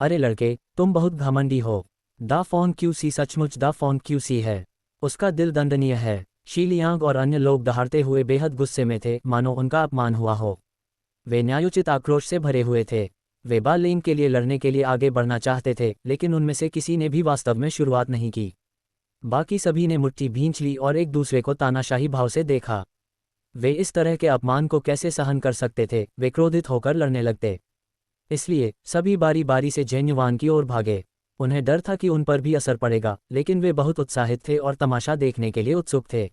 अरे लड़के, तुम बहुत घमंडी हो। द फोन क्यूसी सचमुच द फोन क्यूसी है। उसका दिल दंडनीय है। शीलियांग और अन्य लोग दहाड़ते हुए बेहद गुस्से में थे, मानो उनका अपमान हुआ हो। वे न्यायोचित आक्रोश से भरे हुए थे। वे बा लिंग के लिए लड़ने के लिए आगे बढ़ना चाहते थे, लेकिन उनमें से किसी ने भी वास्तव में शुरुआत नहीं की। बाकी सभी ने मुट्ठी भींच ली और एक दूसरे को तानाशाही भाव से देखा। वे इस तरह के अपमान को कैसे सहन कर सकते थे। वे क्रोधित होकर लड़ने लगते। इसलिए सभी बारी बारी से जेन्युआन की ओर भागे। उन्हें डर था कि उन पर भी असर पड़ेगा, लेकिन वे बहुत उत्साहित थे और तमाशा देखने के लिए उत्सुक थे।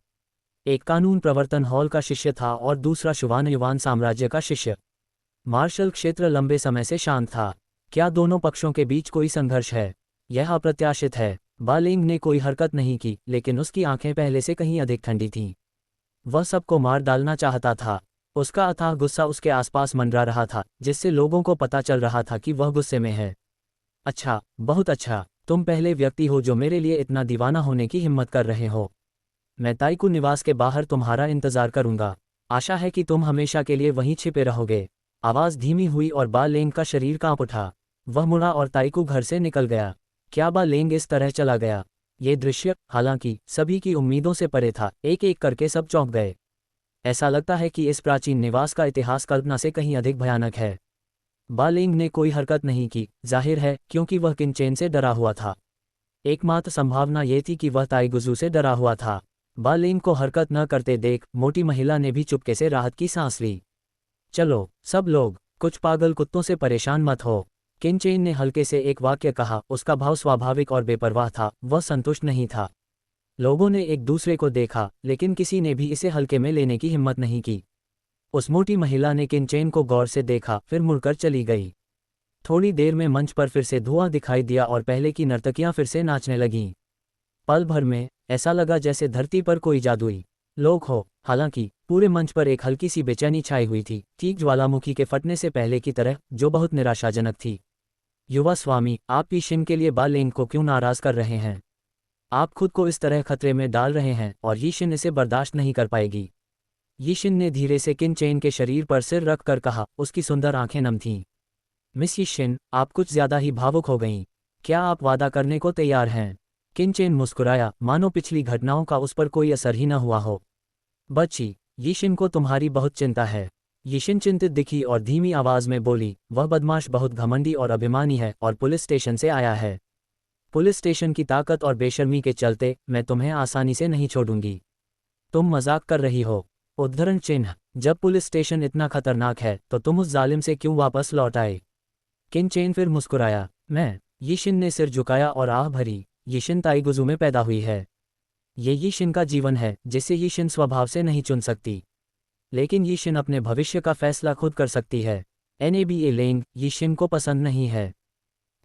एक कानून प्रवर्तन हॉल का शिष्य था और दूसरा शुवान युवान साम्राज्य का शिष्य। मार्शल क्षेत्र लंबे समय से शांत था। क्या दोनों पक्षों के बीच कोई संघर्ष है? यह अप्रत्याशित है। बालिंग ने कोई हरकत नहीं की, लेकिन उसकी आंखें पहले से कहीं अधिक ठंडी थीं। वह सबको मार डालना चाहता था। उसका अथाह गुस्सा उसके आसपास मंडरा रहा था, जिससे लोगों को पता चल रहा था कि वह गुस्से में है। अच्छा, बहुत अच्छा। तुम पहले व्यक्ति हो जो मेरे लिए इतना दीवाना होने की हिम्मत कर रहे हो। मैं ताइकू निवास के बाहर तुम्हारा इंतजार करूंगा। आशा है कि तुम हमेशा के लिए वहीं छिपे रहोगे। आवाज़ धीमी हुई और बा लेंग का शरीर कांप उठा। वह मुड़ा और ताइकू घर से निकल गया। क्या बा लेंग इस तरह चला गया? ये दृश्य, हालांकि सभी की उम्मीदों से परे था, एक एक करके सब चौंक गए। ऐसा लगता है कि इस प्राचीन निवास का इतिहास कल्पना से कहीं अधिक भयानक है। बा लेंग ने कोई हरकत नहीं की, जाहिर है क्योंकि वह किनचेन से डरा हुआ था। एकमात्र संभावना ये थी कि वह ताइगुजू से डरा हुआ था। बा लेंग को हरकत न करते देख मोटी महिला ने भी चुपके से राहत की सांस ली। चलो सब लोग, कुछ पागल कुत्तों से परेशान मत हो। किनचेन ने हल्के से एक वाक्य कहा। उसका भाव स्वाभाविक और बेपरवाह था, वह संतुष्ट नहीं था। लोगों ने एक दूसरे को देखा, लेकिन किसी ने भी इसे हल्के में लेने की हिम्मत नहीं की। उस मोटी महिला ने किनचेन को गौर से देखा, फिर मुड़कर चली गई। थोड़ी देर में मंच पर फिर से धुआं दिखाई दिया और पहले की नर्तकियां फिर से नाचने लगीं। पल भर में ऐसा लगा जैसे धरती पर कोई जादुई लोग हो। हालांकि पूरे मंच पर एक हल्की सी बेचैनी छाई हुई थी, ठीक ज्वालामुखी के फटने से पहले की तरह, जो बहुत निराशाजनक थी। युवा स्वामी, आप यीशिन के लिए बा लेंग को क्यों नाराज कर रहे हैं? आप खुद को इस तरह खतरे में डाल रहे हैं और यीशिन इसे बर्दाश्त नहीं कर पाएगी। यीशिन ने धीरे से किनचेन के शरीर पर सिर रख कर कहा, उसकी सुंदर आंखें नम थीं। मिस यीशिन, आप कुछ ज्यादा ही भावुक हो गईं। क्या आप वादा करने को तैयार हैं? किनचेन मुस्कुराया, मानो पिछली घटनाओं का उस पर कोई असर ही न हुआ हो। बच्ची, यीशिन को तुम्हारी बहुत चिंता है। यीशिन चिंतित दिखी और धीमी आवाज में बोली, वह बदमाश बहुत घमंडी और अभिमानी है और पुलिस स्टेशन से आया है। पुलिस स्टेशन की ताकत और बेशर्मी के चलते मैं तुम्हें आसानी से नहीं छोड़ूंगी। तुम मजाक कर रही हो? उद्धरण चिन्ह, जब पुलिस स्टेशन इतना खतरनाक है तो तुम उस जालिम से क्यों वापस लौट आए? किनचेन फिर मुस्कुराया। मैं? यीशिन ने सिर झुकाया और आह भरी। यीशिन ताइगुजू में पैदा हुई है। ये यीशिन का जीवन है, जिसे यीशिन स्वभाव से नहीं चुन सकती। लेकिन यीशिन अपने भविष्य का फैसला खुद कर सकती है। एनएबीए लेंग यीशिन को पसंद नहीं है।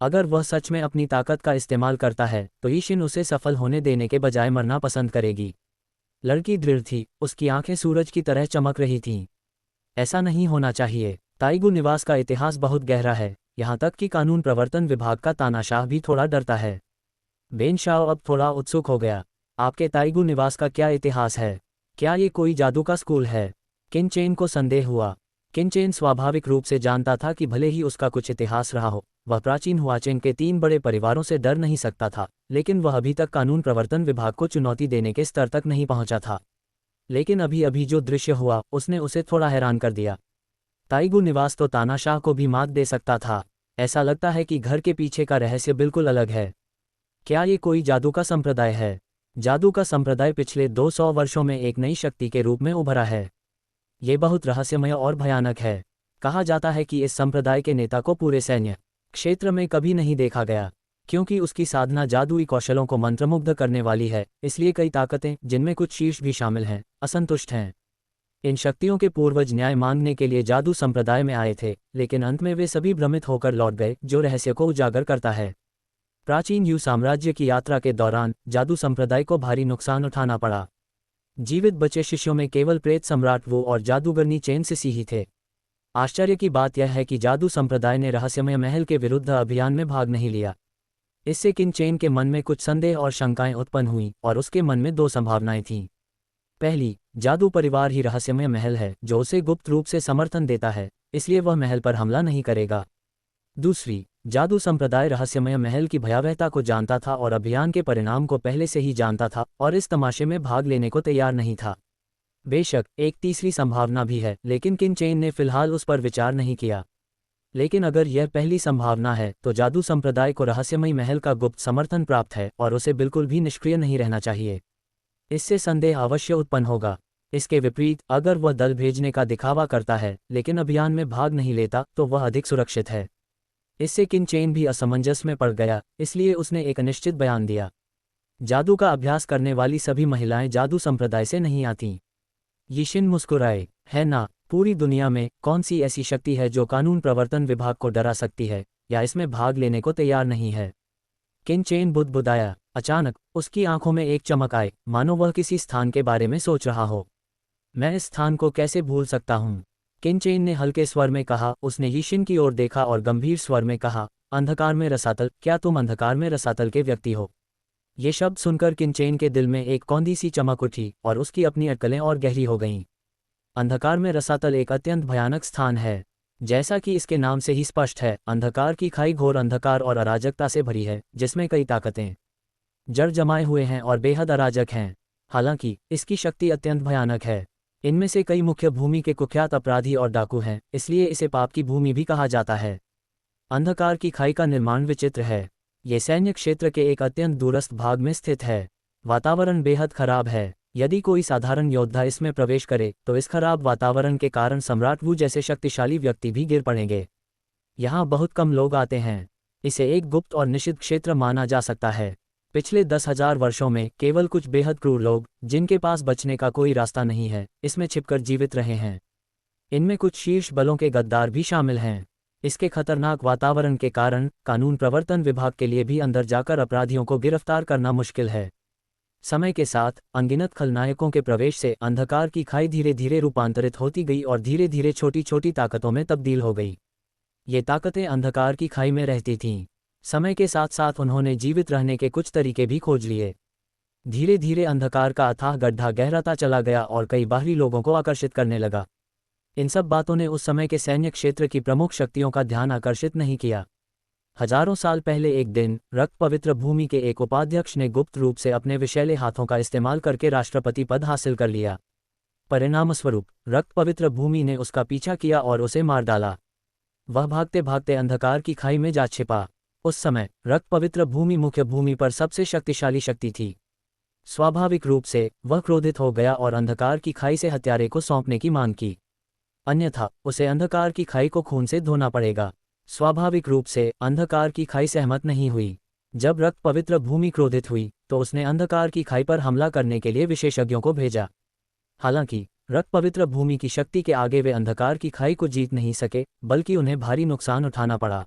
अगर वह सच में अपनी ताकत का इस्तेमाल करता है तो यीशिन उसे सफल होने देने के बजाय मरना पसंद करेगी। लड़की दृढ़ थी, उसकी आंखें सूरज की तरह चमक रही थीं। ऐसा नहीं होना चाहिए। ताइगू निवास का इतिहास बहुत गहरा है, यहाँ तक कि कानून प्रवर्तन विभाग का तानाशाह भी थोड़ा डरता है। बेन शाओ अब थोड़ा उत्सुक हो गया। आपके ताइगू निवास का क्या इतिहास है? क्या ये कोई जादू का स्कूल है? किनचेन को संदेह हुआ। किनचेन स्वाभाविक रूप से जानता था कि भले ही उसका कुछ इतिहास रहा हो, वह प्राचीन हुआचेन के 3 बड़े परिवारों से डर नहीं सकता था, लेकिन वह अभी तक कानून प्रवर्तन विभाग को चुनौती देने के स्तर तक नहीं पहुंचा था। लेकिन अभी अभी जो दृश्य हुआ उसने उसे थोड़ा हैरान कर दिया। ताइगू निवास तो तानाशाह को भी मात दे सकता था। ऐसा लगता है कि घर के पीछे का रहस्य बिल्कुल अलग है। क्या ये कोई जादू का संप्रदाय है? जादू का संप्रदाय पिछले 200 वर्षों में एक नई शक्ति के रूप में उभरा है। ये बहुत रहस्यमय और भयानक है। कहा जाता है कि इस संप्रदाय के नेता को पूरे सैन्य क्षेत्र में कभी नहीं देखा गया। क्योंकि उसकी साधना जादुई कौशलों को मंत्रमुग्ध करने वाली है, इसलिए कई ताकतें, जिनमें कुछ शीर्ष भी शामिल हैं, असंतुष्ट हैं। इन शक्तियों के पूर्वज न्याय मांगने के लिए जादू संप्रदाय में आए थे, लेकिन अंत में वे सभी भ्रमित होकर लौट गए, जो रहस्य को उजागर करता है। प्राचीन यू साम्राज्य की यात्रा के दौरान जादू संप्रदाय को भारी नुकसान उठाना पड़ा। जीवित बचे शिष्यों में केवल प्रेत सम्राट वो और जादूगरनी चेन सिसी ही थे। आश्चर्य की बात यह है कि जादू संप्रदाय ने रहस्यमय महल के विरुद्ध अभियान में भाग नहीं लिया। इससे किनचेन के मन में कुछ संदेह और शंकाएं उत्पन्न हुईं और उसके मन में 2 संभावनाएं थीं। पहली, जादू परिवार ही रहस्यमय महल है जो उसे गुप्त रूप से समर्थन देता है, इसलिए वह महल पर हमला नहीं करेगा। दूसरी, जादू संप्रदाय रहस्यमय महल की भयावहता को जानता था और अभियान के परिणाम को पहले से ही जानता था और इस तमाशे में भाग लेने को तैयार नहीं था। बेशक एक तीसरी संभावना भी है, लेकिन किन चेन ने फिलहाल उस पर विचार नहीं किया। लेकिन अगर यह पहली संभावना है तो जादू संप्रदाय को रहस्यमयी महल का गुप्त समर्थन प्राप्त है और उसे बिल्कुल भी निष्क्रिय नहीं रहना चाहिए। इससे संदेह अवश्य उत्पन्न होगा। इसके विपरीत अगर वह दल भेजने का दिखावा करता है लेकिन अभियान में भाग नहीं लेता तो वह अधिक सुरक्षित है। इससे किन चेन भी असमंजस में पड़ गया, इसलिए उसने एक अनिश्चित बयान दिया। जादू का अभ्यास करने वाली सभी महिलाएं जादू संप्रदाय से नहीं आतीं। यिशिन मुस्कुराए, है ना, पूरी दुनिया में कौन सी ऐसी शक्ति है जो कानून प्रवर्तन विभाग को डरा सकती है या इसमें भाग लेने को तैयार नहीं है। किन चेन बुदबुदाया। अचानक उसकी आंखों में एक चमक आई, मानो वह किसी स्थान के बारे में सोच रहा हो। मैं इस स्थान को कैसे भूल सकता हूँ, किन चेन ने हल्के स्वर में कहा। उसने यिशिन की ओर देखा और गंभीर स्वर में कहा, अंधकार में रसातल, क्या तुम अंधकार में रसातल के व्यक्ति हो? ये शब्द सुनकर किन चेन के दिल में एक कौंधी सी चमक उठी और उसकी अपनी अटकलें और गहरी हो गईं। अंधकार में रसातल एक अत्यंत भयानक स्थान है। जैसा कि इसके नाम से ही स्पष्ट है, अंधकार की खाई घोर अंधकार और अराजकता से भरी है, जिसमें कई ताकतें जड़ जमाए हुए हैं और बेहद अराजक हैं। हालांकि इसकी शक्ति अत्यंत भयानक है। इनमें से कई मुख्य भूमि के कुख्यात अपराधी और डाकू हैं, इसलिए इसे पाप की भूमि भी कहा जाता है। अंधकार की खाई का निर्माण विचित्र है। ये सैन्य क्षेत्र के एक अत्यंत दूरस्थ भाग में स्थित है। वातावरण बेहद खराब है। यदि कोई साधारण योद्धा इसमें प्रवेश करे तो इस खराब वातावरण के कारण सम्राट वू जैसे शक्तिशाली व्यक्ति भी गिर पड़ेंगे। यहाँ बहुत कम लोग आते हैं। इसे एक गुप्त और निषिद्ध क्षेत्र माना जा सकता है। पिछले 10,000 वर्षों में केवल कुछ बेहद क्रूर लोग, जिनके पास बचने का कोई रास्ता नहीं है, इसमें छिपकर जीवित रहे हैं। इनमें कुछ शीर्ष बलों के गद्दार भी शामिल हैं। इसके खतरनाक वातावरण के कारण कानून प्रवर्तन विभाग के लिए भी अंदर जाकर अपराधियों को गिरफ्तार करना मुश्किल है। समय के साथ अनगिनत खलनायकों के प्रवेश से अंधकार की खाई धीरे धीरे रूपांतरित होती गई और धीरे धीरे छोटी छोटी ताकतों में तब्दील हो गई। ये ताकतें अंधकार की खाई में रहती थीं। समय के साथ साथ उन्होंने जीवित रहने के कुछ तरीके भी खोज लिए। धीरे धीरे अंधकार का अथाह गड्ढा गहराता चला गया और कई बाहरी लोगों को आकर्षित करने लगा। इन सब बातों ने उस समय के सैन्य क्षेत्र की प्रमुख शक्तियों का ध्यान आकर्षित नहीं किया। हजारों साल पहले एक दिन रक्त पवित्र भूमि के एक उपाध्यक्ष ने गुप्त रूप से अपने विषैले हाथों का इस्तेमाल करके राष्ट्रपति पद हासिल कर लिया। परिणामस्वरूप रक्त पवित्र भूमि ने उसका पीछा किया और उसे मार डाला। वह भागते भागते अंधकार की खाई में जा छिपा। उस समय रक्त पवित्र भूमि मुख्य भूमि पर सबसे शक्तिशाली शक्ति थी। स्वाभाविक रूप से वह क्रोधित हो गया और अंधकार की खाई से हत्यारे को सौंपने की मांग की, अन्यथा उसे अंधकार की खाई को खून से धोना पड़ेगा। स्वाभाविक रूप से अंधकार की खाई सहमत नहीं हुई। जब रक्त पवित्र भूमि क्रोधित हुई तो उसने अंधकार की खाई पर हमला करने के लिए विशेषज्ञों को भेजा। हालांकि रक्त पवित्र भूमि की शक्ति के आगे वे अंधकार की खाई को जीत नहीं सके, बल्कि उन्हें भारी नुकसान उठाना पड़ा।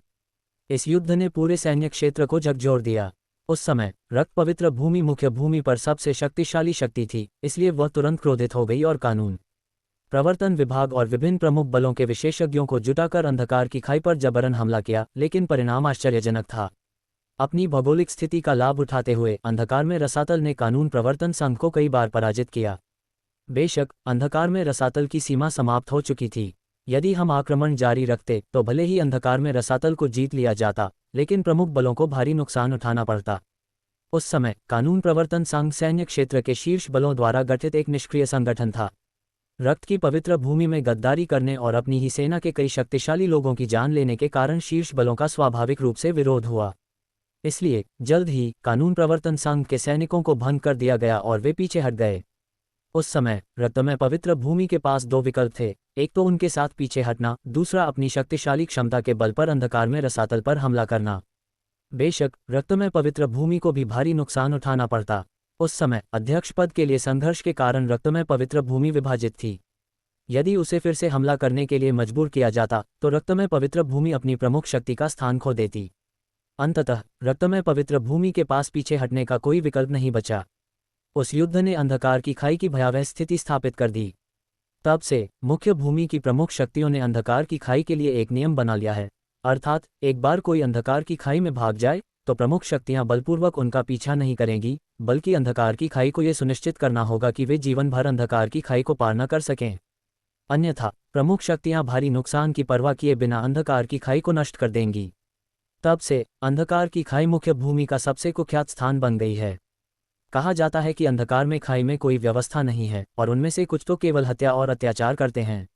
इस युद्ध ने पूरे सैन्य क्षेत्र को झकझोर दिया। उस समय रक्त पवित्र भूमि मुख्य भूमि पर सबसे शक्तिशाली शक्ति थी, इसलिए वह तुरंत क्रोधित हो गई और कानून प्रवर्तन विभाग और विभिन्न प्रमुख बलों के विशेषज्ञों को जुटाकर अंधकार की खाई पर जबरन हमला किया। लेकिन परिणाम आश्चर्यजनक था। अपनी भौगोलिक स्थिति का लाभ उठाते हुए अंधकार में रसातल ने कानून प्रवर्तन संघ को कई बार पराजित किया। बेशक अंधकार में रसातल की सीमा समाप्त हो चुकी थी। यदि हम आक्रमण जारी रखते तो भले ही अंधकार में रसातल को जीत लिया जाता, लेकिन प्रमुख बलों को भारी नुकसान उठाना पड़ता। उस समय कानून प्रवर्तन संघ सैन्य क्षेत्र के शीर्ष बलों द्वारा गठित एक निष्क्रिय संगठन था। रक्त की पवित्र भूमि में गद्दारी करने और अपनी ही सेना के कई शक्तिशाली लोगों की जान लेने के कारण शीर्ष बलों का स्वाभाविक रूप से विरोध हुआ। इसलिए जल्द ही कानून प्रवर्तन संघ के सैनिकों को भंग कर दिया गया और वे पीछे हट गए। उस समय रक्तमय पवित्र भूमि के पास दो विकल्प थे, एक तो उनके साथ पीछे हटना, दूसरा अपनी शक्तिशाली क्षमता के बल पर अंधकार में रसातल पर हमला करना। बेशक रक्तमय पवित्र भूमि को भी भारी नुकसान उठाना पड़ता। उस समय अध्यक्ष पद के लिए संघर्ष के कारण रक्तमय पवित्र भूमि विभाजित थी। यदि उसे फिर से हमला करने के लिए मजबूर किया जाता तो रक्तमय पवित्र भूमि अपनी प्रमुख शक्ति का स्थान खो देती। अंततः रक्तमय पवित्र भूमि के पास पीछे हटने का कोई विकल्प नहीं बचा। उस युद्ध ने अंधकार की खाई की भयावह स्थिति स्थापित कर दी। तब से मुख्य भूमि की प्रमुख शक्तियों ने अंधकार की खाई के लिए एक नियम बना लिया है, अर्थात एक बार कोई अंधकार की खाई में भाग जाए तो प्रमुख शक्तियां बलपूर्वक उनका पीछा नहीं करेंगी, बल्कि अंधकार की खाई को यह सुनिश्चित करना होगा कि वे जीवन भर अंधकार की खाई को पार न कर सकें। अन्यथा प्रमुख शक्तियां भारी नुकसान की परवाह किए बिना अंधकार की खाई को नष्ट कर देंगी। तब से अंधकार की खाई मुख्य भूमि का सबसे कुख्यात स्थान बन गई है। कहा जाता है कि अंधकार में खाई में कोई व्यवस्था नहीं है और उनमें से कुछ तो केवल हत्या और अत्याचार करते हैं।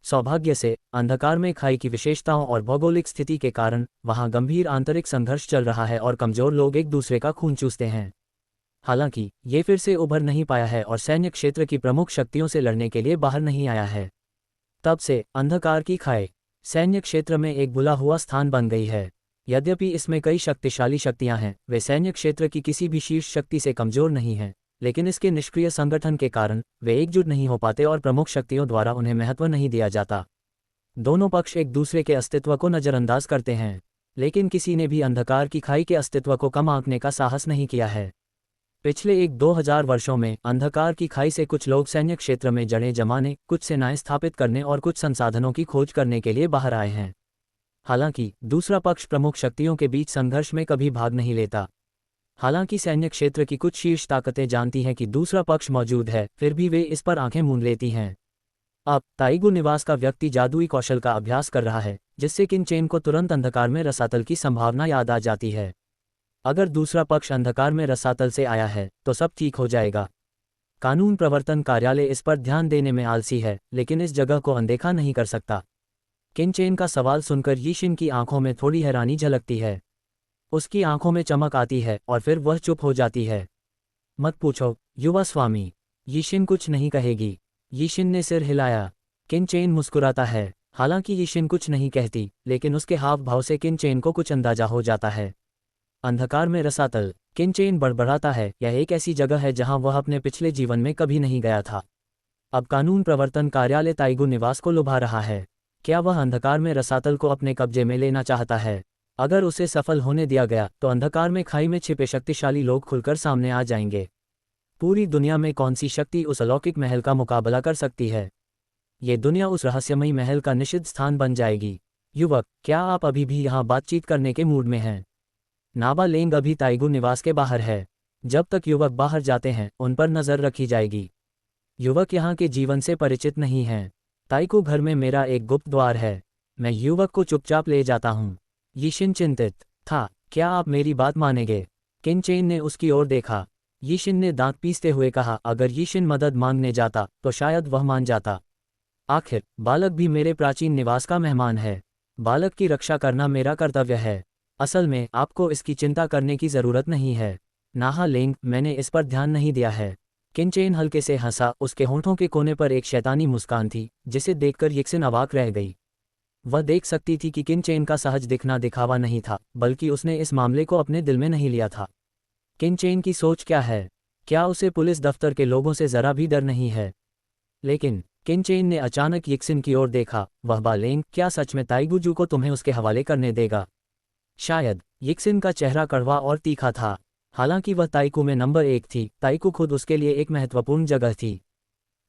सौभाग्य से अंधकार में खाई की विशेषताओं और भौगोलिक स्थिति के कारण वहां गंभीर आंतरिक संघर्ष चल रहा है और कमजोर लोग एक दूसरे का खून चूसते हैं। हालांकि ये फिर से उभर नहीं पाया है और सैन्य क्षेत्र की प्रमुख शक्तियों से लड़ने के लिए बाहर नहीं आया है। तब से अंधकार की खाई सैन्य क्षेत्र में एक बुला हुआ स्थान बन गई है। यद्यपि इसमें कई शक्तिशाली शक्तियां हैं, वे सैन्य क्षेत्र की किसी भी शीर्ष शक्ति से कमजोर नहीं हैं, लेकिन इसके निष्क्रिय संगठन के कारण वे एकजुट नहीं हो पाते और प्रमुख शक्तियों द्वारा उन्हें महत्व नहीं दिया जाता। दोनों पक्ष एक दूसरे के अस्तित्व को नज़रअंदाज करते हैं, लेकिन किसी ने भी अंधकार की खाई के अस्तित्व को कम आंकने का साहस नहीं किया है। पिछले 1-2 हजार वर्षों में अंधकार की खाई से कुछ लोग सैन्य क्षेत्र में जड़ें जमाने, कुछ सेनाएं स्थापित करने और कुछ संसाधनों की खोज करने के लिए बाहर आए हैं। हालांकि दूसरा पक्ष प्रमुख शक्तियों के बीच संघर्ष में कभी भाग नहीं लेता। हालांकि सैन्य क्षेत्र की कुछ शीर्ष ताकतें जानती हैं कि दूसरा पक्ष मौजूद है, फिर भी वे इस पर आंखें मूंद लेती हैं। अब ताइगु निवास का व्यक्ति जादुई कौशल का अभ्यास कर रहा है, जिससे किनचेन को तुरंत अंधकार में रसातल की संभावना याद आ जाती है। अगर दूसरा पक्ष अंधकार में रसातल से आया है तो सब ठीक हो जाएगा। कानून प्रवर्तन कार्यालय इस पर ध्यान देने में आलसी है, लेकिन इस जगह को अनदेखा नहीं कर सकता। किनचेन का सवाल सुनकर यीशिन की आंखों में थोड़ी हैरानी झलकती है। उसकी आंखों में चमक आती है और फिर वह चुप हो जाती है। मत पूछो युवा स्वामी, यीशिन कुछ नहीं कहेगी। यीशिन ने सिर हिलाया। किनचेन मुस्कुराता है। हालांकि यीशिन कुछ नहीं कहती, लेकिन उसके हाव भाव से किनचेन को कुछ अंदाजा हो जाता है। अंधकार में रसातल, किनचेन बड़बड़ाता है, यह एक ऐसी जगह है जहां वह अपने पिछले जीवन में कभी नहीं गया था। अब कानून प्रवर्तन कार्यालय ताइगु निवास को लुभा रहा है। क्या वह अंधकार में रसातल को अपने कब्जे में लेना चाहता है? अगर उसे सफल होने दिया गया तो अंधकार में खाई में छिपे शक्तिशाली लोग खुलकर सामने आ जाएंगे। पूरी दुनिया में कौन सी शक्ति उस अलौकिक महल का मुकाबला कर सकती है? ये दुनिया उस रहस्यमयी महल का निषिद्ध स्थान बन जाएगी। युवक, क्या आप अभी भी यहाँ बातचीत करने के मूड में हैं? नाबा लेंग अभी ताइगु निवास के बाहर है। जब तक युवक बाहर जाते हैं उन पर नजर रखी जाएगी। युवक यहाँ के जीवन से परिचित नहीं है। ताइगु घर में मेरा एक गुप्त द्वार है। मैं युवक को चुपचाप ले जाता हूँ। यीशिन चिंतित था। क्या आप मेरी बात मानेंगे? किनचेन ने उसकी ओर देखा। यीशिन ने दांत पीसते हुए कहा, अगर यीशिन मदद मांगने जाता तो शायद वह मान जाता। आखिर बालक भी मेरे प्राचीन निवास का मेहमान है। बालक की रक्षा करना मेरा कर्तव्य है। असल में आपको इसकी चिंता करने की जरूरत नहीं है। नाहा लेंग, मैंने इस पर ध्यान नहीं दिया है। किनचेन हल्के से हंसा। उसके होंठों के कोने पर एक शैतानी मुस्कान थी, जिसे देखकर यिक्सिन अवाक रह गई। वह देख सकती थी कि किनचेन का सहज दिखना दिखावा नहीं था, बल्कि उसने इस मामले को अपने दिल में नहीं लिया था। किनचेन की सोच क्या है? क्या उसे पुलिस दफ्तर के लोगों से जरा भी डर नहीं है? लेकिन किनचेन ने अचानक यिक्सिन की ओर देखा। वह बालेंग, क्या सच में ताइगुजू को तुम्हें उसके हवाले करने देगा? शायद। यिक्सिन का चेहरा कड़वा और तीखा था। हालांकि वह ताइकू में नंबर 1 थी, ताइकू खुद उसके लिए एक महत्वपूर्ण जगह थी।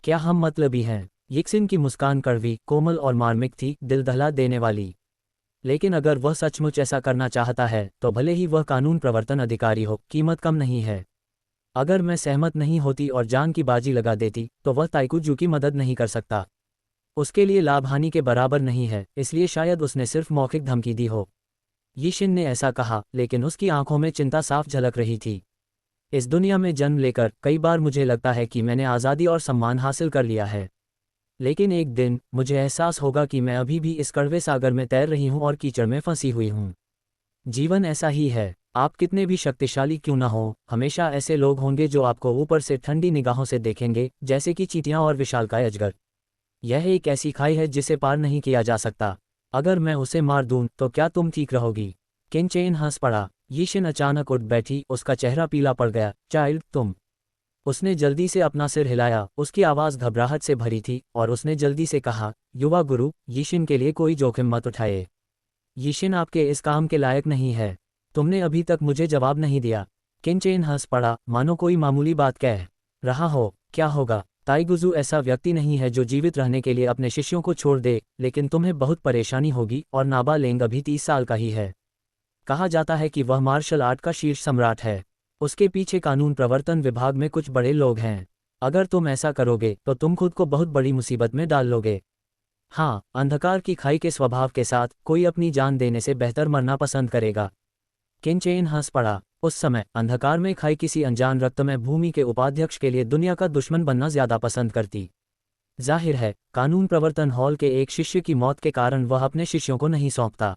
क्या हम मतलबी हैं? यिक्सिन की मुस्कान कड़वी, कोमल और मार्मिक थी, दिल दहला देने वाली। लेकिन अगर वह सचमुच ऐसा करना चाहता है तो भले ही वह कानून प्रवर्तन अधिकारी हो, कीमत कम नहीं है। अगर मैं सहमत नहीं होती और जान की बाजी लगा देती तो वह ताइकुजू की मदद नहीं कर सकता। उसके लिए लाभ हानि के बराबर नहीं है, इसलिए शायद उसने सिर्फ मौखिक धमकी दी हो। यीशिन ने ऐसा कहा, लेकिन उसकी आंखों में चिंता साफ झलक रही थी। इस दुनिया में जन्म लेकर कई बार मुझे लगता है कि मैंने आज़ादी और सम्मान हासिल कर लिया है, लेकिन एक दिन मुझे एहसास होगा कि मैं अभी भी इस कड़वे सागर में तैर रही हूं और कीचड़ में फंसी हुई हूं। जीवन ऐसा ही है। आप कितने भी शक्तिशाली क्यों न हो, हमेशा ऐसे लोग होंगे जो आपको ऊपर से ठंडी निगाहों से देखेंगे, जैसे कि चींटियां और विशालकाय अजगर। यह एक ऐसी खाई है जिसे पार नहीं किया जा सकता। अगर मैं उसे मार दूं तो क्या तुम ठीक रहोगी? किनचेन हंस पड़ा। यीशिन अचानक उठ बैठी। उसका चेहरा पीला पड़ गया। चाइल्ड, तुम। उसने जल्दी से अपना सिर हिलाया। उसकी आवाज़ घबराहट से भरी थी और उसने जल्दी से कहा, युवा गुरु, यीशिन के लिए कोई जोखिम मत उठाए। यीशिन आपके इस काम के लायक नहीं है। तुमने अभी तक मुझे जवाब नहीं दिया। किनचेन हंस पड़ा, मानो कोई मामूली बात कह रहा हो। क्या होगा? ताइगुजू ऐसा व्यक्ति नहीं है जो जीवित रहने के लिए अपने शिष्यों को छोड़ दे, लेकिन तुम्हें बहुत परेशानी होगी। और नाबा लेंग अभी 30 साल का ही है। कहा जाता है कि वह मार्शल आर्ट का शीर्ष सम्राट है। उसके पीछे कानून प्रवर्तन विभाग में कुछ बड़े लोग हैं। अगर तुम ऐसा करोगे तो तुम खुद को बहुत बड़ी मुसीबत में डाल लोगे। हाँ, अंधकार की खाई के स्वभाव के साथ कोई अपनी जान देने से बेहतर मरना पसंद करेगा। किनचेन हंस पड़ा। उस समय अंधकार में खाई किसी अनजान रक्तमय भूमि के उपाध्यक्ष के लिए दुनिया का दुश्मन बनना ज्यादा पसंद करती। जाहिर है, कानून प्रवर्तन हॉल के एक शिष्य की मौत के कारण वह अपने शिष्यों को नहीं सौंपता।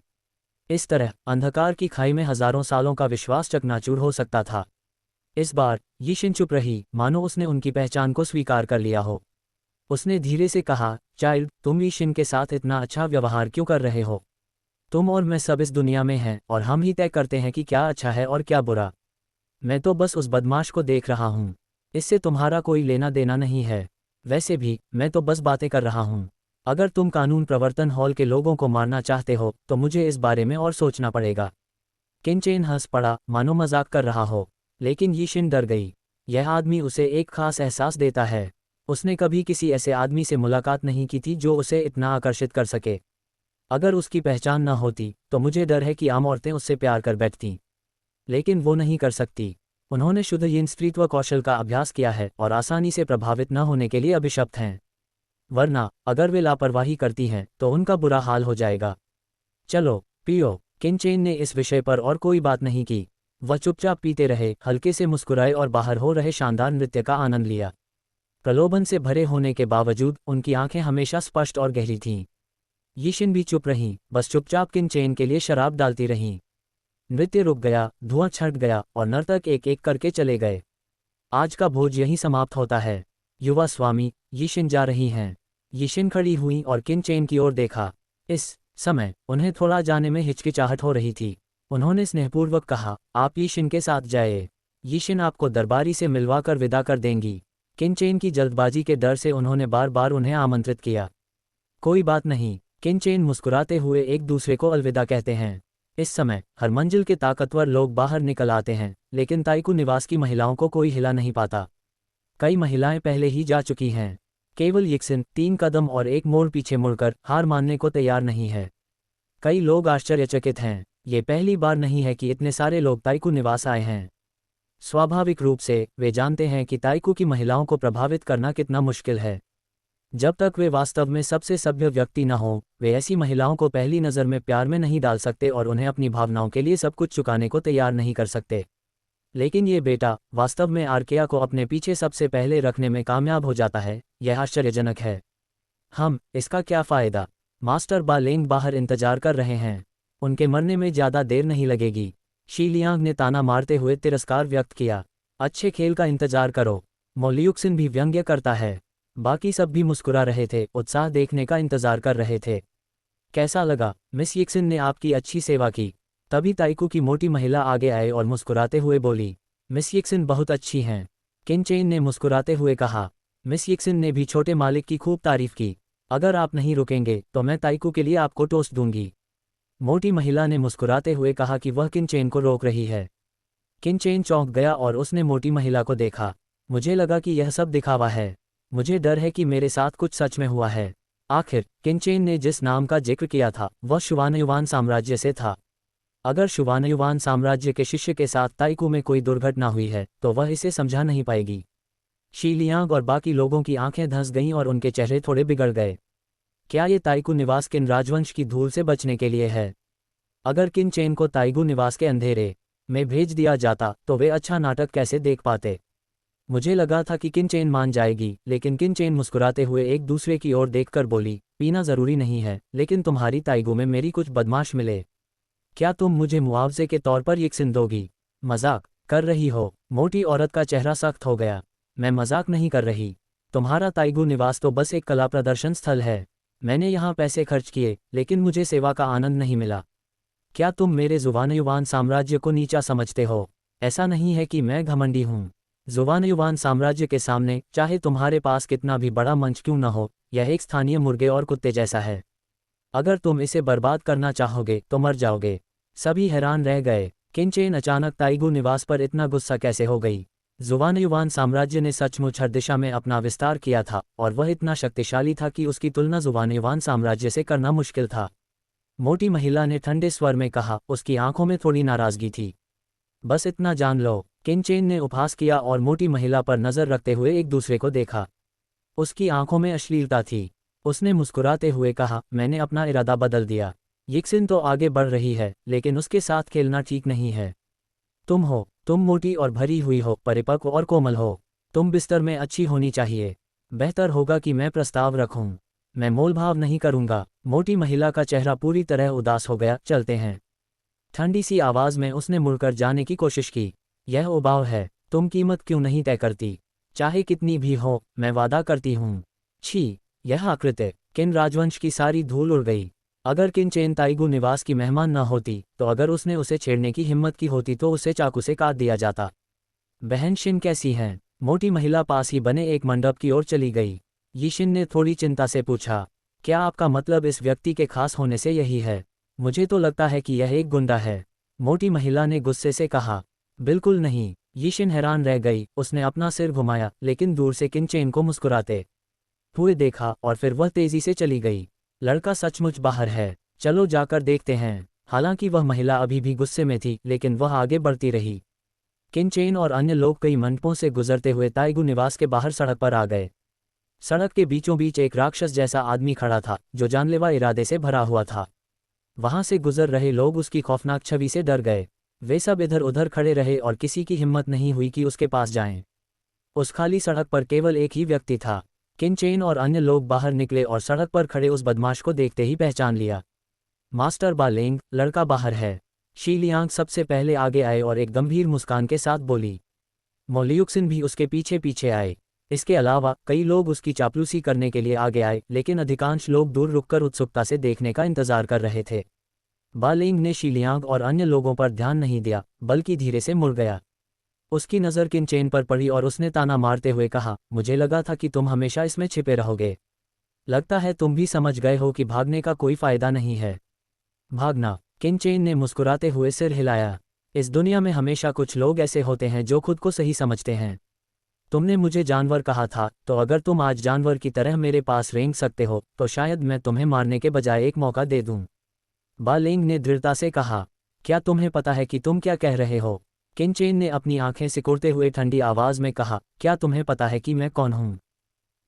इस तरह अंधकार की खाई में हजारों सालों का विश्वास चकनाचूर हो सकता था। इस बार यीशिन चुप रही, मानो उसने उनकी पहचान को स्वीकार कर लिया हो। उसने धीरे से कहा, चाइल्ड, तुम यीशिन के साथ इतना अच्छा व्यवहार क्यों कर रहे हो? तुम और मैं सब इस दुनिया में हैं और हम ही तय करते हैं कि क्या अच्छा है और क्या बुरा। मैं तो बस उस बदमाश को देख रहा हूँ। इससे तुम्हारा कोई लेना देना नहीं है। वैसे भी मैं तो बस बातें कर रहा हूँ। अगर तुम कानून प्रवर्तन हॉल के लोगों को मारना चाहते हो तो मुझे इस बारे में और सोचना पड़ेगा। किनचेन हंस पड़ा, मानो मजाक कर रहा हो। लेकिन यीशिन डर गई। यह आदमी उसे एक खास एहसास देता है। उसने कभी किसी ऐसे आदमी से मुलाकात नहीं की थी जो उसे इतना आकर्षित कर सके। अगर उसकी पहचान न होती तो मुझे डर है कि आम औरतें उससे प्यार कर बैठतीं। लेकिन वो नहीं कर सकती। उन्होंने शुद्ध यिन स्त्रीत्व कौशल का अभ्यास किया है और आसानी से प्रभावित न होने के लिए अभिशप्त हैं। वरना अगर वे लापरवाही करती हैं तो उनका बुरा हाल हो जाएगा। चलो पियो। किनचेन ने इस विषय पर और कोई बात नहीं की। वह चुपचाप पीते रहे, हल्के से मुस्कुराए और बाहर हो रहे शानदार नृत्य का आनंद लिया। प्रलोभन से भरे होने के बावजूद उनकी आंखें हमेशा स्पष्ट और गहरी थीं। यीशिन भी चुप रहीं, बस चुपचाप किनचेन के लिए शराब डालती रहीं। नृत्य रुक गया, धुआं छट गया और नर्तक एक एक करके चले गए। आज का भोज यहीं समाप्त होता है। युवा स्वामी, यीशिन जा रही हैं। यीशिन खड़ी हुई और किनचेन की ओर देखा। इस समय उन्हें थोड़ा जाने में हिचकिचाहट हो रही थी। उन्होंने स्नेहपूर्वक कहा, आप यीशिन के साथ जाए। यीशिन आपको दरबारी से मिलवाकर विदा कर देंगी। किनचेन की जल्दबाजी के डर से उन्होंने बार बार उन्हें आमंत्रित किया। कोई बात नहीं। किनचेन मुस्कुराते हुए एक दूसरे को अलविदा कहते हैं। इस समय हर मंजिल के ताकतवर लोग बाहर निकल आते हैं, लेकिन ताइकू निवास की महिलाओं को कोई हिला नहीं पाता। कई महिलाएं पहले ही जा चुकी हैं। केवल यिक्सिन 3 कदम और एक मोड़ पीछे मुड़कर हार मानने को तैयार नहीं है। कई लोग आश्चर्यचकित हैं। ये पहली बार नहीं है कि इतने सारे लोग ताइकू निवास आए हैं। स्वाभाविक रूप से वे जानते हैं कि ताइकू की महिलाओं को प्रभावित करना कितना मुश्किल है। जब तक वे वास्तव में सबसे सभ्य व्यक्ति न हों, वे ऐसी महिलाओं को पहली नज़र में प्यार में नहीं डाल सकते और उन्हें अपनी भावनाओं के लिए सब कुछ चुकाने को तैयार नहीं कर सकते। लेकिन ये बेटा वास्तव में आर्किया को अपने पीछे सबसे पहले रखने में कामयाब हो जाता है। यह आश्चर्यजनक है। इसका क्या फ़ायदा? मास्टर बा लेंग बाहर इंतजार कर रहे हैं। उनके मरने में ज़्यादा देर नहीं लगेगी। शी लियांग ने ताना मारते हुए तिरस्कार व्यक्त किया। अच्छे खेल का इंतजार करो। मो लियुक्सिन भी व्यंग्य करता है। बाकी सब भी मुस्कुरा रहे थे, उत्साह देखने का इंतजार कर रहे थे। कैसा लगा? मिस यिक्सिन ने आपकी अच्छी सेवा की। तभी ताइकू की मोटी महिला आगे आए और मुस्कुराते हुए बोली, मिस यिक्सिन बहुत अच्छी हैं। किनचेन ने मुस्कुराते हुए कहा। मिस यिक्सिन ने भी छोटे मालिक की खूब तारीफ की। अगर आप नहीं रुकेंगे तो मैं ताइकू के लिए आपको टोस्ट दूंगी। मोटी महिला ने मुस्कुराते हुए कहा कि वह किनचेन को रोक रही है। किनचेन चौंक गया और उसने मोटी महिला को देखा। मुझे लगा कि यह सब दिखावा है। मुझे डर है कि मेरे साथ कुछ सच में हुआ है। आखिर किनचेन ने जिस नाम का जिक्र किया था वह शुवानयुवान साम्राज्य से था। अगर शुवानयुवान साम्राज्य के शिष्य के साथ ताइकू में कोई दुर्घटना हुई है तो वह इसे समझा नहीं पाएगी। शी लियांग और बाकी लोगों की आंखें धंस गईं और उनके चेहरे थोड़े बिगड़ गए। क्या ये ताइकू निवास किन राजवंश की धूल से बचने के लिए है? अगर किनचेन को ताइगू निवास के अंधेरे में भेज दिया जाता तो वे अच्छा नाटक कैसे देख पाते? मुझे लगा था कि किनचेन मान जाएगी, लेकिन किनचेन मुस्कुराते हुए एक दूसरे की ओर देखकर बोली, पीना जरूरी नहीं है, लेकिन तुम्हारी ताइगू में मेरी कुछ बदमाश मिले। क्या तुम मुझे मुआवजे के तौर पर यिक्सिन दोगी? मजाक कर रही हो? मोटी औरत का चेहरा सख्त हो गया। मैं मजाक नहीं कर रही। तुम्हारा ताइगू निवास तो बस एक कला प्रदर्शन स्थल है। मैंने यहाँ पैसे खर्च किए, लेकिन मुझे सेवा का आनंद नहीं मिला। क्या तुम मेरे जुवानयुवान साम्राज्य को नीचा समझते हो? ऐसा नहीं है कि मैं घमंडी हूँ। जुवानयुवान साम्राज्य के सामने चाहे तुम्हारे पास कितना भी बड़ा मंच क्यों न हो, यह एक स्थानीय मुर्गे और कुत्ते जैसा है। अगर तुम इसे बर्बाद करना चाहोगे तो मर जाओगे। सभी हैरान रह गए। किनचेन अचानक ताइगू निवास पर इतना गुस्सा कैसे हो गई? जुवानयुवान साम्राज्य ने सचमुच हर दिशा में अपना विस्तार किया था और वह इतना शक्तिशाली था कि उसकी तुलना जुवानयुवान साम्राज्य से करना मुश्किल था। मोटी महिला ने ठंडे स्वर में कहा, उसकी आंखों में थोड़ी नाराजगी थी। बस इतना जान लो। किनचेन ने उपहास किया और मोटी महिला पर नजर रखते हुए एक दूसरे को देखा। उसकी आंखों में अश्लीलता थी। उसने मुस्कुराते हुए कहा, मैंने अपना इरादा बदल दिया। यिक्सिन तो आगे बढ़ रही है, लेकिन उसके साथ खेलना ठीक नहीं है। तुम मोटी और भरी हुई हो, परिपक्व और कोमल हो। तुम बिस्तर में अच्छी होनी चाहिए। बेहतर होगा कि मैं प्रस्ताव रखूं। मैं मोलभाव नहीं करूंगा। मोटी महिला का चेहरा पूरी तरह उदास हो गया। चलते हैं। ठंडी सी आवाज में उसने मुड़कर जाने की कोशिश की। यह उबाऊ है। तुम कीमत क्यों नहीं तय करती? चाहे कितनी भी हो, मैं वादा करती हूं। छी, यह आकृत्य। किन राजवंश की सारी धूल उड़ गई। अगर किनचेन ताइगु निवास की मेहमान न होती, तो अगर उसने उसे छेड़ने की हिम्मत की होती तो उसे चाकू से काट दिया जाता। बहन शिन कैसी हैं? मोटी महिला पास ही बने एक मंडप की ओर चली गई। यिशिन ने थोड़ी चिंता से पूछा, क्या आपका मतलब इस व्यक्ति के खास होने से यही है? मुझे तो लगता है कि यह एक गुंडा है। मोटी महिला ने गुस्से से कहा। बिल्कुल नहीं। यिशिन हैरान रह गई। उसने अपना सिर घुमाया, लेकिन दूर से किनचेन को मुस्कुराते हुए देखा और फिर वह तेजी से चली गई। लड़का सचमुच बाहर है। चलो जाकर देखते हैं। हालांकि वह महिला अभी भी गुस्से में थी, लेकिन वह आगे बढ़ती रही। किनचेन और अन्य लोग कई मंडपों से गुजरते हुए ताइगु निवास के बाहर सड़क पर आ गए। सड़क के बीचों बीच एक राक्षस जैसा आदमी खड़ा था, जो जानलेवा इरादे से भरा हुआ था। वहां से गुजर रहे लोग उसकी खौफनाक छवि से डर गए। वे सब इधर उधर खड़े रहे और किसी की हिम्मत नहीं हुई कि उसके पास जाएं। उस खाली सड़क पर केवल एक ही व्यक्ति था। किनचेन और अन्य लोग बाहर निकले और सड़क पर खड़े उस बदमाश को देखते ही पहचान लिया। मास्टर बालेंग, लड़का बाहर है। शी लियांग सबसे पहले आगे आए और एक गंभीर मुस्कान के साथ बोली। मोलियुक्सिन भी उसके पीछे पीछे आए। इसके अलावा कई लोग उसकी चापलूसी करने के लिए आगे आए, लेकिन अधिकांश लोग दूर रुककर उत्सुकता से देखने का इंतजार कर रहे थे। बालेंग ने शी लियांग और अन्य लोगों पर ध्यान नहीं दिया, बल्कि धीरे से मुड़ गया। उसकी नज़र किनचेन पर पड़ी और उसने ताना मारते हुए कहा, मुझे लगा था कि तुम हमेशा इसमें छिपे रहोगे। लगता है तुम भी समझ गए हो कि भागने का कोई फायदा नहीं है। भागना? किनचेन ने मुस्कुराते हुए सिर हिलाया। इस दुनिया में हमेशा कुछ लोग ऐसे होते हैं जो खुद को सही समझते हैं। तुमने मुझे जानवर कहा था, तो अगर तुम आज जानवर की तरह मेरे पास रेंग सकते हो, तो शायद मैं तुम्हें मारने के बजाय एक मौका दे दूं। बालेंग ने दृढ़ता से कहा। क्या तुम्हें पता है कि तुम क्या कह रहे हो? किनचेन ने अपनी आंखें सिकुड़ते हुए ठंडी आवाज में कहा, क्या तुम्हें पता है कि मैं कौन हूं?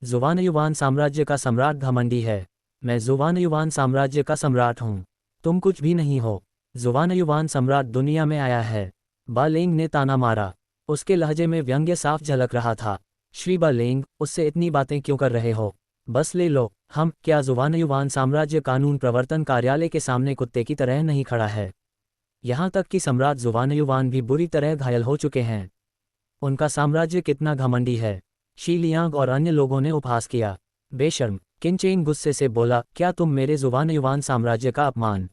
जुवानयुवान साम्राज्य का सम्राट घमंडी है। मैं जुवानयुवान साम्राज्य का सम्राट हूं। तुम कुछ भी नहीं हो। जुवानयुवान सम्राट दुनिया में आया है। बालेंग ने ताना मारा। उसके लहजे में व्यंग्य साफ झलक रहा था। श्री बालेंग, उससे इतनी बातें क्यों कर रहे हो? बस ले लो। क्या जुवानयुवान साम्राज्य कानून प्रवर्तन कार्यालय के सामने कुत्ते की तरह नहीं खड़ा है? यहाँ तक कि सम्राट जुवानयुवान भी बुरी तरह घायल हो चुके हैं। उनका साम्राज्य कितना घमंडी है। शी लियांग और अन्य लोगों ने उपहास किया। बेशर्म, किनचेन गुस्से से बोला, क्या तुम मेरे जुवानयुवान साम्राज्य का अपमान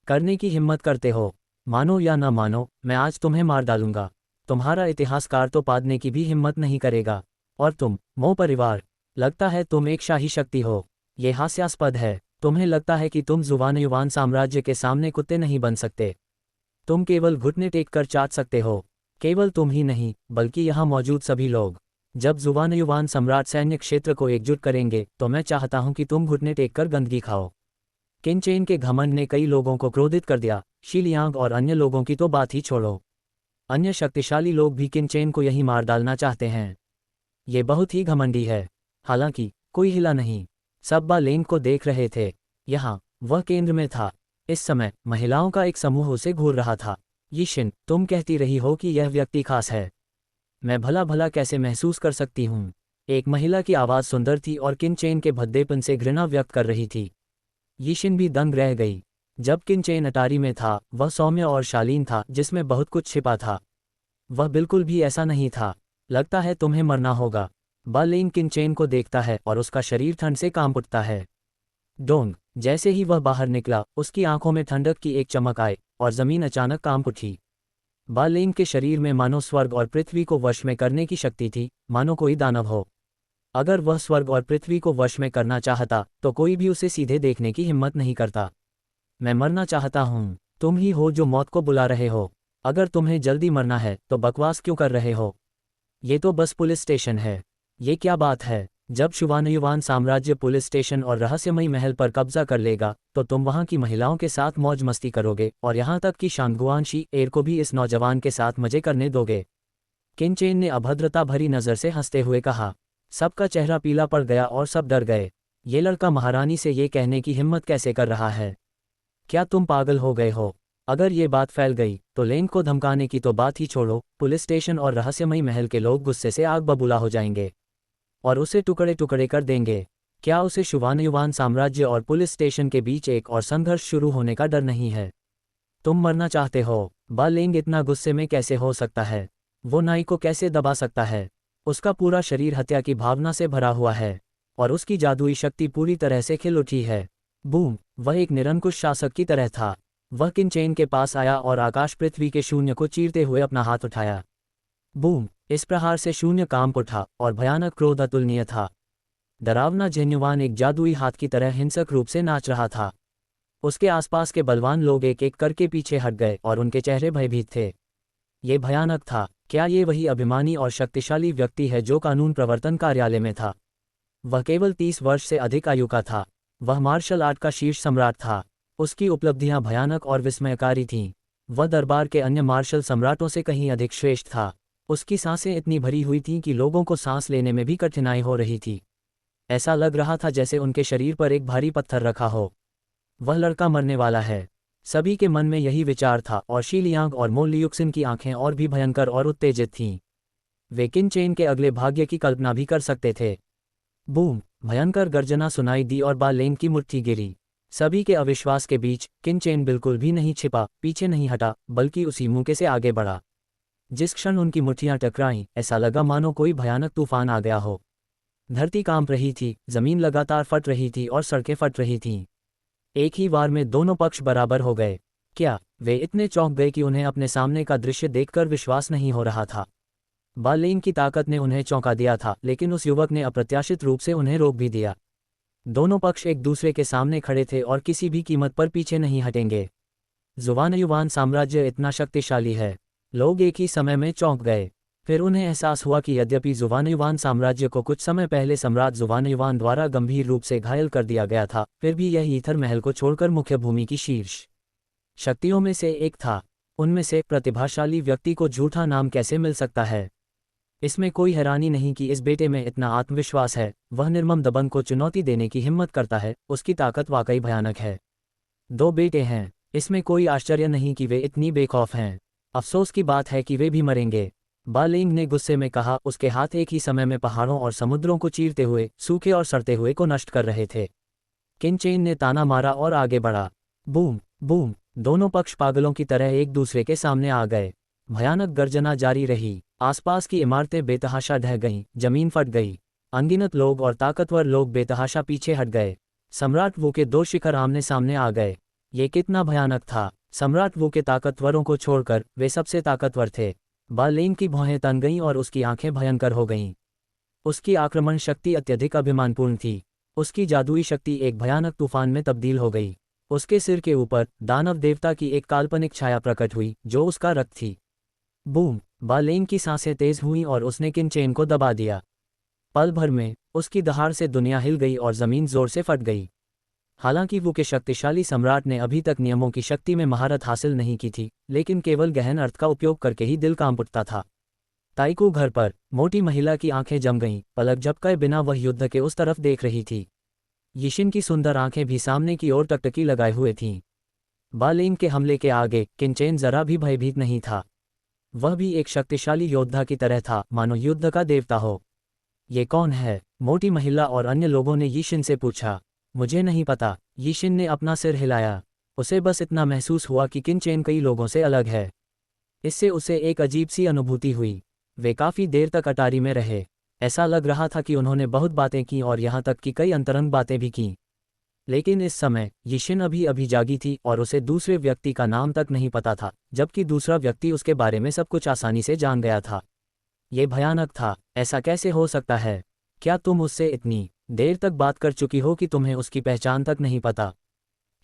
करने की हिम्मत करते हो? मानो या न मानो, मैं आज तुम्हें मार डालूंगा। तुम्हारा इतिहासकार तो पादने की भी हिम्मत नहीं करेगा। और तुम, मो परिवार, लगता है तुम एक शाही शक्ति हो। ये हास्यास्पद है। तुम्हें लगता है कि तुम जुवानयुवान साम्राज्य के सामने कुत्ते नहीं बन सकते। तुम केवल घुटने टेक कर चाट सकते हो। केवल तुम ही नहीं, बल्कि यहाँ मौजूद सभी लोग। जब जुवानयुवान सम्राट सैन्य क्षेत्र को एकजुट करेंगे, तो मैं चाहता हूं कि तुम घुटने टेक कर गंदगी खाओ। किनचेन के घमंड ने कई लोगों को क्रोधित कर दिया। शी लियांग और अन्य लोगों की तो बात ही छोड़ो। अन्य शक्तिशाली लोग भी किनचेन को यहीं मार डालना चाहते हैं। ये बहुत ही घमंडी है। हालांकि कोई हिला नहीं। सब बालेंग को देख रहे थे। यहाँ वह केंद्र में था। इस समय महिलाओं का एक समूह उसे घूर रहा था। यिशिन, तुम कहती रही हो कि यह व्यक्ति खास है। मैं भला भला कैसे महसूस कर सकती हूँ? एक महिला की आवाज़ सुंदर थी और किनचेन के भद्देपन से घृणा व्यक्त कर रही थी। यिशिन भी दंग रह गई। जब किनचेन अटारी में था, वह सौम्य और शालीन था, जिसमें बहुत कुछ छिपा था। वह बिल्कुल भी ऐसा नहीं था। लगता है तुम्हें मरना होगा। बालेंग किनचेन को देखता है और उसका शरीर ठंड से कांप उठता है। डोंग, जैसे ही वह बाहर निकला, उसकी आंखों में ठंडक की एक चमक आई और जमीन अचानक कांप उठी। बालेंग के शरीर में मानो स्वर्ग और पृथ्वी को वश में करने की शक्ति थी, मानो कोई दानव हो। अगर वह स्वर्ग और पृथ्वी को वश में करना चाहता, तो कोई भी उसे सीधे देखने की हिम्मत नहीं करता। मैं मरना चाहता हूँ। तुम ही हो जो मौत को बुला रहे हो। अगर तुम्हें जल्दी मरना है, तो बकवास क्यों कर रहे हो? ये तो बस पुलिस स्टेशन है। ये क्या बात है? जब जुवानयुवान साम्राज्य पुलिस स्टेशन और रहस्यमयी महल पर कब्जा कर लेगा, तो तुम वहां की महिलाओं के साथ मौज मस्ती करोगे और यहां तक कि शांगुआन शी एर को भी इस नौजवान के साथ मजे करने दोगे। किनचेन ने अभद्रता भरी नज़र से हंसते हुए कहा। सबका चेहरा पीला पड़ गया और सब डर गए। ये लड़का महारानी से ये कहने की हिम्मत कैसे कर रहा है? क्या तुम पागल हो गए हो? अगर ये बात फैल गई तो लेन को धमकाने की तो बात ही छोड़ो, पुलिस स्टेशन और रहस्यमयी महल के लोग गुस्से से आग बबूला हो जाएंगे और उसे टुकड़े टुकड़े कर देंगे। क्या उसे शुभानयुवान साम्राज्य और पुलिस स्टेशन के बीच एक और संघर्ष शुरू होने का डर नहीं है? तुम मरना चाहते हो? बा लेंग इतना गुस्से में कैसे हो सकता है? वो नाई को कैसे दबा सकता है? उसका पूरा शरीर हत्या की भावना से भरा हुआ है और उसकी जादुई शक्ति पूरी तरह से खिल उठी है। बूम! वह एक निरंकुश शासक की तरह था। वह किनचेन के पास आया और आकाश पृथ्वी के शून्य को चीरते हुए अपना हाथ उठाया। बूम! इस प्रहार से शून्य कांप उठा और भयानक क्रोध अतुलनीय था। डरावना जेन्युवान एक जादुई हाथ की तरह हिंसक रूप से नाच रहा था। उसके आसपास के बलवान लोग एक एक करके पीछे हट गए और उनके चेहरे भयभीत थे। ये भयानक था। क्या ये वही अभिमानी और शक्तिशाली व्यक्ति है जो कानून प्रवर्तन कार्यालय में था? वह केवल 30 वर्ष से अधिक आयु का था। वह मार्शल आर्ट का शीर्ष सम्राट था। उसकी उपलब्धियां भयानक और विस्मयकारी थीं। वह दरबार के अन्य मार्शल सम्राटों से कहीं अधिक श्रेष्ठ था। उसकी सांसें इतनी भरी हुई थीं कि लोगों को सांस लेने में भी कठिनाई हो रही थी। ऐसा लग रहा था जैसे उनके शरीर पर एक भारी पत्थर रखा हो। वह लड़का मरने वाला है। सभी के मन में यही विचार था और शीलियांग और मो लियुक्सिन की आंखें और भी भयंकर और उत्तेजित थीं। वे किनचेन के अगले भाग्य की कल्पना भी कर सकते थे। बूम! भयंकर गर्जना सुनाई दी और बा लेंग की मुट्ठी गिरी। सभी के अविश्वास के बीच किनचेन बिल्कुल भी नहीं छिपा, पीछे नहीं हटा, बल्कि उसी मौके से आगे बढ़ा। जिस क्षण उनकी मुट्ठियां टकराईं, ऐसा लगा मानो कोई भयानक तूफान आ गया हो। धरती कांप रही थी, जमीन लगातार फट रही थी और सड़कें फट रही थीं। एक ही वार में दोनों पक्ष बराबर हो गए। क्या वे इतने चौंक गए कि उन्हें अपने सामने का दृश्य देखकर विश्वास नहीं हो रहा था? बा लेंग की ताकत ने उन्हें चौंका दिया था, लेकिन उस युवक ने अप्रत्याशित रूप से उन्हें रोक भी दिया। दोनों पक्ष एक दूसरे के सामने खड़े थे और किसी भी कीमत पर पीछे नहीं हटेंगे। जुवानयुवान साम्राज्य इतना शक्तिशाली है। लोग एक ही समय में चौंक गए। फिर उन्हें एहसास हुआ कि यद्यपि जुवानयुवान साम्राज्य को कुछ समय पहले सम्राट जुवानयुवान द्वारा गंभीर रूप से घायल कर दिया गया था, फिर भी यह ईथर महल को छोड़कर मुख्य भूमि की शीर्ष शक्तियों में से एक था। उनमें से प्रतिभाशाली व्यक्ति को झूठा नाम कैसे मिल सकता है? इसमें कोई हैरानी नहीं कि इस बेटे में इतना आत्मविश्वास है। वह निर्मम दबंग को चुनौती देने की हिम्मत करता है। उसकी ताकत वाकई भयानक है। 2 बेटे हैं, इसमें कोई आश्चर्य नहीं कि वे इतनी बेखौफ हैं। अफसोस की बात है कि वे भी मरेंगे। बा लेंग ने गुस्से में कहा। उसके हाथ एक ही समय में पहाड़ों और समुद्रों को चीरते हुए, सूखे और सड़ते हुए को नष्ट कर रहे थे। किनचेन ने ताना मारा और आगे बढ़ा। बूम! बूम! दोनों पक्ष पागलों की तरह एक दूसरे के सामने आ गए। भयानक गर्जना जारी रही। आसपास की इमारतें बेतहाशा ढह गईं, जमीन फट गई। अनगिनत लोग और ताकतवर लोग बेतहाशा पीछे हट गए। सम्राट वू के 2 शिखर आमने सामने आ गए। ये कितना भयानक था! सम्राट वू के ताकतवरों को छोड़कर वे सबसे ताकतवर थे। बा लेंग की भौहें तन गईं और उसकी आंखें भयंकर हो गईं। उसकी आक्रमण शक्ति अत्यधिक अभिमानपूर्ण थी। उसकी जादुई शक्ति एक भयानक तूफान में तब्दील हो गई। उसके सिर के ऊपर दानव देवता की एक काल्पनिक छाया प्रकट हुई, जो उसका रक्त थी। बूम! बा लेंग की सांसें तेज हुईं और उसने किनचेन को दबा दिया। पल भर में उसकी दहाड़ से दुनिया हिल गई और जमीन जोर से फट गई। हालांकि वो के शक्तिशाली सम्राट ने अभी तक नियमों की शक्ति में महारत हासिल नहीं की थी, लेकिन केवल गहन अर्थ का उपयोग करके ही दिल कांप उठता था। ताइकू घर पर मोटी महिला की आंखें जम गईं, पलक झपकाए बिना वह युद्ध के उस तरफ देख रही थी। यिशिन की सुंदर आंखें भी सामने की ओर टकटकी लगाए हुए थीं। बा लेंग के हमले के आगे किनचेन जरा भी भयभीत नहीं था। वह भी एक शक्तिशाली योद्धा की तरह था, मानो युद्ध का देवता हो। ये कौन है? मोटी महिला और अन्य लोगों ने यिशिन से पूछा। मुझे नहीं पता, यिशिन ने अपना सिर हिलाया। उसे बस इतना महसूस हुआ कि किनचेन कई लोगों से अलग है। इससे उसे एक अजीब सी अनुभूति हुई। वे काफ़ी देर तक अटारी में रहे। ऐसा लग रहा था कि उन्होंने बहुत बातें की और यहाँ तक कि कई अंतरंग बातें भी कीं। लेकिन इस समय यिशिन अभी अभी जागी थी और उसे दूसरे व्यक्ति का नाम तक नहीं पता था, जबकि दूसरा व्यक्ति उसके बारे में सब कुछ आसानी से जान गया था। ये भयानक था। ऐसा कैसे हो सकता है? क्या तुम उससे इतनी देर तक बात कर चुकी हो कि तुम्हें उसकी पहचान तक नहीं पता?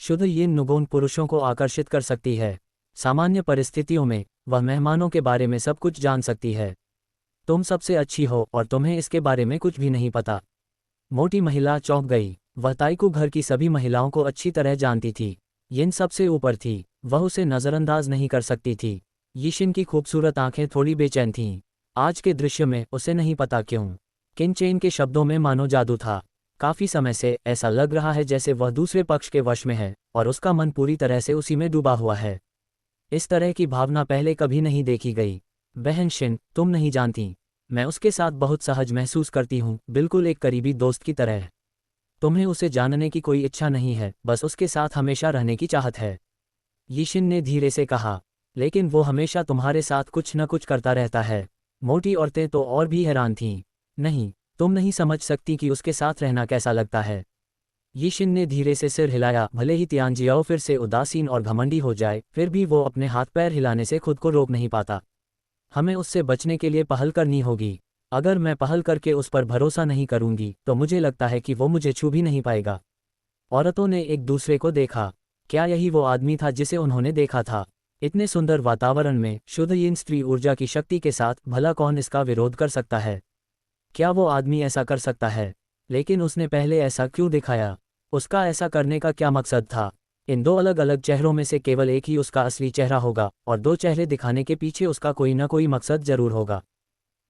शुद्ध यिन नुगोन पुरुषों को आकर्षित कर सकती है। सामान्य परिस्थितियों में वह मेहमानों के बारे में सब कुछ जान सकती है। तुम सबसे अच्छी हो और तुम्हें इसके बारे में कुछ भी नहीं पता। मोटी महिला चौंक गई। वह ताइकू घर की सभी महिलाओं को अच्छी तरह जानती थी। यिन सबसे ऊपर थी। वह उसे नज़रअंदाज नहीं कर सकती थी। यिशिन की खूबसूरत आंखें थोड़ी बेचैन थीं। आज के दृश्य में उसे नहीं पता क्यों किनचेन के शब्दों में मानो जादू था। काफी समय से ऐसा लग रहा है जैसे वह दूसरे पक्ष के वश में है और उसका मन पूरी तरह से उसी में डूबा हुआ है। इस तरह की भावना पहले कभी नहीं देखी गई। बहन शिन, तुम नहीं जानती, मैं उसके साथ बहुत सहज महसूस करती हूँ, बिल्कुल एक करीबी दोस्त की तरह। तुम्हें उसे जानने की कोई इच्छा नहीं है, बस उसके साथ हमेशा रहने की चाहत है। यीशिन ने धीरे से कहा। लेकिन वो हमेशा तुम्हारे साथ कुछ न कुछ करता रहता है। मोटी औरतें तो और भी हैरान थीं। नहीं, तुम नहीं समझ सकती कि उसके साथ रहना कैसा लगता है। यीशिन ने धीरे से सिर हिलाया। भले ही तियानजियाओ फिर से उदासीन और घमंडी हो जाए, फिर भी वो अपने हाथ पैर हिलाने से खुद को रोक नहीं पाता। हमें उससे बचने के लिए पहल करनी होगी। अगर मैं पहल करके उस पर भरोसा नहीं करूंगी तो मुझे लगता है कि वो मुझे छू भी नहीं पाएगा। औरतों ने एक दूसरे को देखा। क्या यही वो आदमी था जिसे उन्होंने देखा था? इतने सुंदर वातावरण में शुद्ध यिन स्त्री ऊर्जा की शक्ति के साथ भला कौन इसका विरोध कर सकता है? क्या वो आदमी ऐसा कर सकता है? लेकिन उसने पहले ऐसा क्यों दिखाया? उसका ऐसा करने का क्या मकसद था? इन दो अलग अलग चेहरों में से केवल एक ही उसका असली चेहरा होगा, और दो चेहरे दिखाने के पीछे उसका कोई न कोई मकसद जरूर होगा।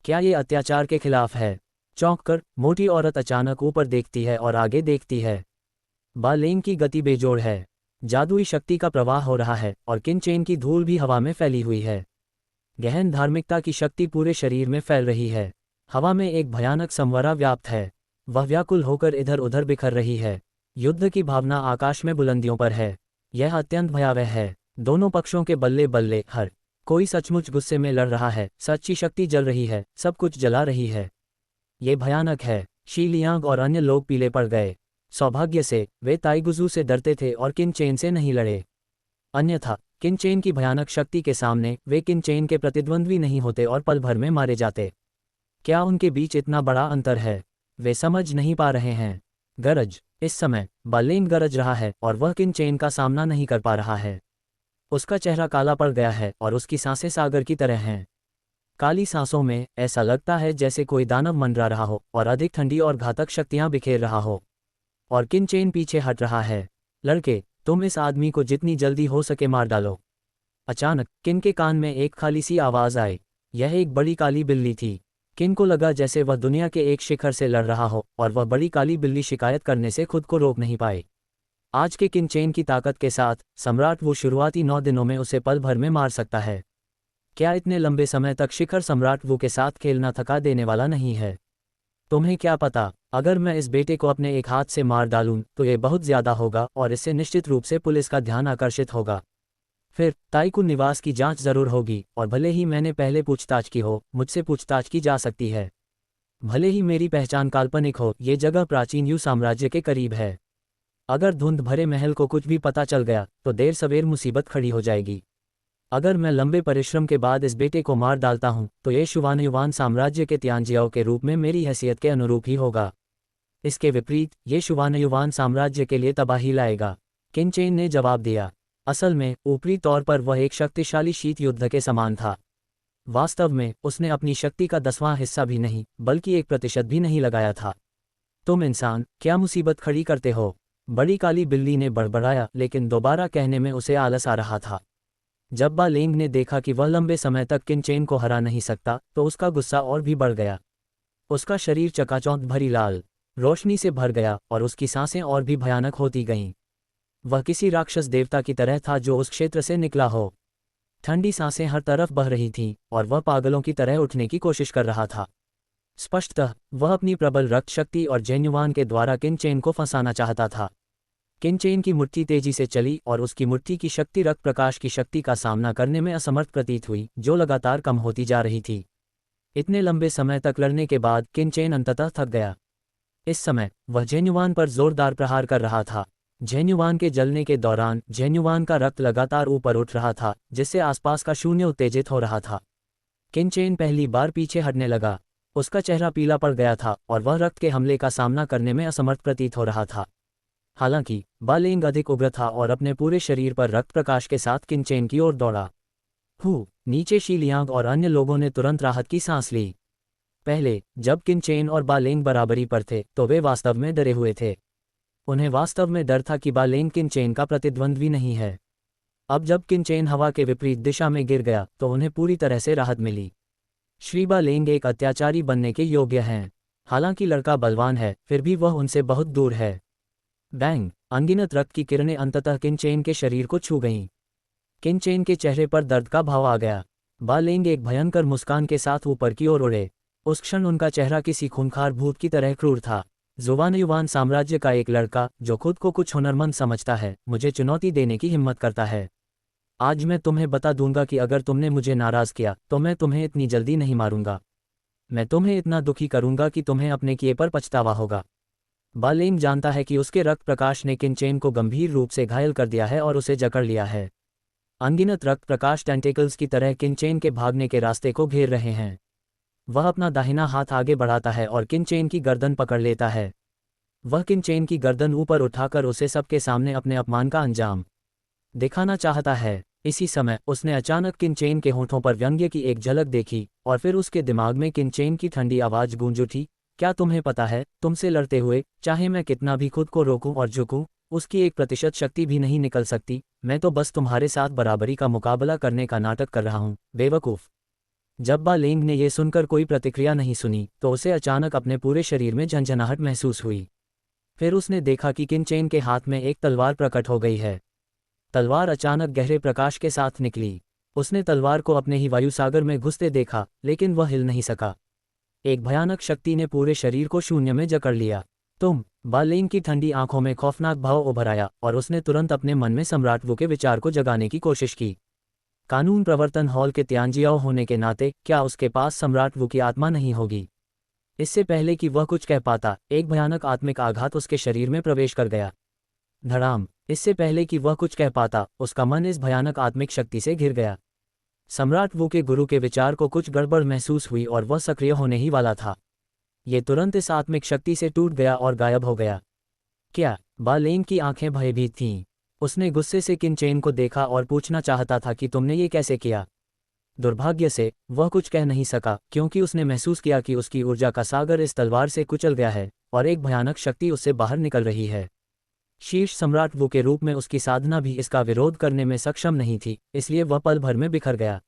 क्या ये अत्याचार के खिलाफ है? चौंक कर मोटी औरत अचानक ऊपर देखती है और आगे देखती है। बा लेंग की गति बेजोड़ है। जादुई शक्ति का प्रवाह हो रहा है और किनचेन की धूल भी हवा में फैली हुई है। गहन धार्मिकता की शक्ति पूरे शरीर में फैल रही है। हवा में एक भयानक संवरा व्याप्त है। वह व्याकुल होकर इधर उधर बिखर रही है। युद्ध की भावना आकाश में बुलंदियों पर है। यह अत्यंत भयावह है। दोनों पक्षों के बल्ले बल्ले हर कोई सचमुच गुस्से में लड़ रहा है। सच्ची शक्ति जल रही है, सब कुछ जला रही है। ये भयानक है। शी लियांग और अन्य लोग पीले पड़ गए। सौभाग्य से वे ताइगुजू से डरते थे और किनचेन से नहीं लड़े। अन्यथा किनचेन की भयानक शक्ति के सामने वे किनचेन के प्रतिद्वंद्वी नहीं होते और पल भर में मारे जाते। क्या उनके बीच इतना बड़ा अंतर है? वे समझ नहीं पा रहे हैं। गरज। इस समय बा लेंग गरज रहा है और वह किनचेन का सामना नहीं कर पा रहा है। उसका चेहरा काला पड़ गया है और उसकी सांसें सागर की तरह हैं। काली सांसों में ऐसा लगता है जैसे कोई दानव मंडरा रहा हो और अधिक ठंडी और घातक शक्तियां बिखेर रहा हो। और किनचेन पीछे हट रहा है। लड़के, तुम इस आदमी को जितनी जल्दी हो सके मार डालो। अचानक किन के कान में एक खाली सी आवाज आई। यह एक बड़ी काली बिल्ली थी। किन को लगा जैसे वह दुनिया के एक शिखर से लड़ रहा हो और वह बड़ी काली बिल्ली शिकायत करने से खुद को रोक नहीं पाए। आज के किनचेन की ताकत के साथ सम्राट वो शुरुआती 9 दिनों में उसे पल भर में मार सकता है। क्या इतने लंबे समय तक शिखर सम्राट वो के साथ खेलना थका देने वाला नहीं है? तुम्हें क्या पता, अगर मैं इस बेटे को अपने एक हाथ से मार डालूं तो ये बहुत ज्यादा होगा और इससे निश्चित रूप से पुलिस का ध्यान आकर्षित होगा। फिर ताइकुन निवास की जांच जरूर होगी और भले ही मैंने पहले पूछताछ की हो, मुझसे पूछताछ की जा सकती है। भले ही मेरी पहचान काल्पनिक हो, ये जगह प्राचीन यू साम्राज्य के करीब है। अगर धुंध भरे महल को कुछ भी पता चल गया तो देर सवेर मुसीबत खड़ी हो जाएगी। अगर मैं लंबे परिश्रम के बाद इस बेटे को मार डालता हूं तो ये शुवानयुवान साम्राज्य के तियानजियाओ के रूप में मेरी हैसियत के अनुरूप ही होगा। इसके विपरीत ये शुवानयुवान साम्राज्य के लिए तबाही लाएगा। किनचेन ने जवाब दिया। असल में ऊपरी तौर पर वह एक शक्तिशाली शीत युद्ध के समान था। वास्तव में उसने अपनी शक्ति का 10वां हिस्सा भी नहीं, बल्कि 1% भी नहीं लगाया था। तुम इंसान क्या मुसीबत खड़ी करते हो? बड़ी काली बिल्ली ने बड़बड़ाया, लेकिन दोबारा कहने में उसे आलस आ रहा था। जब बा लेंग ने देखा कि वह लंबे समय तक किनचेन को हरा नहीं सकता तो उसका गुस्सा और भी बढ़ गया। उसका शरीर चकाचौंध भरी लाल रोशनी से भर गया और उसकी सांसें और भी भयानक होती गईं। वह किसी राक्षस देवता की तरह था जो उस क्षेत्र से निकला हो। ठंडी सांसें हर तरफ बह रही थीं और वह पागलों की तरह उठने की कोशिश कर रहा था। स्पष्टतः वह अपनी प्रबल रक्त शक्ति और जेन्युवान के द्वारा किनचेन को फंसाना चाहता था। किनचेन की मुट्ठी तेजी से चली और उसकी मुट्ठी की शक्ति रक्त प्रकाश की शक्ति का सामना करने में असमर्थ प्रतीत हुई, जो लगातार कम होती जा रही थी। इतने लंबे समय तक लड़ने के बाद किनचेन अंततः थक गया। इस समय वह जेन्युवान पर जोरदार प्रहार कर रहा था। जेन्युवान के जलने के दौरान जेन्युवान का रक्त लगातार ऊपर उठ रहा था, जिससे आसपास का शून्य उत्तेजित हो रहा था। किनचेन पहली बार पीछे हटने लगा। उसका चेहरा पीला पड़ गया था और वह रक्त के हमले का सामना करने में असमर्थ प्रतीत हो रहा था। हालांकि बा लेंग अधिक उग्र था और अपने पूरे शरीर पर रक्त प्रकाश के साथ किनचेन की ओर दौड़ा। नीचे शी लियांग और अन्य लोगों ने तुरंत राहत की सांस ली। पहले जब किनचेन और बा लेंग बराबरी पर थे तो वे वास्तव में डरे हुए थे। उन्हें वास्तव में डर था कि बा लेंग किनचेन का प्रतिद्वंद्वी नहीं है। अब जब किनचेन हवा के विपरीत दिशा में गिर गया तो उन्हें पूरी तरह से राहत मिली। श्री बा लेंग एक अत्याचारी बनने के योग्य हैं। हालांकि लड़का बलवान है, फिर भी वह उनसे बहुत दूर है। बैंग, अनगिनत रक्त की किरणें अंततः किनचेन के शरीर को छू गईं। किनचेन के चेहरे पर दर्द का भाव आ गया। बा लेंग एक भयंकर मुस्कान के साथ ऊपर की ओर उड़े। उस क्षण उनका चेहरा किसी खूंखार भूत की तरह क्रूर था। जुबान युवान साम्राज्य का एक लड़का जो खुद को कुछ हुनरमंद समझता है, मुझे चुनौती देने की हिम्मत करता है। आज मैं तुम्हें बता दूंगा कि अगर तुमने मुझे नाराज किया तो मैं तुम्हें इतनी जल्दी नहीं मारूंगा। मैं तुम्हें इतना दुखी करूंगा कि तुम्हें अपने किए पर पछतावा होगा। बा लेंग जानता है कि उसके रक्त प्रकाश ने किनचेन को गंभीर रूप से घायल कर दिया है और उसे जकड़ लिया है। अनगिनत रक्त प्रकाश टेंटेकल्स की तरह किनचेन के भागने के रास्ते को घेर रहे हैं। वह अपना दाहिना हाथ आगे बढ़ाता है और किनचेन की गर्दन पकड़ लेता है। वह किनचेन की गर्दन ऊपर उठाकर उसे सबके सामने अपने अपमान का अंजाम दिखाना चाहता है। इसी समय उसने अचानक किनचेन के होठों पर व्यंग्य की एक झलक देखी और फिर उसके दिमाग में किनचेन की ठंडी आवाज गूंज उठी, क्या तुम्हें पता है, तुमसे लड़ते हुए चाहे मैं कितना भी खुद को रोकूं और झुकूं, उसकी 1% शक्ति भी नहीं निकल सकती। मैं तो बस तुम्हारे साथ बराबरी का मुकाबला करने का नाटक कर रहा हूं, बेवकूफ। जब बा लेंग ने यह सुनकर कोई प्रतिक्रिया नहीं सुनी तो उसे अचानक अपने पूरे शरीर में झंझनाहट महसूस हुई। फिर उसने देखा कि किनचेन के हाथ में एक तलवार प्रकट हो गई है। तलवार अचानक गहरे प्रकाश के साथ निकली। उसने तलवार को अपने ही वायुसागर में घुसते देखा, लेकिन वह हिल नहीं सका। एक भयानक शक्ति ने पूरे शरीर को शून्य में जकड़ लिया। तुम, बा लेंग की ठंडी आंखों में खौफनाक भाव उभर आया और उसने तुरंत अपने मन में सम्राट वू के विचार को जगाने की कोशिश की। कानून प्रवर्तन हॉल के त्यांजियाओ होने के नाते क्या उसके पास सम्राट वू की आत्मा नहीं होगी? इससे पहले कि वह कुछ कह पाता, एक भयानक आत्मिक आघात उसके शरीर में प्रवेश कर गया। धड़ाम। इससे पहले कि वह कुछ कह पाता, उसका मन इस भयानक आत्मिक शक्ति से घिर गया। सम्राट वू के गुरु के विचार को कुछ गड़बड़ महसूस हुई और वह सक्रिय होने ही वाला था। ये तुरंत इस आत्मिक शक्ति से टूट गया और गायब हो गया। क्या? बा लेंग की आंखें भयभीत थीं। उसने गुस्से से किनचेन को देखा और पूछना चाहता था कि तुमने ये कैसे किया। दुर्भाग्य से वह कुछ कह नहीं सका, क्योंकि उसने महसूस किया कि उसकी ऊर्जा का सागर इस तलवार से कुचल गया है और एक भयानक शक्ति उससे बाहर निकल रही है। शीर्ष सम्राट वू के रूप में उसकी साधना भी इसका विरोध करने में सक्षम नहीं थी, इसलिए वह पल भर में बिखर गया।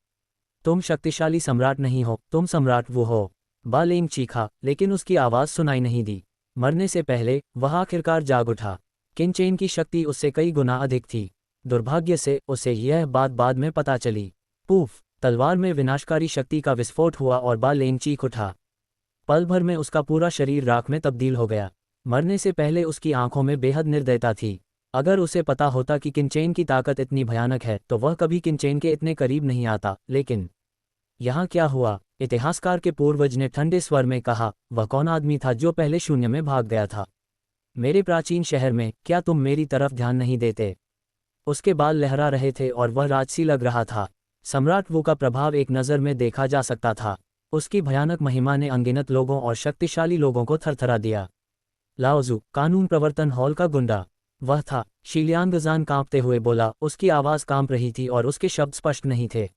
तुम शक्तिशाली सम्राट नहीं हो, तुम सम्राट वू हो। बा लेंग चीखा, लेकिन उसकी आवाज़ सुनाई नहीं दी। मरने से पहले वह आखिरकार जाग उठा। किनचेन की शक्ति उससे कई गुना अधिक थी। दुर्भाग्य से उसे यह बात बाद में पता चली। पूफ! तलवार में विनाशकारी शक्ति का विस्फोट हुआ और बा लेंग चीख उठा। पल भर में उसका पूरा शरीर राख में तब्दील हो गया। मरने से पहले उसकी आंखों में बेहद निर्दयता थी। अगर उसे पता होता कि किनचेन की ताकत इतनी भयानक है तो वह कभी किनचेन के इतने करीब नहीं आता। लेकिन यहाँ क्या हुआ? इतिहासकार के पूर्वज ने ठंडे स्वर में कहा, वह कौन आदमी था जो पहले शून्य में भाग गया था? मेरे प्राचीन शहर में, क्या तुम मेरी तरफ ध्यान नहीं देते? उसके बाल लहरा रहे थे और वह राजसी लग रहा था। सम्राट वू का प्रभाव एक नज़र में देखा जा सकता था। उसकी भयानक महिमा ने अनगिनत लोगों और शक्तिशाली लोगों को थरथरा दिया। लाओजू, कानून प्रवर्तन हॉल का गुंडा। वह था। शीलियांगजान कांपते हुए बोला, उसकी आवाज़ कांप रही थी और उसके शब्द स्पष्ट नहीं थे।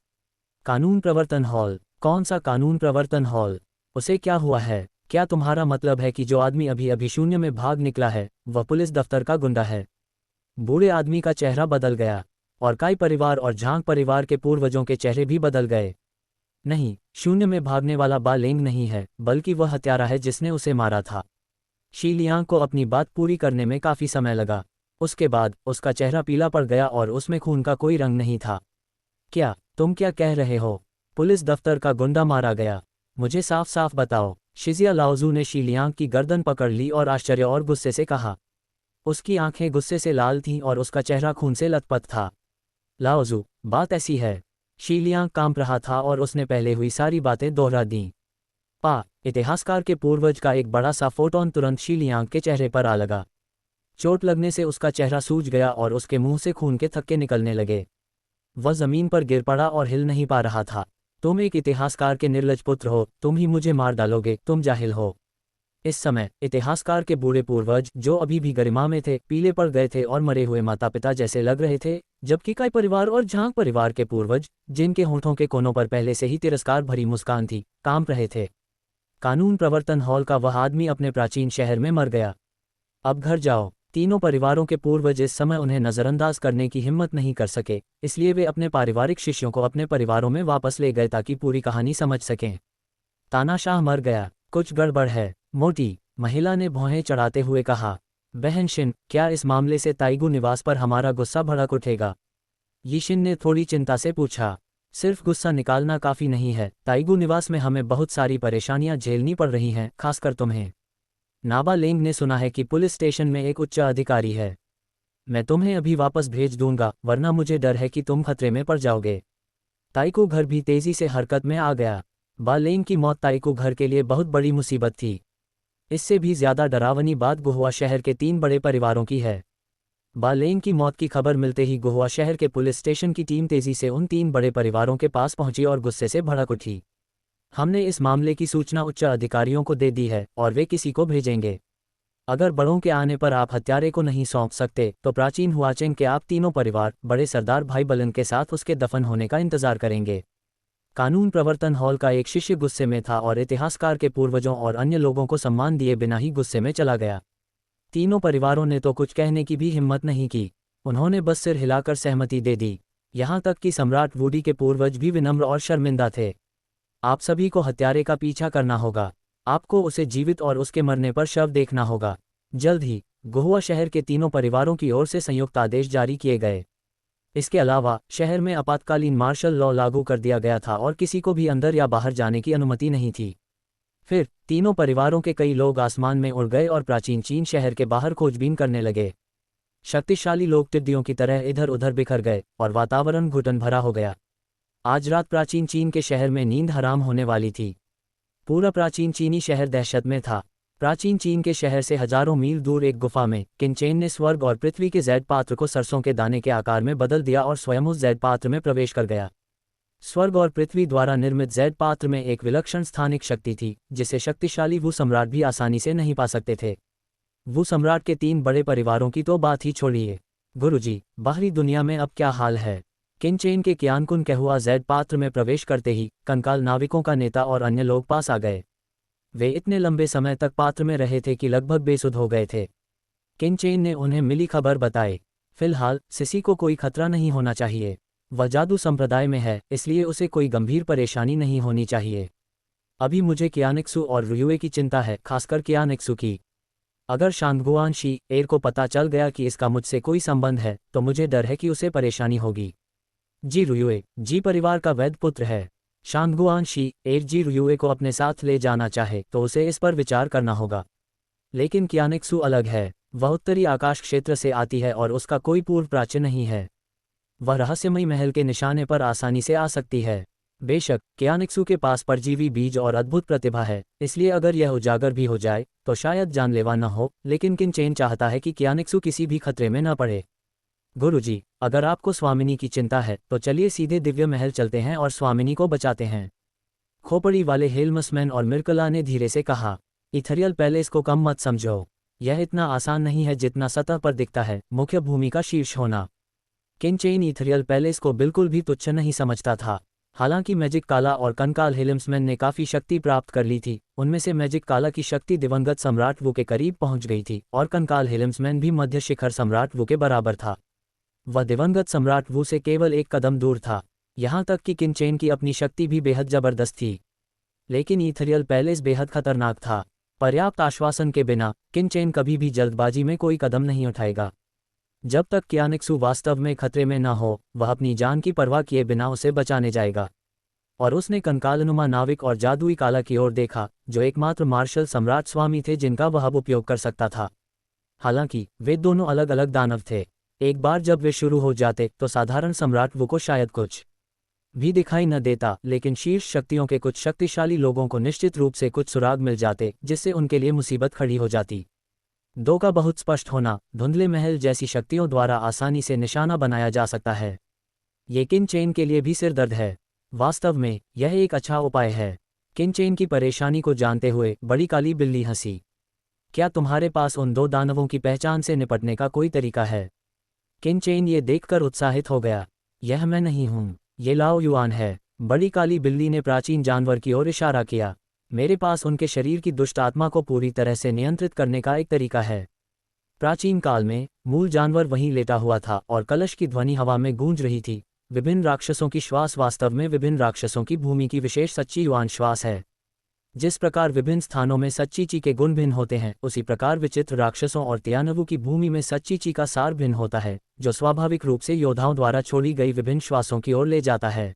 कानून प्रवर्तन हॉल? कौन सा कानून प्रवर्तन हॉल? उसे क्या हुआ है? क्या तुम्हारा मतलब है कि जो आदमी अभी अभी शून्य में भाग निकला है वह पुलिस दफ्तर का गुंडा है? बूढ़े आदमी का चेहरा बदल गया और काई परिवार और झांग परिवार के पूर्वजों के चेहरे भी बदल गए। नहीं, शून्य में भागने वाला बा लेंग नहीं है, बल्कि वह हत्यारा है जिसने उसे मारा था। शीलियांग को अपनी बात पूरी करने में काफी समय लगा। उसके बाद उसका चेहरा पीला पड़ गया और उसमें खून का कोई रंग नहीं था। क्या तुम क्या कह रहे हो? पुलिस दफ्तर का गुंडा मारा गया? मुझे साफ साफ बताओ। शिजिया लाओजू ने शीलियांग की गर्दन पकड़ ली और आश्चर्य और गुस्से से कहा। उसकी आंखें गुस्से से लाल थीं और उसका चेहरा खून से लथपथ था। लाओजू, बात ऐसी है। शीलियांग कांप रहा था और उसने पहले हुई सारी बातें दोहरा दीं। इतिहासकार के पूर्वज का एक बड़ा सा फोटोन तुरंत शीलियांग के चेहरे पर आ लगा। चोट लगने से उसका चेहरा सूज गया और उसके मुंह से खून के थक्के निकलने लगे। वह जमीन पर गिर पड़ा और हिल नहीं पा रहा था। तुम एक इतिहासकार के निर्लज पुत्र हो, तुम ही मुझे मार डालोगे, तुम जाहिल हो। इस समय इतिहासकार के बूढ़े पूर्वज, जो अभी भी गरिमा में थे, पीले पड़ गए थे और मरे हुए माता पिता जैसे लग रहे थे, जबकि काई परिवार और झांग परिवार के पूर्वज, जिनके होठों के कोनों पर पहले से ही तिरस्कार भरी मुस्कान थी, कांप रहे थे। कानून प्रवर्तन हॉल का वह आदमी अपने प्राचीन शहर में मर गया। अब घर जाओ। तीनों परिवारों के पूर्वज इस समय उन्हें नज़रअंदाज करने की हिम्मत नहीं कर सके, इसलिए वे अपने पारिवारिक शिष्यों को अपने परिवारों में वापस ले गए ताकि पूरी कहानी समझ सकें। तानाशाह मर गया। कुछ गड़बड़ है। मोटी महिला ने भौहें चढ़ाते हुए कहा। बहन शिन, क्या इस मामले से ताइगू निवास पर हमारा गुस्सा भड़क उठेगा? यीशिन ने थोड़ी चिंता से पूछा। सिर्फ गुस्सा निकालना काफ़ी नहीं है, ताइगू निवास में हमें बहुत सारी परेशानियां झेलनी पड़ रही हैं, खासकर तुम्हें। नाबा लेंग ने सुना है कि पुलिस स्टेशन में एक उच्च अधिकारी है। मैं तुम्हें अभी वापस भेज दूंगा, वरना मुझे डर है कि तुम खतरे में पड़ जाओगे। ताइकू घर भी तेजी से हरकत में आ गया। बा लेंग की मौत ताइकू घर के लिए बहुत बड़ी मुसीबत थी। इससे भी ज्यादा डरावनी बात गुहुआ शहर के 3 बड़े परिवारों की है। बा लेंग की मौत की खबर मिलते ही गुहुआ शहर के पुलिस स्टेशन की टीम तेजी से उन 3 बड़े परिवारों के पास पहुंची और गुस्से से भड़क उठी। हमने इस मामले की सूचना उच्च अधिकारियों को दे दी है और वे किसी को भेजेंगे। अगर बड़ों के आने पर आप हत्यारे को नहीं सौंप सकते तो प्राचीन हुआचेंग के आप तीनों परिवार बड़े सरदार भाई बलन के साथ उसके दफन होने का इंतजार करेंगे। कानून प्रवर्तन हॉल का एक शिष्य गुस्से में था और इतिहासकार के पूर्वजों और अन्य लोगों को सम्मान दिए बिना ही गुस्से में चला गया। तीनों परिवारों ने तो कुछ कहने की भी हिम्मत नहीं की, उन्होंने बस सिर हिलाकर सहमति दे दी। यहाँ तक कि सम्राट वुडी के पूर्वज भी विनम्र और शर्मिंदा थे। आप सभी को हत्यारे का पीछा करना होगा। आपको उसे जीवित और उसके मरने पर शव देखना होगा। जल्द ही गुहुआ शहर के तीनों परिवारों की ओर से संयुक्त आदेश जारी किए गए। इसके अलावा शहर में आपातकालीन मार्शल लॉ लागू कर दिया गया था और किसी को भी अंदर या बाहर जाने की अनुमति नहीं थी। फिर तीनों परिवारों के कई लोग आसमान में उड़ गए और प्राचीन चीन शहर के बाहर खोजबीन करने लगे। शक्तिशाली लोग टिड्डियों की तरह इधर उधर बिखर गए और वातावरण घुटन भरा हो गया। आज रात प्राचीन चीन के शहर में नींद हराम होने वाली थी। पूरा प्राचीन चीनी शहर दहशत में था। प्राचीन चीन के शहर से हजारों मील दूर एक गुफा में किनचेन ने स्वर्ग और पृथ्वी के जैद पात्र को सरसों के दाने के आकार में बदल दिया और स्वयं उस जैद पात्र में प्रवेश कर गया। स्वर्ग और पृथ्वी द्वारा निर्मित जैद पात्र में एक विलक्षण स्थानिक शक्ति थी जिसे शक्तिशाली वू सम्राट भी आसानी से नहीं पा सकते थे। वू सम्राट के 3 बड़े परिवारों की तो बात ही छोड़िए। गुरुजी, बाहरी दुनिया में अब क्या हाल है? किनचेन के क्यानकुन कहवा जैद पात्र में प्रवेश करते ही कंकाल नाविकों का नेता और अन्य लोग पास आ गए। वे इतने लंबे समय तक पात्र में रहे थे कि लगभग बेसुध हो गए थे। किनचेन ने उन्हें मिली खबर बताई। फिलहाल सिसी को कोई खतरा नहीं होना चाहिए। वह जादू संप्रदाय में है, इसलिए उसे कोई गंभीर परेशानी नहीं होनी चाहिए। अभी मुझे कियानिक्सु और रुयुए की चिंता है, खासकर कियानिक्सु की। अगर शांगगुआन शी एर को पता चल गया कि इसका मुझसे कोई संबंध है तो मुझे डर है कि उसे परेशानी होगी। जी रुयुए जी परिवार का वैध पुत्र है। शांगगुआन शी एर जी रुयुए को अपने साथ ले जाना चाहे तो उसे इस पर विचार करना होगा। लेकिन कियानिक्सु अलग है। वह उत्तरी आकाश क्षेत्र से आती है और उसका कोई पूर्व प्राच्य नहीं है। वह रहस्यमयी महल के निशाने पर आसानी से आ सकती है। बेशक कियानिक्सु के पास परजीवी बीज और अद्भुत प्रतिभा है, इसलिए अगर यह उजागर भी हो जाए तो शायद जानलेवा न हो, लेकिन किनचेन चाहता है कि कियानिक्सु किसी भी खतरे में न पड़े। गुरुजी, अगर आपको स्वामिनी की चिंता है तो चलिए सीधे दिव्य महल चलते हैं और स्वामिनी को बचाते हैं। खोपड़ी वाले हेल्मसमैन और मिर्कला ने धीरे से कहा। इथरियल पैलेस को कम मत समझो। यह इतना आसान नहीं है जितना सतह पर दिखता है मुख्य भूमि का शीर्ष होना। किनचेन इथरियल पैलेस को बिल्कुल भी तुच्छ नहीं समझता था। हालांकि मैजिक काला और कंकाल हेल्मसमैन ने काफ़ी शक्ति प्राप्त कर ली थी। उनमें से मैजिक काला की शक्ति दिवंगत सम्राट वू के करीब पहुंच गई थी और कंकाल हेल्मसमैन भी मध्य शिखर सम्राट वू के बराबर था। वह दिवंगत सम्राट वू से केवल एक कदम दूर था। यहाँ तक कि किनचेन की अपनी शक्ति भी बेहद जबरदस्त थी। लेकिन इथरियल पैलेस बेहद खतरनाक था। पर्याप्त आश्वासन के बिना किनचेन कभी भी जल्दबाजी में कोई कदम नहीं उठाएगा। जब तक कियानिक्सु वास्तव में खतरे में न हो, वह अपनी जान की परवाह किए बिना उसे बचाने जाएगा। और उसने कंकालनुमा नाविक और जादुई काला की ओर देखा, जो एकमात्र मार्शल सम्राट स्वामी थे जिनका वह अब उपयोग कर सकता था। हालांकि वे दोनों अलग अलग दानव थे। एक बार जब वे शुरू हो जाते तो साधारण सम्राट वू को शायद कुछ भी दिखाई न देता, लेकिन शीर्ष शक्तियों के कुछ शक्तिशाली लोगों को निश्चित रूप से कुछ सुराग मिल जाते जिससे उनके लिए मुसीबत खड़ी हो जाती। 2 का बहुत स्पष्ट होना धुंधले महल जैसी शक्तियों द्वारा आसानी से निशाना बनाया जा सकता है। ये किनचेन के लिए भी सिरदर्द है। वास्तव में यह एक अच्छा उपाय है। किनचेन की परेशानी को जानते हुए बड़ी काली बिल्ली हंसी। क्या तुम्हारे पास उन 2 दानवों की पहचान से निपटने का कोई तरीका है? किनचेन ये देखकर उत्साहित हो गया। यह मैं नहीं हूँ, ये लाओ युआन है। बड़ी काली बिल्ली ने प्राचीन जानवर की ओर इशारा किया। मेरे पास उनके शरीर की दुष्ट आत्मा को पूरी तरह से नियंत्रित करने का एक तरीका है। प्राचीन काल में मूल जानवर वहीं लेटा हुआ था और कलश की ध्वनि हवा में गूंज रही थी। विभिन्न राक्षसों की श्वास वास्तव में विभिन्न राक्षसों की भूमि की विशेष सच्ची युआन श्वास है। जिस प्रकार विभिन्न स्थानों में सच्चीची के गुण भिन्न होते हैं, उसी प्रकार विचित्र राक्षसों और त्यानवु की भूमि में सच्चीची का सार भिन्न होता है, जो स्वाभाविक रूप से योद्धाओं द्वारा छोड़ी गई विभिन्न श्वासों की ओर ले जाता है।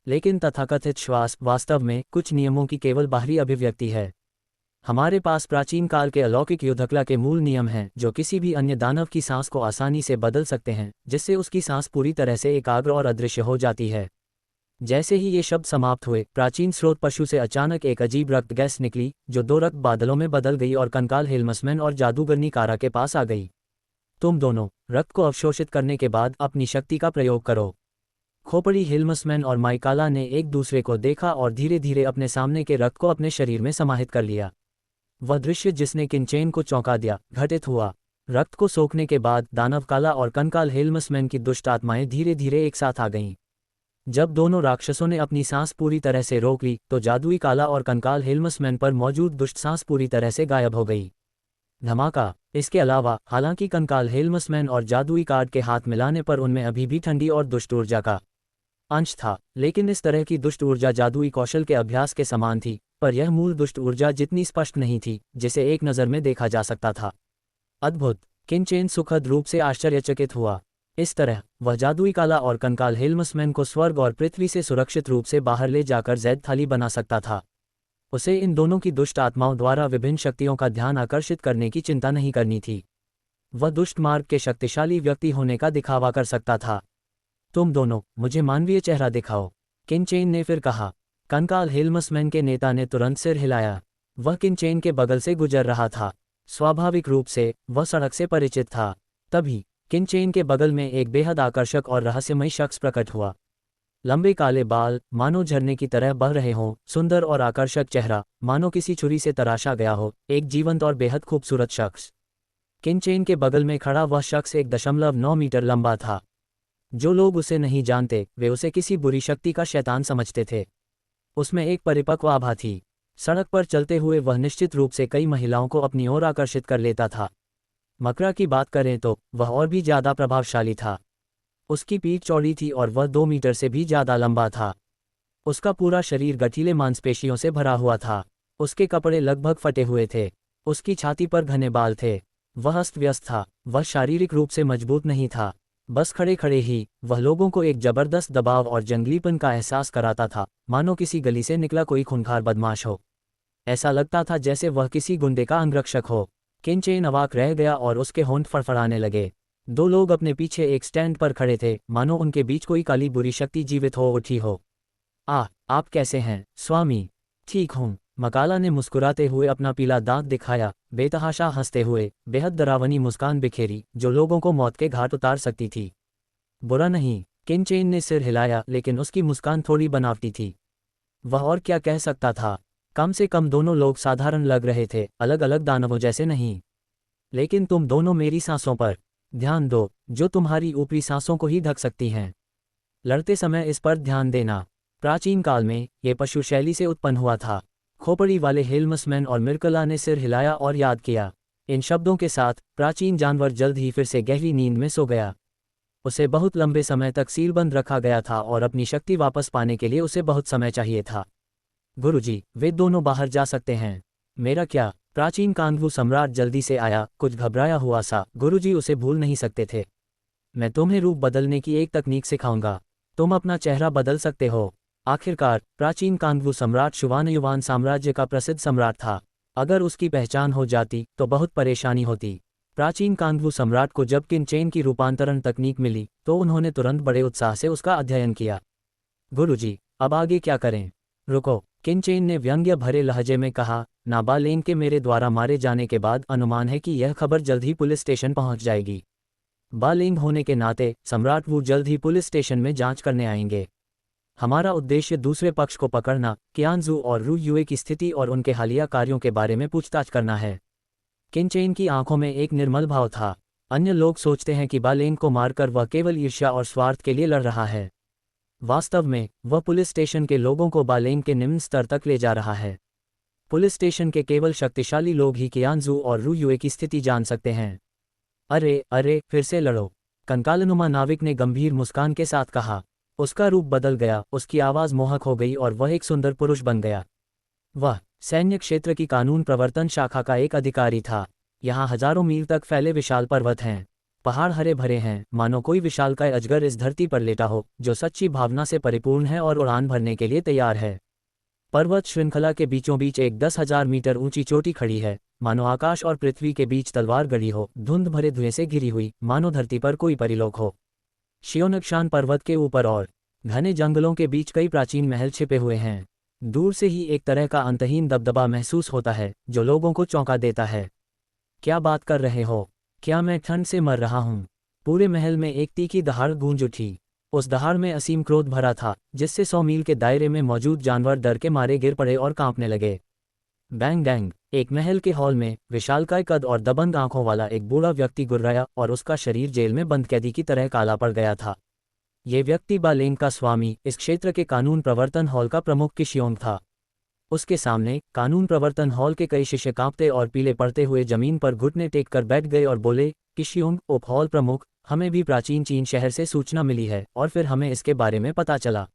लेकिन तथाकथित श्वास वास्तव में कुछ नियमों की केवल बाहरी अभिव्यक्ति है। हमारे पास प्राचीन काल के अलौकिक युद्धकला के मूल नियम हैं, जो किसी भी अन्य दानव की सांस को आसानी से बदल सकते हैं, जिससे उसकी सांस पूरी तरह से एकाग्र और अदृश्य हो जाती है। जैसे ही ये शब्द समाप्त हुए, प्राचीन स्रोत पशु से अचानक एक अजीब रक्त गैस निकली, जो 2 रक्त बादलों में बदल गई और कंकाल हेल्मसमैन और जादूगरनी कारा के पास आ गई। तुम दोनों रक्त को अवशोषित करने के बाद अपनी शक्ति का प्रयोग करो। खोपड़ी हेल्मसमैन और माइकाला ने एक दूसरे को देखा और धीरे धीरे अपने सामने के रक्त को अपने शरीर में समाहित कर लिया। वह दृश्य जिसने किंचेन को चौंका दिया घटित हुआ। रक्त को सोखने के बाद दानव काला और कंकाल हेल्मसमैन की दुष्ट आत्माएं धीरे धीरे एक साथ आ गईं। जब दोनों राक्षसों ने अपनी सांस पूरी तरह से रोक ली, तो जादुई काला और कंकाल हेल्मसमैन पर मौजूद दुष्ट सांस पूरी तरह से गायब हो गई। धमाका। इसके अलावा हालांकि कंकाल हेल्मसमैन और जादुई कार्ड के हाथ मिलाने पर उनमें अभी भी ठंडी और दुष्ट ऊर्जा का अंश था, लेकिन इस तरह की दुष्ट ऊर्जा जादुई कौशल के अभ्यास के समान थी, पर यह मूल दुष्ट ऊर्जा जितनी स्पष्ट नहीं थी, जिसे एक नज़र में देखा जा सकता था। अद्भुत। किंचेन सुखद रूप से आश्चर्यचकित हुआ। इस तरह वह जादुई काला और कंकाल हेल्मसमैन को स्वर्ग और पृथ्वी से सुरक्षित रूप से बाहर ले जाकर जैद थाली बना सकता था। उसे इन दोनों की दुष्ट आत्माओं द्वारा विभिन्न शक्तियों का ध्यान आकर्षित करने की चिंता नहीं करनी थी। वह दुष्ट मार्ग के शक्तिशाली व्यक्ति होने का दिखावा कर सकता था। तुम दोनों मुझे मानवीय चेहरा दिखाओ, किंचेन ने फिर कहा। कंकाल हेल्मसमैन के नेता ने तुरंत सिर हिलाया। वह किंचेन के बगल से गुजर रहा था। स्वाभाविक रूप से वह सड़क से परिचित था। तभी किंचेन के बगल में एक बेहद आकर्षक और रहस्यमयी शख्स प्रकट हुआ। लंबे काले बाल मानो झरने की तरह बह रहे हों, सुंदर और आकर्षक चेहरा मानो किसी छुरी से तराशा गया हो, एक जीवंत और बेहद खूबसूरत शख्स। किंचेन के बगल में खड़ा वह शख्स 1.9 मीटर लंबा था। जो लोग उसे नहीं जानते वे उसे किसी बुरी शक्ति का शैतान समझते थे। उसमें एक परिपक्व आभा थी। सड़क पर चलते हुए वह निश्चित रूप से कई महिलाओं को अपनी ओर आकर्षित कर लेता था। मकरा की बात करें तो वह और भी ज़्यादा प्रभावशाली था। उसकी पीठ चौड़ी थी और वह 2 मीटर से भी ज़्यादा लंबा था। उसका पूरा शरीर गठीले मांसपेशियों से भरा हुआ था। उसके कपड़े लगभग फटे हुए थे। उसकी छाती पर घने बाल थे। वह अस्त व्यस्त था। वह शारीरिक रूप से मजबूत नहीं था। बस खड़े खड़े ही वह लोगों को एक जबरदस्त दबाव और जंगलीपन का एहसास कराता था, मानो किसी गली से निकला कोई खूंखार बदमाश हो। ऐसा लगता था जैसे वह किसी गुंडे का अंगरक्षक हो। किंचेन अवाक रह गया और उसके होंठ फड़फड़ाने लगे। 2 लोग अपने पीछे एक स्टैंड पर खड़े थे, मानो उनके बीच कोई काली बुरी शक्ति जीवित हो उठी हो। आप कैसे हैं स्वामी? ठीक हूँ, मकाला ने मुस्कुराते हुए अपना पीला दांत दिखाया, बेतहाशा हंसते हुए, बेहद डरावनी मुस्कान बिखेरी जो लोगों को मौत के घाट उतार सकती थी। बुरा नहीं, किंचेन ने सिर हिलाया, लेकिन उसकी मुस्कान थोड़ी बनावटी थी। वह और क्या कह सकता था? कम से कम दोनों लोग साधारण लग रहे थे, अलग अलग दानवों जैसे नहीं। लेकिन तुम दोनों मेरी सांसों पर ध्यान दो, जो तुम्हारी ऊपरी सांसों को ही ढक सकती हैं। लड़ते समय इस पर ध्यान देना। प्राचीन काल में ये पशु शैली से उत्पन्न हुआ था। खोपड़ी वाले हेल्मसमैन और मिर्कला ने सिर हिलाया और याद किया। इन शब्दों के साथ प्राचीन जानवर जल्द ही फिर से गहरी नींद में सो गया। उसे बहुत लंबे समय तक सीलबंद रखा गया था और अपनी शक्ति वापस पाने के लिए उसे बहुत समय चाहिए था। गुरुजी, वे दोनों बाहर जा सकते हैं। मेरा क्या? प्राचीन कांगवू सम्राट जल्दी से आया, कुछ घबराया हुआ सा। गुरुजी उसे भूल नहीं सकते थे। मैं तुम्हें रूप बदलने की एक तकनीक सिखाऊंगा। तुम अपना चेहरा बदल सकते हो। आखिरकार प्राचीन कांगवू सम्राट शुवानयुवान साम्राज्य का प्रसिद्ध सम्राट था। अगर उसकी पहचान हो जाती तो बहुत परेशानी होती। प्राचीन कांगवू सम्राट को जब किंचेन की रूपांतरण तकनीक मिली तो उन्होंने तुरंत बड़े उत्साह से उसका अध्ययन किया। गुरुजी, अब आगे क्या करें? रुको, किंचेन ने व्यंग्य भरे लहजे में कहा। नाबालेंग के मेरे द्वारा मारे जाने के बाद अनुमान है कि यह खबर जल्द ही पुलिस स्टेशन पहुंच जाएगी। बालेंग होने के नाते सम्राट वू जल्द ही पुलिस स्टेशन में जांच करने आएंगे। हमारा उद्देश्य दूसरे पक्ष को पकड़ना, कियानजू और रू युए की स्थिति और उनके हालिया कार्यों के बारे में पूछताछ करना है। किंचेन की आंखों में एक निर्मल भाव था। अन्य लोग सोचते हैं कि बालेंग को मारकर वह केवल ईर्ष्या और स्वार्थ के लिए लड़ रहा है। वास्तव में वह पुलिस स्टेशन के लोगों को बालेंग के निम्न स्तर तक ले जा रहा है। पुलिस स्टेशन के केवल शक्तिशाली लोग ही कियानजू और रू युए की स्थिति जान सकते हैं। अरे फिर से लड़ो, कंकालनुमा नाविक ने गंभीर मुस्कान के साथ कहा। उसका रूप बदल गया, उसकी आवाज़ मोहक हो गई और वह एक सुंदर पुरुष बन गया। वह सैन्य क्षेत्र की कानून प्रवर्तन शाखा का एक अधिकारी था। यहाँ हजारों मील तक फैले विशाल पर्वत हैं। पहाड़ हरे भरे हैं, मानो कोई विशालकाय अजगर इस धरती पर लेटा हो, जो सच्ची भावना से परिपूर्ण है और उड़ान भरने के लिए तैयार है। पर्वत श्रृंखला के बीचों बीच एक 10,000 मीटर ऊंची चोटी खड़ी है, मानो आकाश और पृथ्वी के बीच तलवार गड़ी हो, धुंध भरे धुएं से घिरी हुई, मानो धरती पर कोई परिलोक हो। शियोनगशान पर्वत के ऊपर और घने जंगलों के बीच कई प्राचीन महल छिपे हुए हैं। दूर से ही एक तरह का अंतहीन दबदबा महसूस होता है, जो लोगों को चौंका देता है। क्या बात कर रहे हो? क्या मैं ठंड से मर रहा हूँ? पूरे महल में एक तीखी दहाड़ गूंज उठी। उस दहाड़ में असीम क्रोध भरा था, जिससे 100 मील के दायरे में मौजूद जानवर डर के मारे गिर पड़े और कांपने लगे। Bang dang! एक महल के हॉल में विशालकाय कद और दबंग आंखों वाला एक बूढ़ा व्यक्ति गुर्राया, और उसका शरीर जेल में बंद कैदी की तरह काला पड़ गया था। ये व्यक्ति बालेंग का स्वामी, इस क्षेत्र के कानून प्रवर्तन हॉल का प्रमुख किशियोंग था। उसके सामने कानून प्रवर्तन हॉल के कई शिष्य कांपते और पीले पड़ते हुए जमीन पर घुटने टेक कर बैठ गए और बोले, किशियोंग, उप हॉल प्रमुख, हमें भी प्राचीन चीन शहर से सूचना मिली है और फिर हमें इसके बारे में पता चला।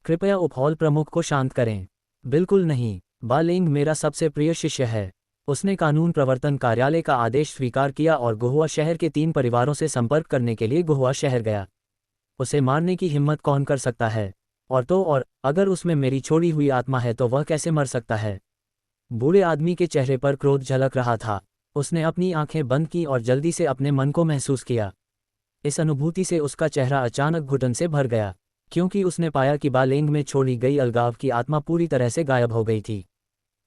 कृपया उप हॉल प्रमुख को शांत करें। बिल्कुल नहीं, बालेंग मेरा सबसे प्रिय शिष्य है। उसने कानून प्रवर्तन कार्यालय का आदेश स्वीकार किया और गुहुआ शहर के 3 परिवारों से संपर्क करने के लिए गुहुआ शहर गया। उसे मारने की हिम्मत कौन कर सकता है? और अगर उसमें मेरी छोड़ी हुई आत्मा है तो वह कैसे मर सकता है? बूढ़े आदमी के चेहरे पर क्रोध झलक रहा था। उसने अपनी आंखें बंद की और जल्दी से अपने मन को महसूस किया। इस अनुभूति से उसका चेहरा अचानक घुटन से भर गया, क्योंकि उसने पाया कि बालेंग में छोड़ी गई अलगाव की आत्मा पूरी तरह से गायब हो गई थी।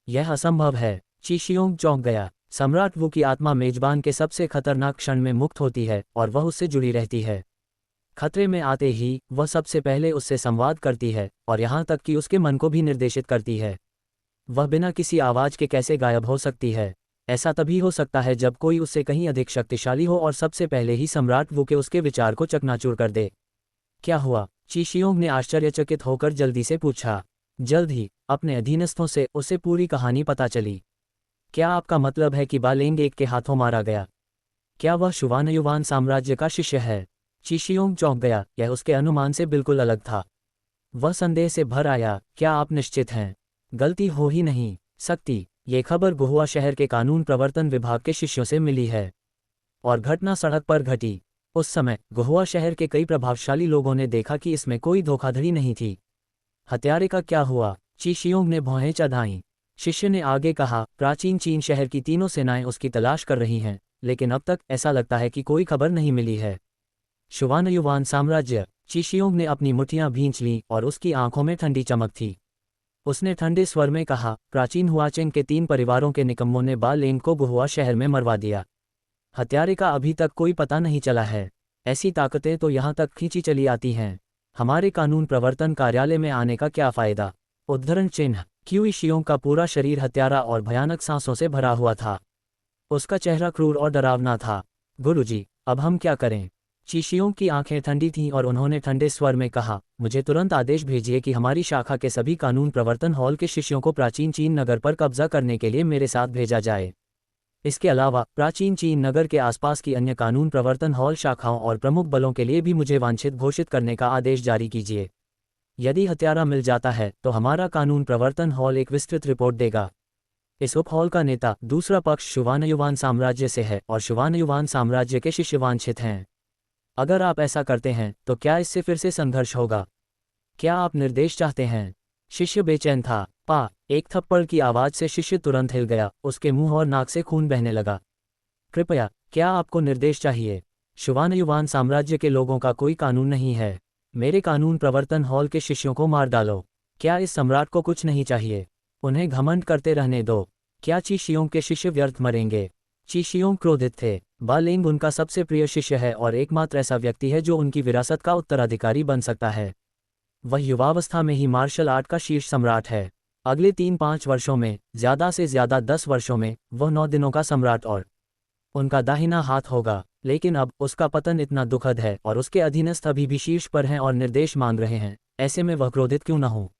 यह असंभव है। चिशियोंग चौंक गया। सम्राट वू की आत्मा मेजबान के सबसे खतरनाक क्षण में मुक्त होती है और वह उससे जुड़ी रहती है। खतरे में आते ही वह सबसे पहले उससे संवाद करती है और यहाँ तक कि उसके मन को भी निर्देशित करती है। वह बिना किसी आवाज के कैसे गायब हो सकती है? ऐसा तभी हो सकता है जब कोई उससे कहीं अधिक शक्तिशाली हो और सबसे पहले ही सम्राट वू के उसके विचार को चकनाचूर कर दे। क्या हुआ? चिशियोंग ने आश्चर्यचकित होकर जल्दी से पूछा। जल्द ही अपने अधीनस्थों से उसे पूरी कहानी पता चली। क्या आपका मतलब है कि बालेंग एक के हाथों मारा गया? क्या वह शुवानयुवान साम्राज्य का शिष्य है? चिशियोंग चौंक गया। यह उसके अनुमान से बिल्कुल अलग था। वह संदेह से भर आया। क्या आप निश्चित हैं? गलती हो ही नहीं सकती। ये खबर गुहुआ शहर के कानून प्रवर्तन विभाग के शिष्यों से मिली है और घटना सड़क पर घटी। उस समय गुहुआ शहर के कई प्रभावशाली लोगों ने देखा कि इसमें कोई धोखाधड़ी नहीं थी। हत्यारे का क्या हुआ? चिशियोंग ने भौहें चढ़ाईं। शिष्य ने आगे कहा, प्राचीन चीन शहर की तीनों सेनाएं उसकी तलाश कर रही हैं, लेकिन अब तक ऐसा लगता है कि कोई खबर नहीं मिली है। शुवानयुवान साम्राज्य। चिशियोंग ने अपनी मुठ्ठियां भींच लीं और उसकी आंखों में ठंडी चमक थी। उसने ठंडे स्वर में कहा, प्राचीन हुआचेंग के 3 परिवारों के निकम्मों ने बालेंग को गुहुआ शहर में मरवा दिया। हत्यारे का अभी तक कोई पता नहीं चला है। ऐसी ताकतें तो यहाँ तक खींची चली आती हैं। हमारे कानून प्रवर्तन कार्यालय में आने का क्या फायदा? उद्धरण चिन्ह। क्यूइशियोंग का पूरा शरीर हत्यारा और भयानक सांसों से भरा हुआ था। उसका चेहरा क्रूर और डरावना था। गुरुजी, अब हम क्या करें? चिशियोंग की आंखें ठंडी थीं और उन्होंने ठंडे स्वर में कहा, मुझे तुरंत आदेश भेजिए कि हमारी शाखा के सभी कानून प्रवर्तन हॉल के शिष्यों को प्राचीन चीन नगर पर कब्जा करने के लिए मेरे साथ भेजा जाए। इसके अलावा प्राचीन चीन नगर के आसपास की अन्य कानून प्रवर्तन हॉल शाखाओं और प्रमुख बलों के लिए भी मुझे वांछित घोषित करने का आदेश जारी कीजिए। यदि हत्यारा मिल जाता है तो हमारा कानून प्रवर्तन हॉल एक विस्तृत रिपोर्ट देगा। इस उप हॉल का नेता दूसरा पक्ष शुवानयुवान साम्राज्य से है और शुवानयुवान साम्राज्य के शिष्य वांछित हैं। अगर आप ऐसा करते हैं तो क्या इससे फिर से संघर्ष होगा? क्या आप निर्देश चाहते हैं? शिष्य बेचैन था। एक थप्पड़ की आवाज से शिष्य तुरंत हिल गया। उसके मुंह और नाक से खून बहने लगा। कृपया, क्या आपको निर्देश चाहिए? शुवानयुवान साम्राज्य के लोगों का कोई कानून नहीं है। मेरे कानून प्रवर्तन हॉल के शिष्यों को मार डालो। क्या इस सम्राट को कुछ नहीं चाहिए? उन्हें घमंड करते रहने दो। क्या चिशियोंग के शिष्य व्यर्थ मरेंगे? चिशियोंग क्रोधित थे। बालेंग उनका सबसे प्रिय शिष्य है और एकमात्र ऐसा व्यक्ति है जो उनकी विरासत का उत्तराधिकारी बन सकता है। वह युवावस्था में ही मार्शल आर्ट का शीर्ष सम्राट है। अगले 3-5 वर्षों में, ज्यादा से ज्यादा 10 वर्षों में, वह 9 दिनों का सम्राट और उनका दाहिना हाथ होगा। लेकिन अब उसका पतन इतना दुखद है और उसके अधीनस्थ अभी भी शीर्ष पर हैं और निर्देश मांग रहे हैं। ऐसे में वह क्रोधित क्यों न हो?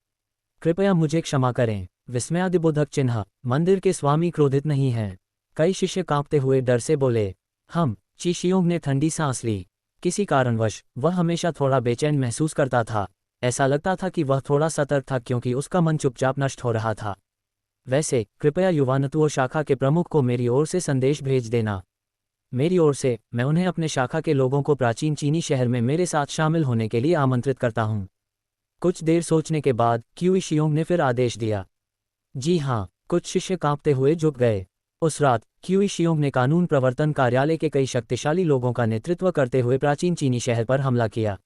कृपया मुझे क्षमा करें। विस्मयादिबोधक चिन्ह। मंदिर के स्वामी क्रोधित नहीं हैं। कई शिष्य कांपते हुए डर से बोले। चिशियोंग ने ठंडी सांस ली। किसी कारणवश वह हमेशा थोड़ा बेचैन महसूस करता था। ऐसा लगता था कि वह थोड़ा सतर्क था क्योंकि उसका मन चुपचाप नष्ट हो रहा था। वैसे कृपया युवानत्व शाखा के प्रमुख को मेरी ओर से संदेश भेज देना। मेरी ओर से मैं उन्हें अपने शाखा के लोगों को प्राचीन चीनी शहर में मेरे साथ शामिल होने के लिए आमंत्रित करता हूँ। कुछ देर सोचने के बाद क्यू शियोंग ने फिर आदेश दिया। जी हाँ, कुछ शिष्य कांपते हुए झुक गए। उस रात क्यू शियोंग ने कानून प्रवर्तन कार्यालय के कई शक्तिशाली लोगों का नेतृत्व करते हुए प्राचीन चीनी शहर पर हमला किया।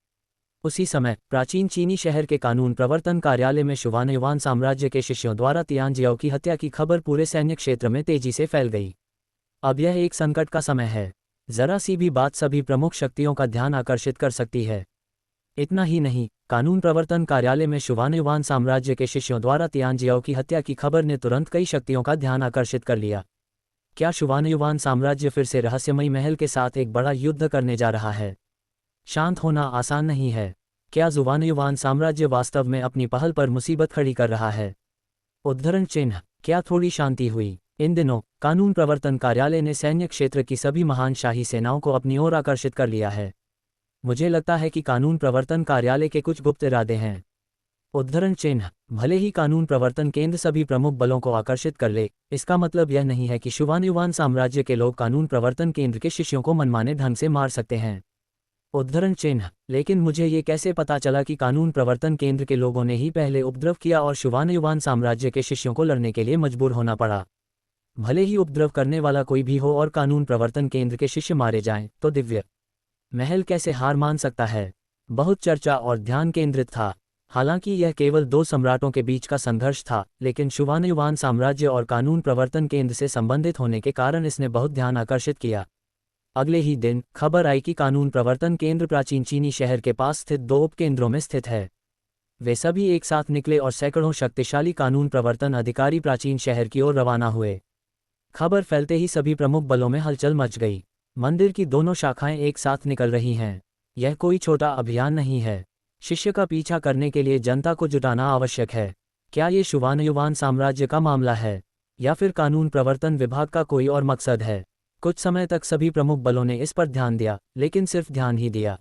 उसी समय प्राचीन चीनी शहर के कानून प्रवर्तन कार्यालय में शुवानयुवान साम्राज्य के शिष्यों द्वारा तियानजियाओ की हत्या की खबर पूरे सैन्य क्षेत्र में तेजी से फैल गई। अब यह एक संकट का समय है। जरा सी भी बात सभी प्रमुख शक्तियों का ध्यान आकर्षित कर सकती है। इतना ही नहीं, कानून प्रवर्तन कार्यालय में शुवानयुवान साम्राज्य के शिष्यों द्वारा तियानजियाओ की हत्या की खबर ने तुरंत कई शक्तियों का ध्यान आकर्षित कर लिया। क्या शुवानयुवान साम्राज्य फिर से रहस्यमयी महल के साथ एक बड़ा युद्ध करने जा रहा है? शांत होना आसान नहीं है। क्या शुवानयुवान साम्राज्य वास्तव में अपनी पहल पर मुसीबत खड़ी कर रहा है? उद्धरण चिन्ह। क्या थोड़ी शांति हुई? इन दिनों कानून प्रवर्तन कार्यालय ने सैन्य क्षेत्र की सभी महान शाही सेनाओं को अपनी ओर आकर्षित कर लिया है। मुझे लगता है कि कानून प्रवर्तन कार्यालय के कुछ गुप्त इरादे हैं। उद्धरण चिन्ह। भले ही कानून प्रवर्तन केंद्र सभी प्रमुख बलों को आकर्षित कर ले, इसका मतलब यह नहीं है कि शुवानयुवान साम्राज्य के लोग कानून प्रवर्तन केंद्र के शिष्यों को मनमाने ढंग से मार सकते हैं। उद्धरण चिन्ह। लेकिन मुझे ये कैसे पता चला कि कानून प्रवर्तन केंद्र के लोगों ने ही पहले उपद्रव किया और शुवानयुवान साम्राज्य के शिष्यों को लड़ने के लिए मजबूर होना पड़ा? भले ही उपद्रव करने वाला कोई भी हो और कानून प्रवर्तन केंद्र के शिष्य मारे जाएं, तो दिव्य महल कैसे हार मान सकता है? बहुत चर्चा और ध्यान केंद्रित था। हालांकि यह केवल दो सम्राटों के बीच का संघर्ष था, लेकिन शुवानयुवान साम्राज्य और कानून प्रवर्तन केंद्र से संबंधित होने के कारण इसने बहुत ध्यान आकर्षित किया। अगले ही दिन खबर आई कि कानून प्रवर्तन केंद्र प्राचीन चीनी शहर के पास स्थित दो उपकेंद्रों में स्थित है। वे सभी एक साथ निकले और सैकड़ों शक्तिशाली कानून प्रवर्तन अधिकारी प्राचीन शहर की ओर रवाना हुए। खबर फैलते ही सभी प्रमुख बलों में हलचल मच गई। मंदिर की दोनों शाखाएं एक साथ निकल रही हैं। यह कोई छोटा अभियान नहीं है। शिष्य का पीछा करने के लिए जनता को जुटाना आवश्यक है। क्या ये शुवानयुवान साम्राज्य का मामला है या फिर कानून प्रवर्तन विभाग का कोई और मकसद है? कुछ समय तक सभी प्रमुख बलों ने इस पर ध्यान दिया, लेकिन सिर्फ ध्यान ही दिया।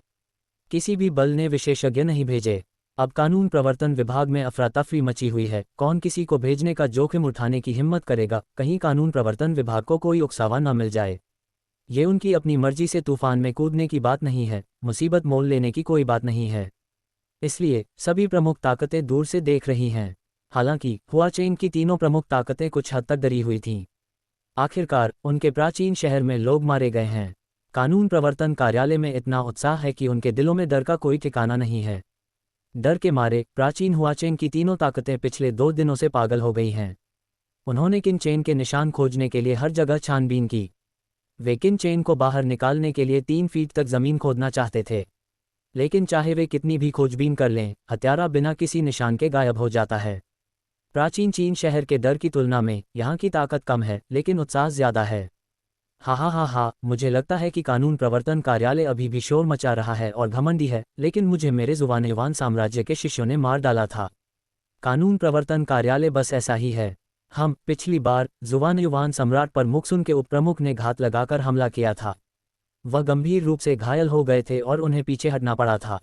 किसी भी बल ने विशेषज्ञ नहीं भेजे। अब कानून प्रवर्तन विभाग में अफरा तफरी मची हुई है। कौन किसी को भेजने का जोखिम उठाने की हिम्मत करेगा? कहीं कानून प्रवर्तन विभाग को कोई उकसावा न मिल जाए। ये उनकी अपनी मर्जी से तूफान में कूदने की बात नहीं है, मुसीबत मोल लेने की कोई बात नहीं है। इसलिए सभी प्रमुख ताकतें दूर से देख रही हैं। हालांकि हुआचेन की तीनों प्रमुख ताकतें कुछ हद तक डरी हुई थीं। आखिरकार उनके प्राचीन शहर में लोग मारे गए हैं। कानून प्रवर्तन कार्यालय में इतना उत्साह है कि उनके दिलों में डर का कोई ठिकाना नहीं है। डर के मारे प्राचीन हुआचेन की तीनों ताकतें पिछले 2 दिनों से पागल हो गई हैं। उन्होंने किनचेन के निशान खोजने के लिए हर जगह छानबीन की। वे किनचेन को बाहर निकालने के लिए 3 फीट तक जमीन खोदना चाहते थे, लेकिन चाहे वे कितनी भी खोजबीन कर लें, हत्यारा बिना किसी निशान के गायब हो जाता है। प्राचीन चीन शहर के डर की तुलना में यहाँ की ताकत कम है, लेकिन उत्साह ज्यादा है। हा, मुझे लगता है कि कानून प्रवर्तन कार्यालय अभी भी शोर मचा रहा है और घमंडी है, लेकिन मुझे मेरे शुवानयुवान साम्राज्य के शिष्यों ने मार डाला था। कानून प्रवर्तन कार्यालय बस ऐसा ही है। पिछली बार शुवानयुवान सम्राट पर मुक्सुन के उपप्रमुख ने घात लगाकर हमला किया था। वह गंभीर रूप से घायल हो गए थे और उन्हें पीछे हटना पड़ा था।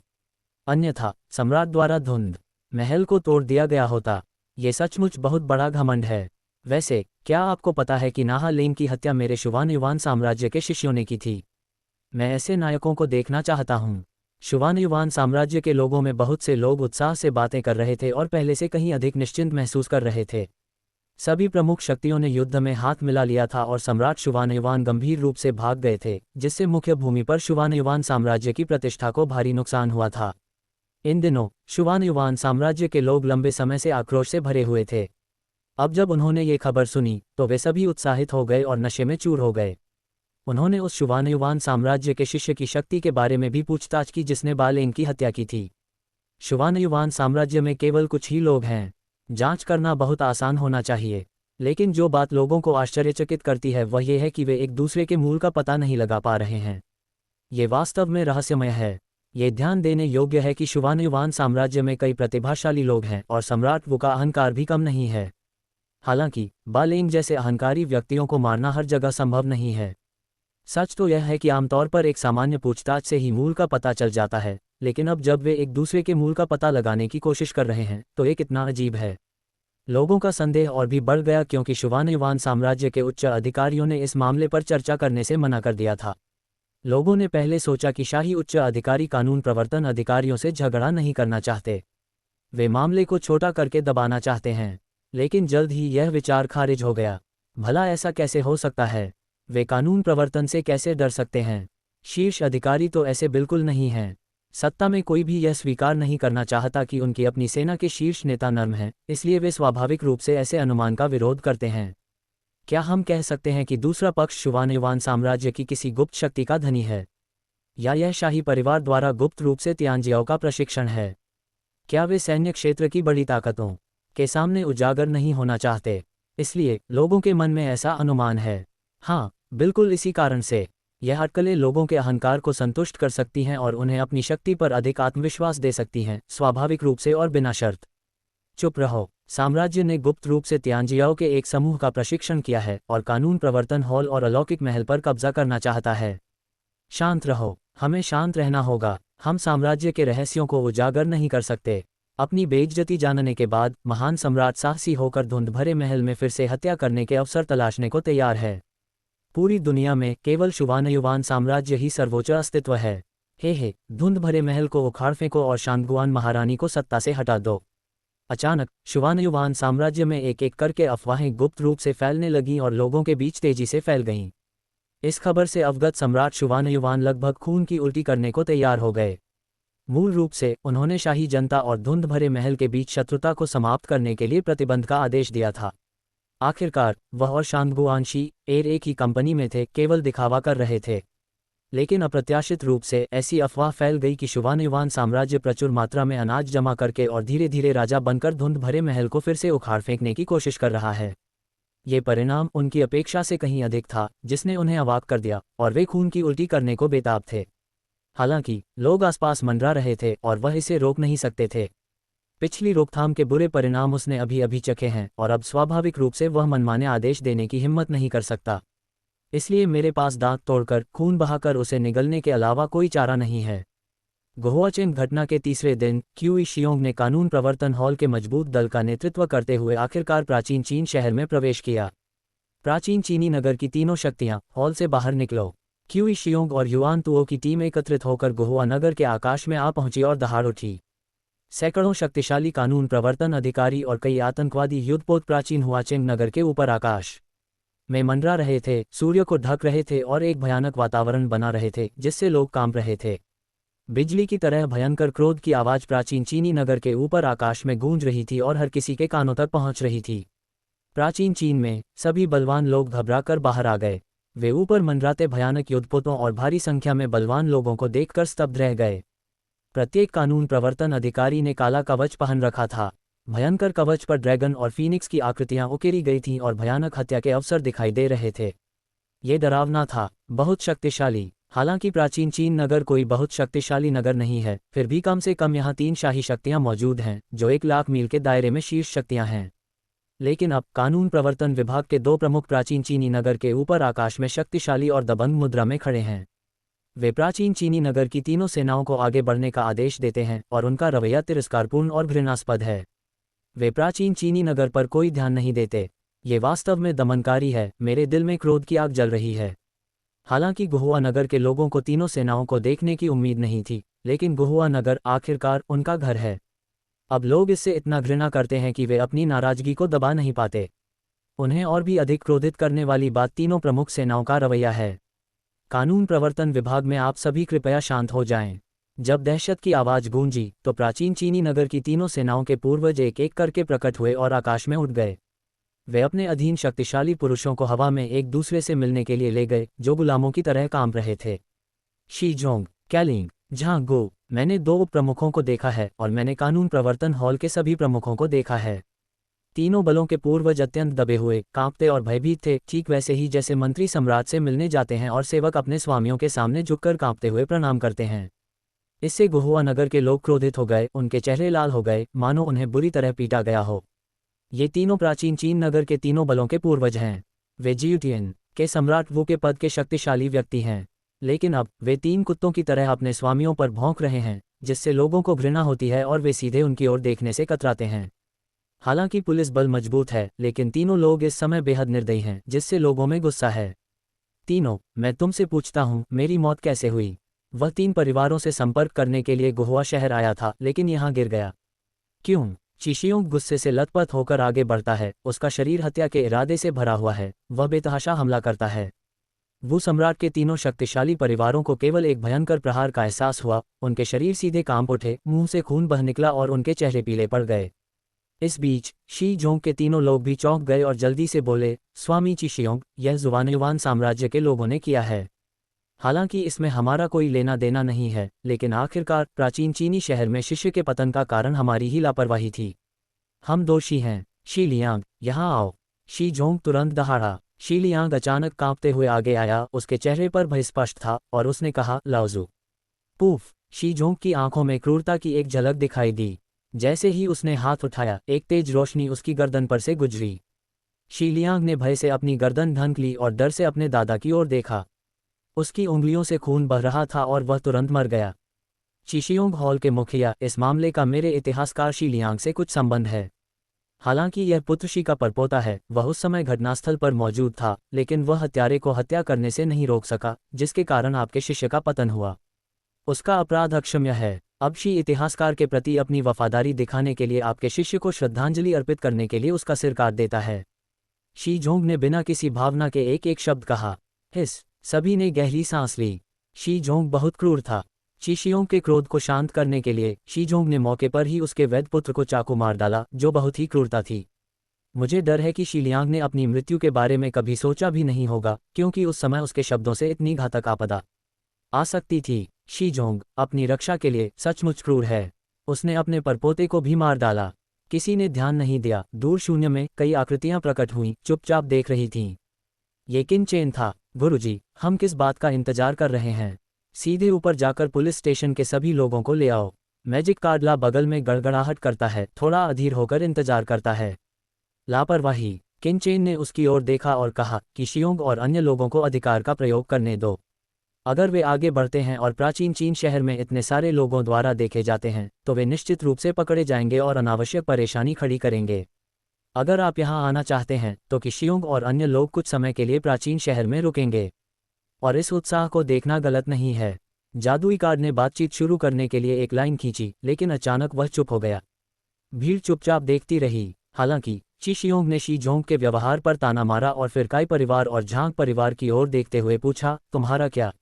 अन्यथा सम्राट द्वारा धुंध महल को तोड़ दिया गया होता। ये सचमुच बहुत बड़ा घमंड है। वैसे क्या आपको पता है कि नाहा लेन की हत्या मेरे शुवानयुवान साम्राज्य के शिष्यों ने की थी? मैं ऐसे नायकों को देखना चाहता हूँ। शुवानयुवान साम्राज्य के लोगों में बहुत से लोग उत्साह से बातें कर रहे थे और पहले से कहीं अधिक निश्चिंत महसूस कर रहे थे। सभी प्रमुख शक्तियों ने युद्ध में हाथ मिला लिया था और सम्राट शुवानयुवान गंभीर रूप से भाग गए थे, जिससे मुख्य भूमि पर शुवानयुवान साम्राज्य की प्रतिष्ठा को भारी नुकसान हुआ था। इन दिनों शुवानयुवान साम्राज्य के लोग लंबे समय से आक्रोश से भरे हुए थे। अब जब उन्होंने ये खबर सुनी तो वे सभी उत्साहित हो गए और नशे में चूर हो गए। उन्होंने उस शुवानयुवान साम्राज्य के शिष्य की शक्ति के बारे में भी पूछताछ की जिसने बालेन की हत्या की थी। शुवानयुवान साम्राज्य में केवल कुछ ही लोग हैं। जांच करना बहुत आसान होना चाहिए, लेकिन जो बात लोगों को आश्चर्यचकित करती है वह यह है कि वे एक दूसरे के मूल का पता नहीं लगा पा रहे हैं। ये वास्तव में रहस्यमय है। ये ध्यान देने योग्य है कि शुवानयुवान साम्राज्य में कई प्रतिभाशाली लोग हैं और सम्राट वू का अहंकार भी कम नहीं है। हालांकि बालेंग जैसे अहंकारी व्यक्तियों को मारना हर जगह संभव नहीं है। सच तो यह है कि आमतौर पर एक सामान्य पूछताछ से ही मूल का पता चल जाता है, लेकिन अब जब वे एक दूसरे के मूल का पता लगाने की कोशिश कर रहे हैं तो ये कितना अजीब है। लोगों का संदेह और भी बढ़ गया क्योंकि शुवानयुवान साम्राज्य के उच्च अधिकारियों ने इस मामले पर चर्चा करने से मना कर दिया था। लोगों ने पहले सोचा कि शाही उच्च अधिकारी कानून प्रवर्तन अधिकारियों से झगड़ा नहीं करना चाहते, वे मामले को छोटा करके दबाना चाहते हैं। लेकिन जल्द ही यह विचार खारिज हो गया। भला ऐसा कैसे हो सकता है? वे कानून प्रवर्तन से कैसे डर सकते हैं? शीर्ष अधिकारी तो ऐसे बिल्कुल नहीं हैं। सत्ता में कोई भी यह स्वीकार नहीं करना चाहता कि उनकी अपनी सेना के शीर्ष नेता नर्म हैं, इसलिए वे स्वाभाविक रूप से ऐसे अनुमान का विरोध करते हैं। क्या हम कह सकते हैं कि दूसरा पक्ष शुवानयुवान साम्राज्य की किसी गुप्त शक्ति का धनी है, या यह शाही परिवार द्वारा गुप्त रूप से तियांजियाओं का प्रशिक्षण है? क्या वे सैन्य क्षेत्र की बड़ी ताकतों के सामने उजागर नहीं होना चाहते, इसलिए लोगों के मन में ऐसा अनुमान है? हाँ, बिल्कुल इसी कारण से। यह अटकलें लोगों के अहंकार को संतुष्ट कर सकती हैं और उन्हें अपनी शक्ति पर अधिक आत्मविश्वास दे सकती हैं, स्वाभाविक रूप से और बिना शर्त। चुप रहो। साम्राज्य ने गुप्त रूप से तियांजियाओं के एक समूह का प्रशिक्षण किया है और कानून प्रवर्तन हॉल और अलौकिक महल पर कब्जा करना चाहता है। शांत रहो। हमें शांत रहना होगा। हम साम्राज्य के रहस्यों को उजागर नहीं कर सकते। अपनी बेइज्जती जानने के बाद महान सम्राट साहसी होकर धुंध भरे महल में फिर से हत्या करने के अवसर तलाशने को तैयार है। पूरी दुनिया में केवल शुवानयुवान साम्राज्य ही सर्वोच्च अस्तित्व है। हे, धुंध भरे महल को उखाड़ फेंको और शांगुआन महारानी को सत्ता से हटा दो। अचानक शुवानयुवान साम्राज्य में एक एक करके अफवाहें गुप्त रूप से फैलने लगीं और लोगों के बीच तेजी से फैल गईं। इस खबर से अवगत सम्राट शुवानयुवान लगभग खून की उल्टी करने को तैयार हो गए। मूल रूप से उन्होंने शाही जनता और धुंध भरे महल के बीच शत्रुता को समाप्त करने के लिए प्रतिबंध का आदेश दिया था। आखिरकार वह और शांगुआन शी एर एक ही कंपनी में थे, केवल दिखावा कर रहे थे। लेकिन अप्रत्याशित रूप से ऐसी अफवाह फैल गई कि शुवानयुवान साम्राज्य प्रचुर मात्रा में अनाज जमा करके और धीरे धीरे राजा बनकर धुंध भरे महल को फिर से उखाड़ फेंकने की कोशिश कर रहा है। ये परिणाम उनकी अपेक्षा से कहीं अधिक था, जिसने उन्हें अवाक कर दिया और वे खून की उल्टी करने को बेताब थे। हालांकि लोग आसपास मंडरा रहे थे और वह इसे रोक नहीं सकते थे। पिछली रोकथाम के बुरे परिणाम उसने अभी अभी चखे हैं और अब स्वाभाविक रूप से वह मनमाने आदेश देने की हिम्मत नहीं कर सकता। इसलिए मेरे पास दांत तोड़कर खून बहाकर उसे निगलने के अलावा कोई चारा नहीं है। गुहुआचेन घटना के तीसरे दिन क्यूई शियोंग ने कानून प्रवर्तन हॉल के मजबूत दल का नेतृत्व करते हुए आखिरकार प्राचीन चीन शहर में प्रवेश किया। प्राचीन चीनी नगर की तीनों शक्तियां हॉल से बाहर निकलो। क्यूई शियोंग और युआन तुओ की टीम एकत्रित होकर गुहुआ नगर के आकाश में आ पहुंची और दहाड़ उठी। सैकड़ों शक्तिशाली कानून प्रवर्तन अधिकारी और कई आतंकवादी युद्धपोत प्राचीन हुआचेंग नगर के ऊपर आकाश में मंडरा रहे थे, सूर्य को ढक रहे थे और एक भयानक वातावरण बना रहे थे जिससे लोग कांप रहे थे। बिजली की तरह भयंकर क्रोध की आवाज प्राचीन चीनी नगर के ऊपर आकाश में गूंज रही थी और हर किसी के कानों तक पहुंच रही थी। प्राचीन चीन में सभी बलवान लोग घबराकर बाहर आ गए। वे ऊपर मंडराते भयानक युद्धपोतों और भारी संख्या में बलवान लोगों को देखकर स्तब्ध रह गए। प्रत्येक कानून प्रवर्तन अधिकारी ने काला कवच पहन रखा था। भयंकर कवच पर ड्रैगन और फीनिक्स की आकृतियां उकेरी गई थीं और भयानक हत्या के अवसर दिखाई दे रहे थे। ये डरावना था, बहुत शक्तिशाली। हालांकि प्राचीन चीन नगर कोई बहुत शक्तिशाली नगर नहीं है, फिर भी कम से कम यहाँ 3 शाही शक्तियां मौजूद हैं जो 1 लाख मील के दायरे में शीर्ष शक्तियां हैं। लेकिन अब कानून प्रवर्तन विभाग के 2 प्रमुख प्राचीन चीनी नगर के ऊपर आकाश में शक्तिशाली और दबंग मुद्रा में खड़े हैं। वे प्राचीन चीनी नगर की तीनों सेनाओं को आगे बढ़ने का आदेश देते हैं और उनका रवैया तिरस्कारपूर्ण और घृणास्पद है। वे प्राचीन चीनी नगर पर कोई ध्यान नहीं देते। ये वास्तव में दमनकारी है। मेरे दिल में क्रोध की आग जल रही है। हालांकि गुहुआ नगर के लोगों को तीनों सेनाओं को देखने की उम्मीद नहीं थी, लेकिन गुहुआ नगर आखिरकार उनका घर है। अब लोग इससे इतना घृणा करते हैं कि वे अपनी नाराजगी को दबा नहीं पाते। उन्हें और भी अधिक क्रोधित करने वाली बात तीनों प्रमुख सेनाओं का रवैया है। कानून प्रवर्तन विभाग में आप सभी कृपया शांत हो जाएं। जब दहशत की आवाज गूंजी तो प्राचीन चीनी नगर की तीनों सेनाओं के पूर्वज एक एक करके प्रकट हुए और आकाश में उठ गए। वे अपने अधीन शक्तिशाली पुरुषों को हवा में एक दूसरे से मिलने के लिए ले गए, जो गुलामों की तरह कांप रहे थे। शीजोंग, कैलिंग, झांगो, मैंने 2 प्रमुखों को देखा है और मैंने कानून प्रवर्तन हॉल के सभी प्रमुखों को देखा है। तीनों बलों के पूर्वज अत्यंत दबे हुए, कांपते और भयभीत थे, ठीक वैसे ही जैसे मंत्री सम्राट से मिलने जाते हैं और सेवक अपने स्वामियों के सामने झुककर कांपते हुए प्रणाम करते हैं। इससे गुहुआ नगर के लोग क्रोधित हो गए, उनके चेहरे लाल हो गए, मानो उन्हें बुरी तरह पीटा गया हो। ये तीनों प्राचीन चीन नगर के तीनों बलों के पूर्वज हैं। वे जियुटियन के सम्राट वू के पद के शक्तिशाली व्यक्ति हैं, लेकिन अब वे 3 कुत्तों की तरह अपने स्वामियों पर भौंक रहे हैं, जिससे लोगों को घृणा होती है और वे सीधे उनकी ओर देखने से कतराते हैं। हालांकि पुलिस बल मजबूत है, लेकिन तीनों लोग इस समय बेहद निर्दयी हैं, जिससे लोगों में गुस्सा है। तीनों, मैं तुमसे पूछता हूँ, मेरी मौत कैसे हुई? वह 3 परिवारों से संपर्क करने के लिए गुहुआ शहर आया था, लेकिन यहाँ गिर गया। क्यों? चिशियोंग गुस्से से लथपथ होकर आगे बढ़ता है, उसका शरीर हत्या के इरादे से भरा हुआ है, वह बेतहाशा हमला करता है। वो सम्राट के तीनों शक्तिशाली परिवारों को केवल एक भयंकर प्रहार का एहसास हुआ, उनके शरीर सीधे कांप उठे, मुंह से खून बह निकला और उनके चेहरे पीले पड़ गए। इस बीच शी जोंग के तीनों लोग भी चौंक गए और जल्दी से बोले, स्वामी चिशियोंग, यह जुवानयुवान साम्राज्य के लोगों ने किया है। हालांकि इसमें हमारा कोई लेना देना नहीं है, लेकिन आखिरकार प्राचीन चीनी शहर में शिष्य के पतन का कारण हमारी ही लापरवाही थी। हम दोषी हैं। शी लियांग, यहाँ आओ। शी जोंग तुरंत दहाड़ा। शी लियांग अचानक कांपते हुए आगे आया, उसके चेहरे पर भय स्पष्ट था, और उसने कहा, लाओजू। पूफ। शी जोंग की आंखों में क्रूरता की एक झलक दिखाई दी। जैसे ही उसने हाथ उठाया, एक तेज रोशनी उसकी गर्दन पर से गुजरी। शी लियांग ने भय से अपनी गर्दन ढक ली और डर से अपने दादा की ओर देखा। उसकी उंगलियों से खून बह रहा था और वह तुरंत मर गया। चिशियोंग हॉल के मुखिया, इस मामले का मेरे इतिहासकार शी लियांग से कुछ संबंध है। हालांकि यह पुत्र शी का परपोता है, वह उस समय घटनास्थल पर मौजूद था, लेकिन वह हत्यारे को हत्या करने से नहीं रोक सका, जिसके कारण आपके शिष्य का पतन हुआ। उसका अपराध अक्षम्य है। अब शी इतिहासकार के प्रति अपनी वफादारी दिखाने के लिए आपके शिष्य को श्रद्धांजलि अर्पित करने के लिए उसका सिर काट देता है। शी जोंग ने बिना किसी भावना के एक एक शब्द कहा। हिस। सभी ने गहरी सांस ली। शी जोंग बहुत क्रूर था। चिशियोंग के क्रोध को शांत करने के लिए शी जोंग ने मौके पर ही उसके वैद्य पुत्र को चाकू मार डाला, जो बहुत ही क्रूरता थी। मुझे डर है कि शी लियांग ने अपनी मृत्यु के बारे में कभी सोचा भी नहीं होगा, क्योंकि उस समय उसके शब्दों से इतनी घातक आपदा आ सकती थी। शी जोंग अपनी रक्षा के लिए सचमुच क्रूर है। उसने अपने परपोते को भी मार डाला। किसी ने ध्यान नहीं दिया। दूर शून्य में कई आकृतियां प्रकट हुईं, चुपचाप देख रही थीं। ये किन चेन था? गुरुजी, हम किस बात का इंतजार कर रहे हैं? सीधे ऊपर जाकर पुलिस स्टेशन के सभी लोगों को ले आओ। मैजिक कार्डला बगल में गड़गड़ाहट करता है, थोड़ा अधीर होकर इंतजार करता है। लापरवाही। किनचेन ने उसकी ओर देखा और कहा कि शियोंग और अन्य लोगों को अधिकार का प्रयोग करने दो। अगर वे आगे बढ़ते हैं और प्राचीन चीन शहर में इतने सारे लोगों द्वारा देखे जाते हैं, तो वे निश्चित रूप से पकड़े जाएंगे और अनावश्यक परेशानी खड़ी करेंगे। अगर आप यहां आना चाहते हैं, तो कि शियोंग और अन्य लोग कुछ समय के लिए प्राचीन शहर में रुकेंगे। और इस उत्साह को देखना गलत नहीं है। जादुई कार्ड ने बातचीत शुरू करने के लिए एक लाइन खींची, लेकिन अचानक वह चुप हो गया। भीड़ चुपचाप देखती रही। हालांकि चिशियोंग ने शी जोंग के व्यवहार पर ताना मारा और फिर काई परिवार और झांग परिवार की ओर देखते हुए पूछा, तुम्हारा क्या?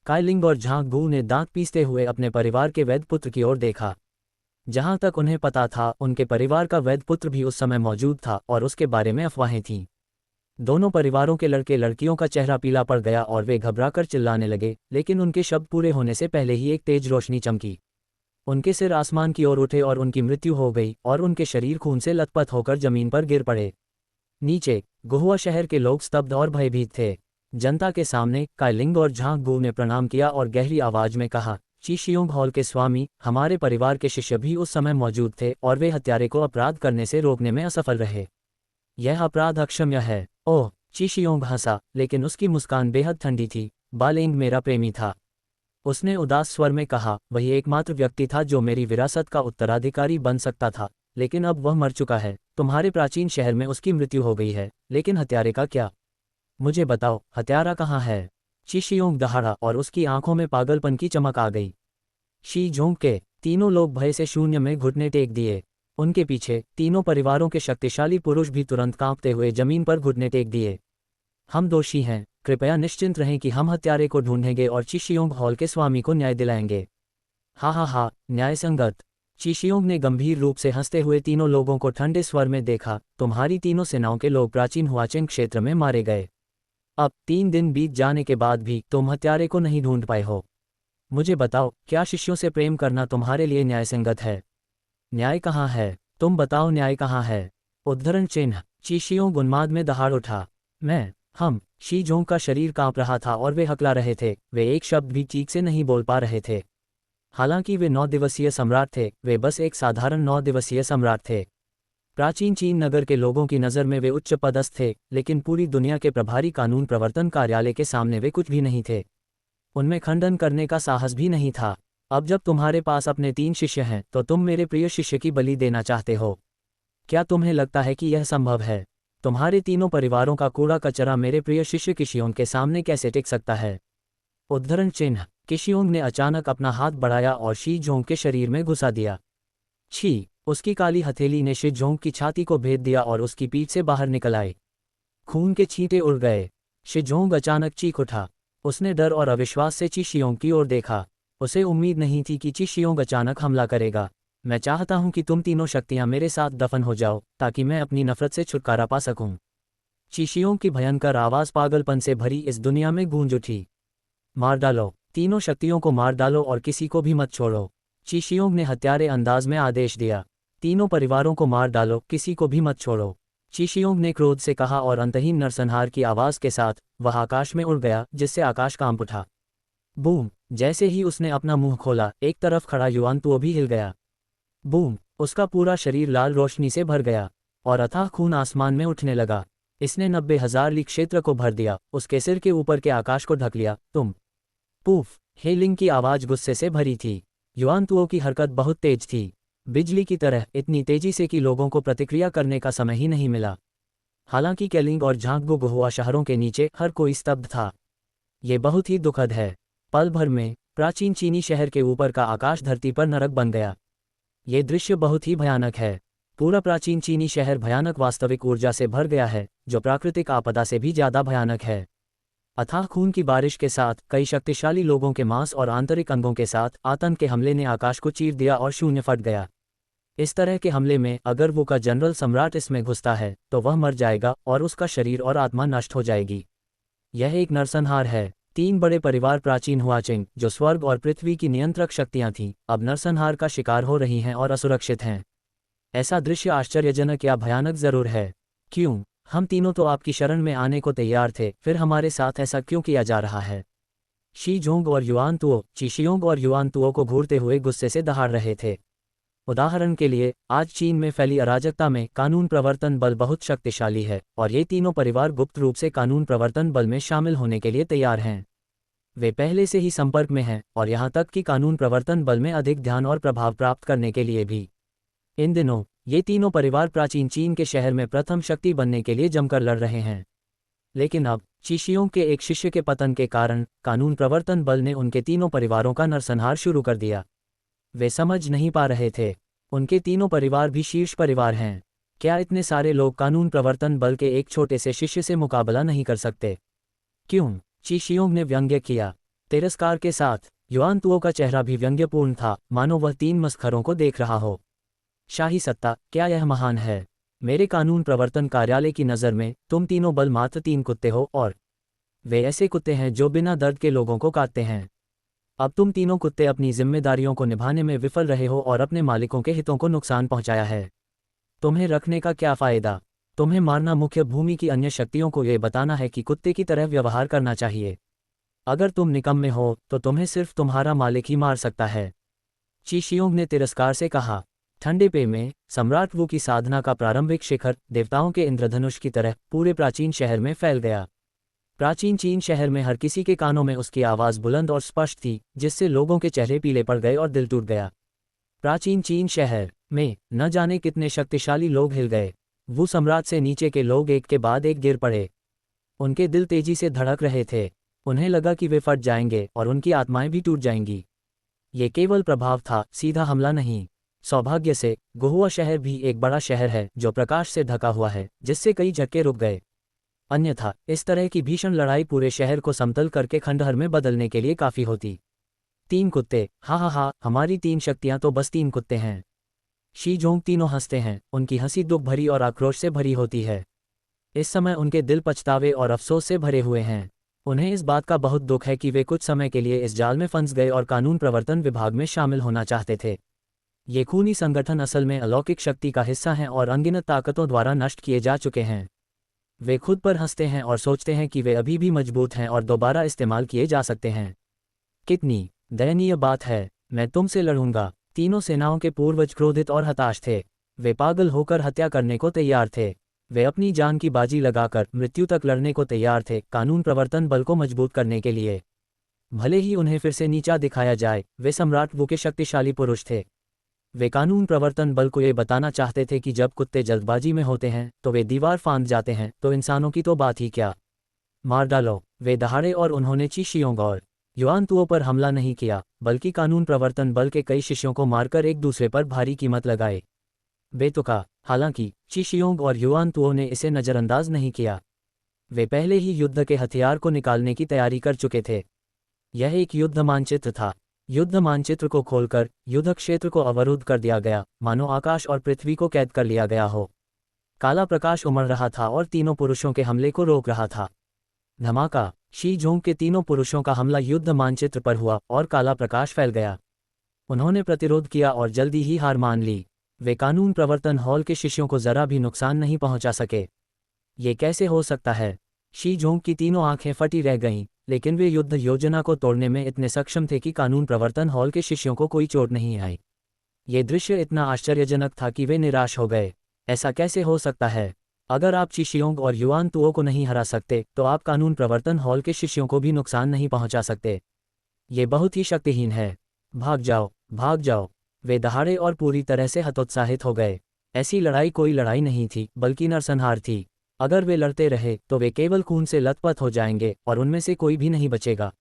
काइलिंग और झांग गू ने दांत पीसते हुए अपने परिवार के वैद्य पुत्र की ओर देखा। जहां तक उन्हें पता था, उनके परिवार का वैद्य पुत्र भी उस समय मौजूद था और उसके बारे में अफवाहें थीं। दोनों परिवारों के लड़के लड़कियों का चेहरा पीला पड़ गया और वे घबराकर चिल्लाने लगे, लेकिन उनके शब्द पूरे होने से पहले ही एक तेज रोशनी चमकी। उनके सिर आसमान की ओर उठे और उनकी मृत्यु हो गई, और उनके शरीर खून से लथपथ होकर जमीन पर गिर पड़े। नीचे गुहुआ शहर के लोग स्तब्ध और भयभीत थे। जनता के सामने काइलिंग और झांग गू ने प्रणाम किया और गहरी आवाज में कहा, चिशियोंग हॉल के स्वामी, हमारे परिवार के शिष्य भी उस समय मौजूद थे और वे हत्यारे को अपराध करने से रोकने में असफल रहे। यह अपराध अक्षम्य है। ओह, चिशियोंग हंसा, लेकिन उसकी मुस्कान बेहद ठंडी थी। बालेंग मेरा प्रेमी था। उसने उदास स्वर में कहा, वही एकमात्र व्यक्ति था जो मेरी विरासत का उत्तराधिकारी बन सकता था, लेकिन अब वह मर चुका है। तुम्हारे प्राचीन शहर में उसकी मृत्यु हो गई है, लेकिन हत्यारे का क्या? मुझे बताओ, हत्यारा कहाँ है? चिशियोंग दहाड़ा और उसकी आंखों में पागलपन की चमक आ गई। शी जोंग के तीनों लोग भय से शून्य में घुटने टेक दिए। उनके पीछे तीनों परिवारों के शक्तिशाली पुरुष भी तुरंत कांपते हुए जमीन पर घुटने टेक दिए। हम दोषी हैं, कृपया निश्चिंत रहें कि हम हत्यारे को ढूंढेंगे और चिशियोंग हॉल के स्वामी को न्याय दिलाएंगे। हा हा हा, न्याय संगत। चिशियोंग ने गंभीर रूप से हंसते हुए तीनों लोगों को ठंडे स्वर में देखा, तुम्हारी तीनों सेनाओं के लोग प्राचीन हुआचेंग क्षेत्र में मारे गए। अब 3 दिन बीत जाने के बाद भी तुम हत्यारे को नहीं ढूंढ पाए हो। मुझे बताओ, क्या शिष्यों से प्रेम करना तुम्हारे लिए न्यायसंगत है? न्याय कहाँ है? तुम बताओ, न्याय कहाँ है? उद्धरण चिन्ह। चिशियोंग उन्माद में दहाड़ उठा। हम। शी जोंग का शरीर कांप रहा था और वे हकला रहे थे। वे एक शब्द भी ठीक से नहीं बोल पा रहे थे। हालांकि वे 9 दिवसीय सम्राट थे, वे बस एक साधारण 9 दिवसीय सम्राट थे। प्राचीन चीन नगर के लोगों की नज़र में वे उच्च पदस्थ थे, लेकिन पूरी दुनिया के प्रभारी कानून प्रवर्तन कार्यालय के सामने वे कुछ भी नहीं थे। उनमें खंडन करने का साहस भी नहीं था। अब जब तुम्हारे पास अपने 3 शिष्य हैं, तो तुम मेरे प्रिय शिष्य की बलि देना चाहते हो। क्या तुम्हें लगता है कि यह संभव है? तुम्हारे तीनों परिवारों का कूड़ा कचरा मेरे प्रिय शिष्य किशियोंग के सामने कैसे टिक सकता है? उद्धरण चिन्ह। किशियोंग ने अचानक अपना हाथ बढ़ाया और शी जोंग के शरीर में घुसा दिया। छी! उसकी काली हथेली ने शी जोंग की छाती को भेद दिया और उसकी पीठ से बाहर निकल आए। खून के छींटे उड़ गए। शी जोंग अचानक चीख उठा। उसने डर और अविश्वास से ची शियोंग की ओर देखा। उसे उम्मीद नहीं थी कि ची शियोंग अचानक हमला करेगा। मैं चाहता हूं कि तुम तीनों शक्तियां मेरे साथ दफन हो जाओ ताकि मैं अपनी नफरत से छुटकारा पा सकूं। ची शियोंग की भयंकर आवाज पागलपन से भरी इस दुनिया में गूंज उठी। मार डालो, तीनों शक्तियों को मार डालो और किसी को भी मत छोड़ो। ची शियोंग ने हत्यारे अंदाज में आदेश दिया। तीनों परिवारों को मार डालो, किसी को भी मत छोड़ो। ची शियोंग ने क्रोध से कहा और अंतहीन नरसंहार की आवाज के साथ वह आकाश में उड़ गया जिससे आकाश कांप उठा। बूम! जैसे ही उसने अपना मुंह खोला, एक तरफ खड़ा युआनतुओ भी हिल गया। बूम! उसका पूरा शरीर लाल रोशनी से भर गया और अथाह खून आसमान में उठने लगा। इसने 90,000 ली क्षेत्र को भर दिया, उसके सिर के ऊपर के आकाश को ढक लिया। तुम! पूफ! हेलिंग की आवाज गुस्से से भरी थी। युआनतुओ की हरकत बहुत तेज थी, बिजली की तरह, इतनी तेजी से कि लोगों को प्रतिक्रिया करने का समय ही नहीं मिला। हालांकि केलिंग और झांगगो गुहुआ शहरों के नीचे हर कोई स्तब्ध था। ये बहुत ही दुखद है। पल भर में प्राचीन चीनी शहर के ऊपर का आकाश धरती पर नरक बन गया। ये दृश्य बहुत ही भयानक है। पूरा प्राचीन चीनी शहर भयानक वास्तविक ऊर्जा से भर गया है जो प्राकृतिक आपदा से भी ज्यादा भयानक है। अथाह खून की बारिश के साथ कई शक्तिशाली लोगों के मांस और आंतरिक अंगों के साथ आतंक के हमले ने आकाश को चीर दिया और शून्य फट गया। इस तरह के हमले में अगर वो का जनरल सम्राट इसमें घुसता है तो वह मर जाएगा और उसका शरीर और आत्मा नष्ट हो जाएगी। यह एक नरसंहार है। 3 बड़े परिवार प्राचीन हुआचिंग जो स्वर्ग और पृथ्वी की नियंत्रक शक्तियां थीं, अब नरसंहार का शिकार हो रही हैं और असुरक्षित हैं। ऐसा दृश्य आश्चर्यजनक या भयानक जरूर है। क्यों? हम तीनों तो आपकी शरण में आने को तैयार थे, फिर हमारे साथ ऐसा क्यों किया जा रहा है? शी जोंग और युआनतुओ ची शियोंग और युआनतुओ को घूरते हुए गुस्से से दहाड़ रहे थे। उदाहरण के लिए, आज चीन में फैली अराजकता में कानून प्रवर्तन बल बहुत शक्तिशाली है और ये तीनों परिवार गुप्त रूप से कानून प्रवर्तन बल में शामिल होने के लिए तैयार हैं। वे पहले से ही संपर्क में हैं और यहाँ तक कि कानून प्रवर्तन बल में अधिक ध्यान और प्रभाव प्राप्त करने के लिए भी। इन दिनों ये तीनों परिवार प्राचीन चीन के शहर में प्रथम शक्ति बनने के लिए जमकर लड़ रहे हैं। लेकिन अब ची के एक शिष्य के पतन के कारण कानून प्रवर्तन बल ने उनके तीनों परिवारों का नरसंहार शुरू कर दिया। वे समझ नहीं पा रहे थे, उनके तीनों परिवार भी शीर्ष परिवार हैं। क्या इतने सारे लोग कानून प्रवर्तन बल के एक छोटे से शिष्य से मुकाबला नहीं कर सकते? क्यों? ची शियोंग ने व्यंग्य किया। तिरस्कार के साथ युआनतुओ का चेहरा भी व्यंग्यपूर्ण था, मानो वह 3 मस्खरों को देख रहा हो। शाही सत्ता, क्या यह महान है? मेरे कानून प्रवर्तन कार्यालय की नज़र में तुम तीनों बल मात्र 3 कुत्ते हो और वे ऐसे कुत्ते हैं जो बिना दर्द के लोगों को काटते हैं। अब तुम तीनों कुत्ते अपनी जिम्मेदारियों को निभाने में विफल रहे हो और अपने मालिकों के हितों को नुकसान पहुंचाया है। तुम्हें रखने का क्या फ़ायदा? तुम्हें मारना मुख्य भूमि की अन्य शक्तियों को ये बताना है कि कुत्ते की तरह व्यवहार करना चाहिए। अगर तुम निकम्मे हो तो तुम्हें सिर्फ तुम्हारा मालिक ही मार सकता है। ची शियोंग ने तिरस्कार से कहा। ठंडे पे में सम्राट वू की साधना का प्रारंभिक शिखर देवताओं के इंद्रधनुष की तरह पूरे प्राचीन शहर में फैल गया। प्राचीन चीन शहर में हर किसी के कानों में उसकी आवाज़ बुलंद और स्पष्ट थी, जिससे लोगों के चेहरे पीले पड़ गए और दिल टूट गया। प्राचीन चीन शहर में न जाने कितने शक्तिशाली लोग हिल गए। वो सम्राट से नीचे के लोग एक के बाद एक गिर पड़े। उनके दिल तेजी से धड़क रहे थे। उन्हें लगा कि वे फट जाएंगे और उनकी आत्माएं भी टूट जाएंगी। ये केवल प्रभाव था, सीधा हमला नहीं। सौभाग्य से गुहुआ शहर भी एक बड़ा शहर है जो प्रकाश से ढका हुआ है, जिससे कई झटके रुक गए। अन्यथा इस तरह की भीषण लड़ाई पूरे शहर को समतल करके खंडहर में बदलने के लिए काफ़ी होती। 3 कुत्ते, हा, हमारी 3 शक्तियां तो बस 3 कुत्ते हैं। शी जोंग तीनों हंसते हैं, उनकी हंसी दुख भरी और आक्रोश से भरी होती है। इस समय उनके दिल पछतावे और अफसोस से भरे हुए हैं। उन्हें इस बात का बहुत दुख है कि वे कुछ समय के लिए इस जाल में फंस गए और कानून प्रवर्तन विभाग में शामिल होना चाहते थे। ये खूनी संगठन असल में अलौकिक शक्ति का हिस्सा हैं और अनगिनत ताकतों द्वारा नष्ट किए जा चुके हैं। वे खुद पर हंसते हैं और सोचते हैं कि वे अभी भी मजबूत हैं और दोबारा इस्तेमाल किए जा सकते हैं। कितनी दयनीय बात है। मैं तुमसे लड़ूंगा। तीनों सेनाओं के पूर्वज क्रोधित और हताश थे। वे पागल होकर हत्या करने को तैयार थे। वे अपनी जान की बाजी लगाकर मृत्यु तक लड़ने को तैयार थे, कानून प्रवर्तन बल को मजबूत करने के लिए। भले ही उन्हें फिर से नीचा दिखाया जाए, वे सम्राट वू के शक्तिशाली पुरुष थे। वे कानून प्रवर्तन बल को ये बताना चाहते थे कि जब कुत्ते जल्दबाजी में होते हैं तो वे दीवार फांद जाते हैं, तो इंसानों की तो बात ही क्या। मार डालो। वे दहाड़े और उन्होंने ची शियोंग और युआन तुओ पर हमला नहीं किया, बल्कि कानून प्रवर्तन बल के कई शिष्यों को मारकर एक दूसरे पर भारी कीमत लगाए। बेतुका। हालांकि ची शियोंग और युआन तुओ ने इसे नज़रअंदाज नहीं किया। वे पहले ही युद्ध के हथियार को निकालने की तैयारी कर चुके थे। यह एक युद्ध मानचित्र था। युद्ध मानचित्र को खोलकर युद्ध क्षेत्र को अवरुद्ध कर दिया गया, मानो आकाश और पृथ्वी को कैद कर लिया गया हो। काला प्रकाश उमड़ रहा था और तीनों पुरुषों के हमले को रोक रहा था। धमाका। शी जोंग के तीनों पुरुषों का हमला युद्ध मानचित्र पर हुआ और काला प्रकाश फैल गया। उन्होंने प्रतिरोध किया और जल्दी ही हार मान ली। वे कानून प्रवर्तन हॉल के शिष्यों को जरा भी नुकसान नहीं पहुंचा सके। ये कैसे हो सकता है। शी जोंग की तीनों आंखें फटी रह गईं, लेकिन वे युद्ध योजना को तोड़ने में इतने सक्षम थे कि कानून प्रवर्तन हॉल के शिष्यों को कोई चोट नहीं आई। ये दृश्य इतना आश्चर्यजनक था कि वे निराश हो गए। ऐसा कैसे हो सकता है। अगर आप ची शियोंग और युआन तुओ को नहीं हरा सकते तो आप कानून प्रवर्तन हॉल के शिष्यों को भी नुकसान नहीं पहुंचा सकते। ये बहुत ही शक्तिहीन है। भाग जाओ, भाग जाओ। वे दहाड़े और पूरी तरह से हतोत्साहित हो गए। ऐसी लड़ाई कोई लड़ाई नहीं थी, बल्कि नरसंहार थी। अगर वे लड़ते रहे तो वे केवल खून से लथपथ हो जाएंगे और उनमें से कोई भी नहीं बचेगा।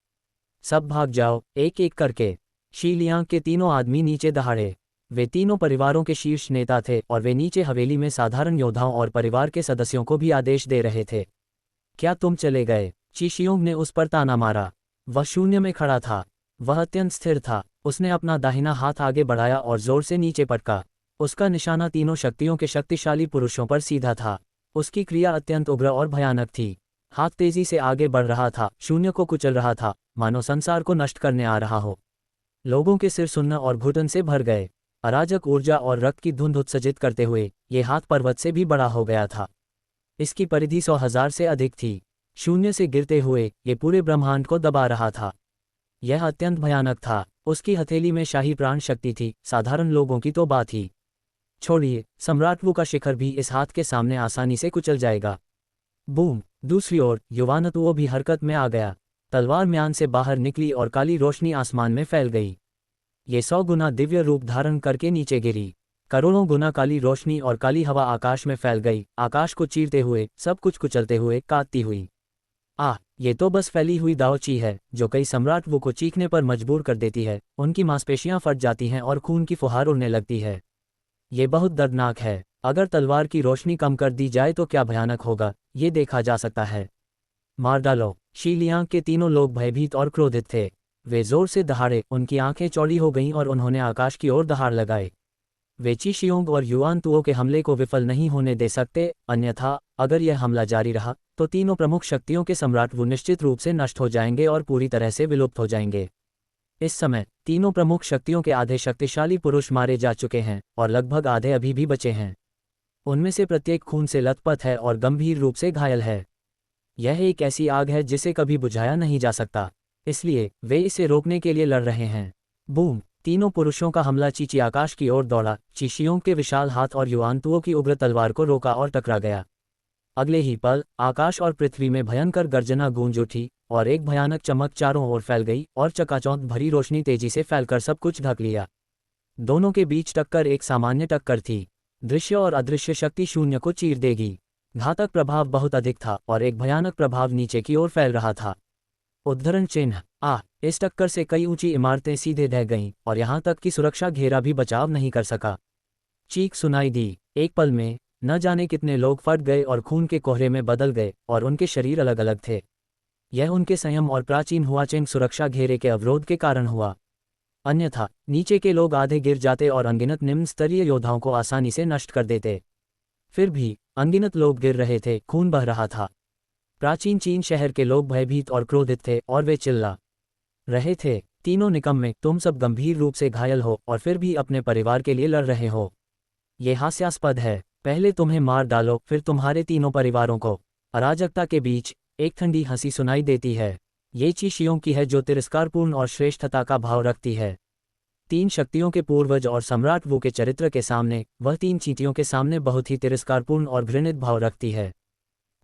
सब भाग जाओ, एक एक करके। शी लियांग के तीनों आदमी नीचे दहाड़े। वे तीनों परिवारों के शीर्ष नेता थे और वे नीचे हवेली में साधारण योद्धाओं और परिवार के सदस्यों को भी आदेश दे रहे थे। क्या तुम चले गए। ची शियोंग ने उस पर ताना मारा। वह शून्य में खड़ा था। वह अत्यंत स्थिर था। उसने अपना दाहिना हाथ आगे बढ़ाया और जोर से नीचे पटका। उसका निशाना तीनों शक्तियों के शक्तिशाली पुरुषों पर सीधा था। उसकी क्रिया अत्यंत उग्र और भयानक थी। हाथ तेजी से आगे बढ़ रहा था, शून्य को कुचल रहा था, मानो संसार को नष्ट करने आ रहा हो। लोगों के सिर सुन्न और घुटन से भर गए। अराजक ऊर्जा और रक्त की धुंध उत्सर्जित करते हुए ये हाथ पर्वत से भी बड़ा हो गया था। इसकी परिधि 100,000 से अधिक थी। शून्य से गिरते हुए ये पूरे ब्रह्मांड को दबा रहा था। यह अत्यंत भयानक था। उसकी हथेली में शाही प्राण शक्ति थी, साधारण लोगों की तो बात ही छोड़िए, सम्राट वू का शिखर भी इस हाथ के सामने आसानी से कुचल जाएगा। बूम। दूसरी ओर युआन तुओ भी हरकत में आ गया। तलवार म्यान से बाहर निकली और काली रोशनी आसमान में फैल गई। ये 100 गुना दिव्य रूप धारण करके नीचे गिरी। करोड़ों गुना काली रोशनी और काली हवा आकाश में फैल गई, आकाश को चीरते हुए, सब कुछ कुचलते हुए, काटती हुई। ये तो बस फैली हुई दाओची है, जो कई सम्राट वू को चीखने पर मजबूर कर देती है। उनकी मांसपेशियां फट जाती हैं और खून की फुहार उड़ने लगती है। ये बहुत दर्दनाक है। अगर तलवार की रोशनी कम कर दी जाए तो क्या भयानक होगा, ये देखा जा सकता है। मार डालो। शी लियांग के तीनों लोग भयभीत और क्रोधित थे। वे जोर से दहाड़े, उनकी आंखें चौड़ी हो गईं और उन्होंने आकाश की ओर दहाड़ लगाए। वे ची शियोंग और युआन तुओ के हमले को विफल नहीं होने दे सकते, अन्यथा अगर यह हमला जारी रहा तो तीनों प्रमुख शक्तियों के सम्राट वो निश्चित रूप से नष्ट हो जाएंगे और पूरी तरह से विलुप्त हो जाएंगे। इस समय तीनों प्रमुख शक्तियों के आधे शक्तिशाली पुरुष मारे जा चुके हैं और लगभग आधे अभी भी बचे हैं। उनमें से प्रत्येक खून से लथपथ है और गंभीर रूप से घायल है। यह एक ऐसी आग है जिसे कभी बुझाया नहीं जा सकता, इसलिए वे इसे रोकने के लिए लड़ रहे हैं। बूम। तीनों पुरुषों का हमला चीची आकाश की ओर दौड़ा। ची शियोंग के विशाल हाथ और युआन तुओ की उग्र तलवार को रोका और टकरा गया। अगले ही पल आकाश और पृथ्वी में भयंकर गर्जना गूंज उठी और एक भयानक चमक चारों ओर फैल गई और चकाचौंध भरी रोशनी तेजी से फैलकर सब कुछ ढक लिया। दोनों के बीच टक्कर एक सामान्य टक्कर थी। दृश्य और अदृश्य शक्ति शून्य को चीर देगी। घातक प्रभाव बहुत अधिक था और एक भयानक प्रभाव नीचे की ओर फैल रहा था। उद्धरण चिन्ह। इस टक्कर से कई ऊंची इमारतें सीधे ढह गईं और यहां तक कि सुरक्षा घेरा भी बचाव नहीं कर सका। चीख सुनाई दी। एक पल में न जाने कितने लोग फट गए और खून के कोहरे में बदल गए और उनके शरीर अलग अलग थे। यह उनके संयम और प्राचीन हुआचेंग सुरक्षा घेरे के अवरोध के कारण हुआ, अन्यथा नीचे के लोग आधे गिर जाते और अनगिनत निम्न स्तरीय योद्धाओं को आसानी से नष्ट कर देते। फिर भी अनगिनत लोग गिर रहे थे, खून बह रहा था। प्राचीन चीन शहर के लोग भयभीत और क्रोधित थे और वे चिल्ला रहे थे, तीनों निकम्मे, तुम सब गंभीर रूप से घायल हो और फिर भी अपने परिवार के लिए लड़ रहे हो। ये हास्यास्पद है। पहले तुम्हें मार डालो, फिर तुम्हारे तीनों परिवारों को। अराजकता के बीच एक ठंडी हंसी सुनाई देती है। ये ची शियोंग की है जो तिरस्कारपूर्ण और श्रेष्ठता का भाव रखती है। तीन शक्तियों के पूर्वज और सम्राट वू के चरित्र के सामने वह तीन चींटियों के सामने बहुत ही तिरस्कारपूर्ण और घृणित भाव रखती है।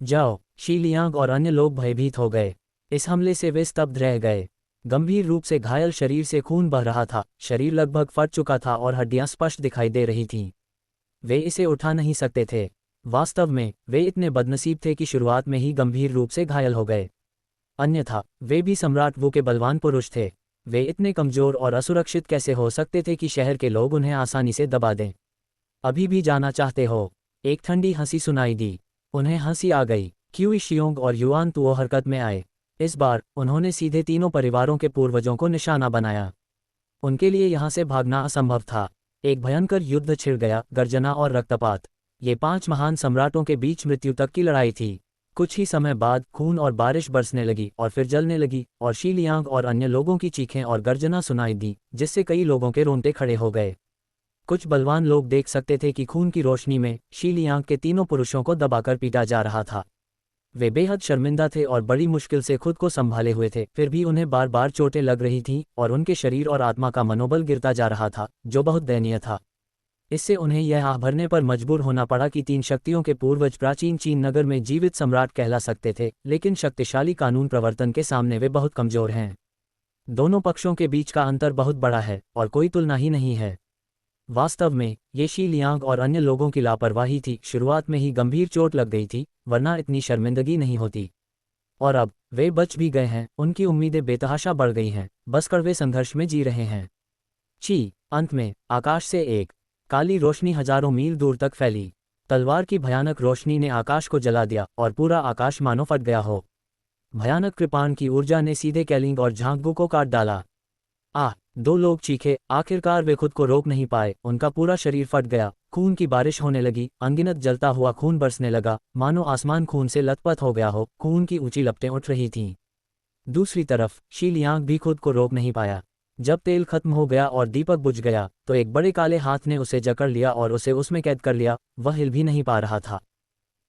जाओ। शी लियांग और अन्य लोग भयभीत हो गए। इस हमले से वे स्तब्ध रह गए। गंभीर रूप से घायल शरीर से खून बह रहा था, शरीर लगभग फट चुका था और हड्डियां स्पष्ट दिखाई दे रही थीं। वे इसे उठा नहीं सकते थे। वास्तव में वे इतने बदनसीब थे कि शुरुआत में ही गंभीर रूप से घायल हो गए। अन्यथा वे भी सम्राट वू के बलवान पुरुष थे। वे इतने कमजोर और असुरक्षित कैसे हो सकते थे कि शहर के लोग उन्हें आसानी से दबा दें। अभी भी जाना चाहते हो? एक ठंडी हंसी सुनाई दी। उन्हें हंसी आ गई। क्यू शियोंग और युआन तुओ हरकत में आए। इस बार उन्होंने सीधे तीनों परिवारों के पूर्वजों को निशाना बनाया। उनके लिए यहाँ से भागना असंभव था। एक भयंकर युद्ध छिड़ गया, गर्जना और रक्तपात। ये 5 महान सम्राटों के बीच मृत्यु तक की लड़ाई थी। कुछ ही समय बाद खून और बारिश बरसने लगी और फिर जलने लगी, और शी लियांग और अन्य लोगों की चीखें और गर्जना सुनाई दी, जिससे कई लोगों के रोंगटे खड़े हो गए। कुछ बलवान लोग देख सकते थे कि खून की रोशनी में शी लियांग के तीनों पुरुषों को दबाकर पीटा जा रहा था। वे बेहद शर्मिंदा थे और बड़ी मुश्किल से खुद को संभाले हुए थे, फिर भी उन्हें बार बार चोटें लग रही थीं और उनके शरीर और आत्मा का मनोबल गिरता जा रहा था, जो बहुत दयनीय था। इससे उन्हें यह आह भरने पर मजबूर होना पड़ा कि 3 शक्तियों के पूर्वज प्राचीन चीन नगर में जीवित सम्राट कहला सकते थे, लेकिन शक्तिशाली कानून प्रवर्तन के सामने वे बहुत कमजोर हैं। दोनों पक्षों के बीच का अंतर बहुत बड़ा है और कोई तुलना ही नहीं है। वास्तव में ये शी लियांग और अन्य लोगों की लापरवाही थी। शुरुआत में ही गंभीर चोट लग गई थी, वरना इतनी शर्मिंदगी नहीं होती। और अब वे बच भी गए हैं, उनकी उम्मीदें बेतहाशा बढ़ गई हैं, बस कड़वे संघर्ष में जी रहे हैं। अंत में आकाश से एक काली रोशनी हजारों मील दूर तक फैली। तलवार की भयानक रोशनी ने आकाश को जला दिया और पूरा आकाश मानो फट गया हो। भयानक कृपाण की ऊर्जा ने सीधे कैलिंग और झांगगू को काट डाला। 2 लोग चीखे। आखिरकार वे खुद को रोक नहीं पाए, उनका पूरा शरीर फट गया। खून की बारिश होने लगी, अनगिनत जलता हुआ खून बरसने लगा, मानो आसमान खून से लथपथ हो गया हो। खून की ऊंची लपटें उठ रही थीं। दूसरी तरफ शी लियांग भी खुद को रोक नहीं पाया। जब तेल खत्म हो गया और दीपक बुझ गया, तो एक बड़े काले हाथ ने उसे जकड़ लिया और उसे उसमें कैद कर लिया। वह हिल भी नहीं पा रहा था।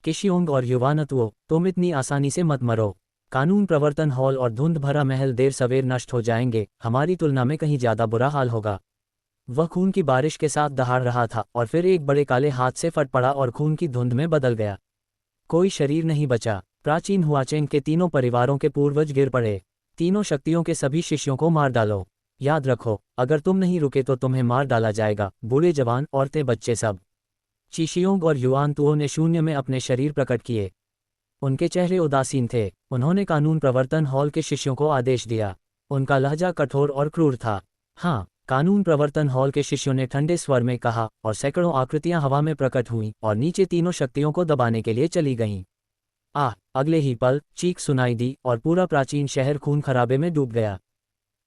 किशियोंग और युवानतुओ, तुम इतनी आसानी से मत मरो। कानून प्रवर्तन हॉल और धुंध भरा महल देर सवेर नष्ट हो जाएंगे, हमारी तुलना में कहीं ज्यादा बुरा हाल होगा। वह खून की बारिश के साथ दहाड़ रहा था और फिर एक बड़े काले हाथ से फट पड़ा और खून की धुंध में बदल गया। कोई शरीर नहीं बचा। प्राचीन हुआचेंग के तीनों परिवारों के पूर्वज गिर पड़े। तीनों शक्तियों के सभी शिष्यों को मार डालो। याद रखो, अगर तुम नहीं रुके तो तुम्हें मार डाला जाएगा, बूढ़े जवान औरतें बच्चे सब। चिशियोंग और युआनतुओ ने शून्य में अपने शरीर प्रकट किए। उनके चेहरे उदासीन थे। उन्होंने कानून प्रवर्तन हॉल के शिष्यों को आदेश दिया। उनका लहजा कठोर और क्रूर था। हाँ, कानून प्रवर्तन हॉल के शिष्यों ने ठंडे स्वर में कहा, और सैकड़ों आकृतियां हवा में प्रकट हुईं और नीचे तीनों शक्तियों को दबाने के लिए चली गईं। अगले ही पल चीख सुनाई दी और पूरा प्राचीन शहर खून खराबे में डूब गया।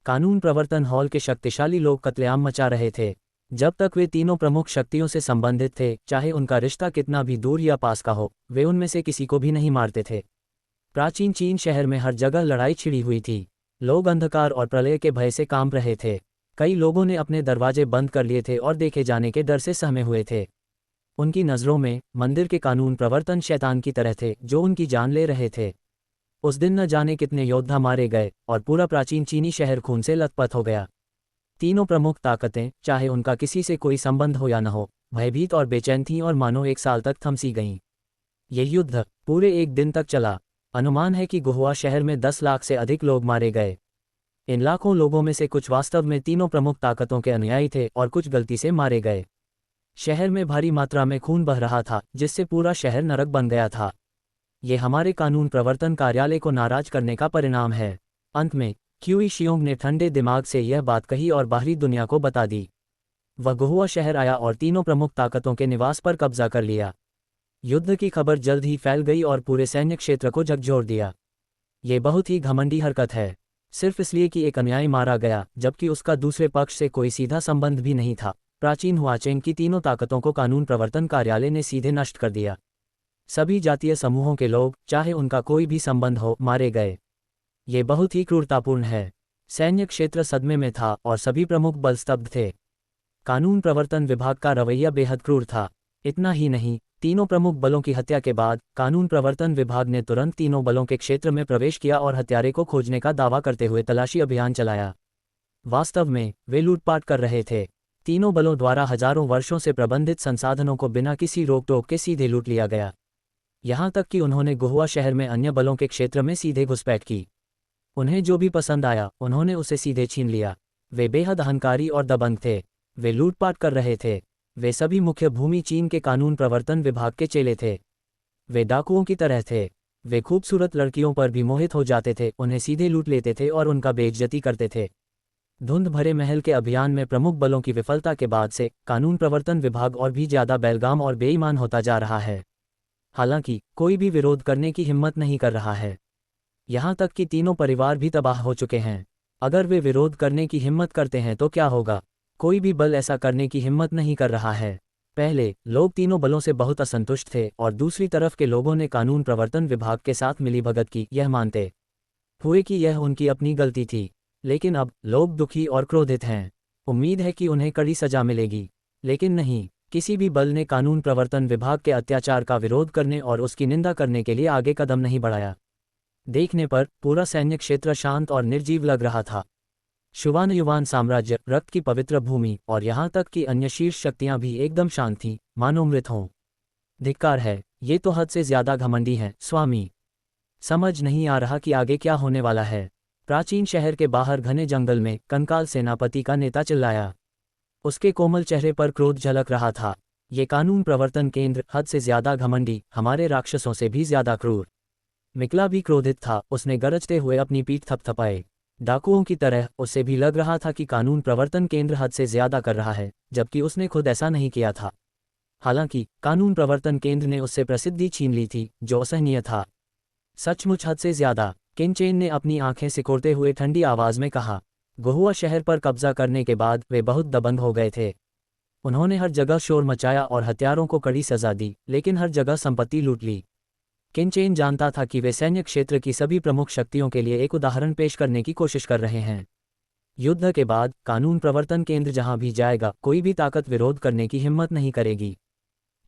कानून प्रवर्तन हॉल के शक्तिशाली लोग कत्लेआम मचा रहे थे। जब तक वे तीनों प्रमुख शक्तियों से संबंधित थे, चाहे उनका रिश्ता कितना भी दूर या पास का हो, वे उनमें से किसी को भी नहीं मारते थे। प्राचीन चीन शहर में हर जगह लड़ाई छिड़ी हुई थी। लोग अंधकार और प्रलय के भय से कांप रहे थे। कई लोगों ने अपने दरवाजे बंद कर लिए थे और देखे जाने के डर से सहमे हुए थे। उनकी नज़रों में मंदिर के कानून प्रवर्तन शैतान की तरह थे, जो उनकी जान ले रहे थे। उस दिन न जाने कितने योद्धा मारे गए और पूरा प्राचीन चीनी शहर खून से लथपथ हो गया। तीनों प्रमुख ताकतें, चाहे उनका किसी से कोई संबंध हो या न हो, भयभीत और बेचैन थीं और मानो 1 साल तक थमसी गईं। ये युद्ध पूरे 1 दिन तक चला। अनुमान है कि गुहुआ शहर में 10 लाख से अधिक लोग मारे गए। इन लाखों लोगों में से कुछ वास्तव में तीनों प्रमुख ताकतों के अनुयायी थे और कुछ गलती से मारे गए। शहर में भारी मात्रा में खून बह रहा था, जिससे पूरा शहर नरक बन गया था। ये हमारे कानून प्रवर्तन कार्यालय को नाराज करने का परिणाम है। अंत में क्यूई शियोंग ने ठंडे दिमाग से यह बात कही और बाहरी दुनिया को बता दी। वह गुहुआ शहर आया और तीनों प्रमुख ताकतों के निवास पर कब्जा कर लिया। युद्ध की खबर जल्द ही फैल गई और पूरे सैन्य क्षेत्र को झकझोर दिया। ये बहुत ही घमंडी हरकत है, सिर्फ इसलिए कि एक अनुयायी मारा गया, जबकि उसका दूसरे पक्ष से कोई सीधा संबंध भी नहीं था। प्राचीन हुआचेंग की तीनों ताकतों को कानून प्रवर्तन कार्यालय ने सीधे नष्ट कर दिया। सभी जातीय समूहों के लोग, चाहे उनका कोई भी संबंध हो, मारे गए। ये बहुत ही क्रूरतापूर्ण है। सैन्य क्षेत्र सदमे में था और सभी प्रमुख बल स्तब्ध थे। कानून प्रवर्तन विभाग का रवैया बेहद क्रूर था। इतना ही नहीं, तीनों प्रमुख बलों की हत्या के बाद कानून प्रवर्तन विभाग ने तुरंत तीनों बलों के क्षेत्र में प्रवेश किया और हत्यारे को खोजने का दावा करते हुए तलाशी अभियान चलाया। वास्तव में वे लूटपाट कर रहे थे। तीनों बलों द्वारा हजारों वर्षों से प्रबंधित संसाधनों को बिना किसी रोक टोक के सीधे लूट लिया गया। यहाँ तक कि उन्होंने गुहुआ शहर में अन्य बलों के क्षेत्र में सीधे घुसपैठ की। उन्हें जो भी पसंद आया उन्होंने उसे सीधे छीन लिया। वे बेहद अहंकारी और दबंग थे। वे लूटपाट कर रहे थे। वे सभी मुख्य भूमि चीन के कानून प्रवर्तन विभाग के चेले थे। वे डाकुओं की तरह थे। वे खूबसूरत लड़कियों पर भी मोहित हो जाते थे, उन्हें सीधे लूट लेते थे और उनका बेइज्जती करते थे। धुंध भरे महल के अभियान में प्रमुख बलों की विफलता के बाद से कानून प्रवर्तन विभाग और भी ज्यादा बेलगाम और बेईमान होता जा रहा है। हालांकि कोई भी विरोध करने की हिम्मत नहीं कर रहा है। यहाँ तक कि तीनों परिवार भी तबाह हो चुके हैं। अगर वे विरोध करने की हिम्मत करते हैं तो क्या होगा? कोई भी बल ऐसा करने की हिम्मत नहीं कर रहा है। पहले लोग तीनों बलों से बहुत असंतुष्ट थे और दूसरी तरफ के लोगों ने कानून प्रवर्तन विभाग के साथ मिलीभगत की, यह मानते हुए कि यह उनकी अपनी गलती थी। लेकिन अब लोग दुखी और क्रोधित हैं। उम्मीद है कि उन्हें कड़ी सजा मिलेगी। लेकिन नहीं, किसी भी बल ने कानून प्रवर्तन विभाग के अत्याचार का विरोध करने और उसकी निंदा करने के लिए आगे कदम नहीं बढ़ाया। देखने पर पूरा सैन्य क्षेत्र शांत और निर्जीव लग रहा था। शुवान युवान साम्राज्य, रक्त की पवित्र भूमि और यहाँ तक कि अन्य शीर्ष शक्तियाँ भी एकदम शांत थीं, मानो मृत हों। धिक्कार है, ये तो हद से ज्यादा घमंडी हैं, स्वामी। समझ नहीं आ रहा कि आगे क्या होने वाला है। प्राचीन शहर के बाहर घने जंगल में कंकाल सेनापति का नेता चिल्लाया। उसके कोमल चेहरे पर क्रोध झलक रहा था। ये कानून प्रवर्तन केंद्र हद से ज्यादा घमंडी, हमारे राक्षसों से भी ज्यादा क्रूर। मिकला भी क्रोधित था, उसने गरजते हुए अपनी पीठ थपथपाई। डाकुओं की तरह उसे भी लग रहा था कि कानून प्रवर्तन केंद्र हद से ज्यादा कर रहा है, जबकि उसने खुद ऐसा नहीं किया था। हालांकि कानून प्रवर्तन केंद्र ने उससे प्रसिद्धि छीन ली थी, जो असहनीय था। सचमुच हद से ज्यादा, किनचेन ने अपनी आंखें सिकोड़ते हुए ठंडी आवाज में कहा। गुहुआ शहर पर कब्जा करने के बाद वे बहुत दबंग हो गए थे। उन्होंने हर जगह शोर मचाया और हत्यारों को कड़ी सजा दी, लेकिन हर जगह संपत्ति लूट ली। किनचेन जानता था कि वे सैन्य क्षेत्र की सभी प्रमुख शक्तियों के लिए एक उदाहरण पेश करने की कोशिश कर रहे हैं। युद्ध के बाद कानून प्रवर्तन केंद्र जहां भी जाएगा, कोई भी ताकत विरोध करने की हिम्मत नहीं करेगी,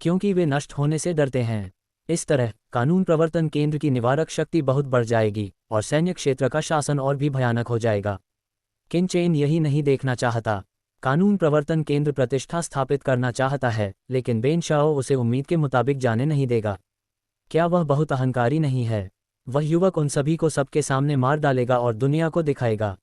क्योंकि वे नष्ट होने से डरते हैं। इस तरह कानून प्रवर्तन केंद्र की निवारक शक्ति बहुत बढ़ जाएगी और सैन्य क्षेत्र का शासन और भी भयानक हो जाएगा। किनचेन यही नहीं देखना चाहता। कानून प्रवर्तन केंद्र प्रतिष्ठा स्थापित करना चाहता है, लेकिन बेन शाओ उसे उम्मीद के मुताबिक जाने नहीं देगा। क्या वह बहुत अहंकारी नहीं है? वह युवक उन सभी को सबके सामने मार डालेगा और दुनिया को दिखाएगा।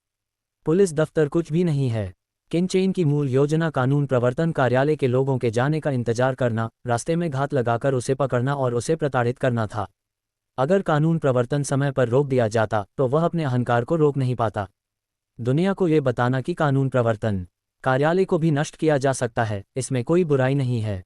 पुलिस दफ्तर कुछ भी नहीं है। किनचेन की मूल योजना कानून प्रवर्तन कार्यालय के लोगों के जाने का इंतजार करना, रास्ते में घात लगाकर उसे पकड़ना और उसे प्रताड़ित करना था। अगर कानून प्रवर्तन समय पर रोक दिया जाता तो वह अपने अहंकार को रोक नहीं पाता। दुनिया को ये बताना कि कानून प्रवर्तन कार्यालय को भी नष्ट किया जा सकता है, इसमें कोई बुराई नहीं है।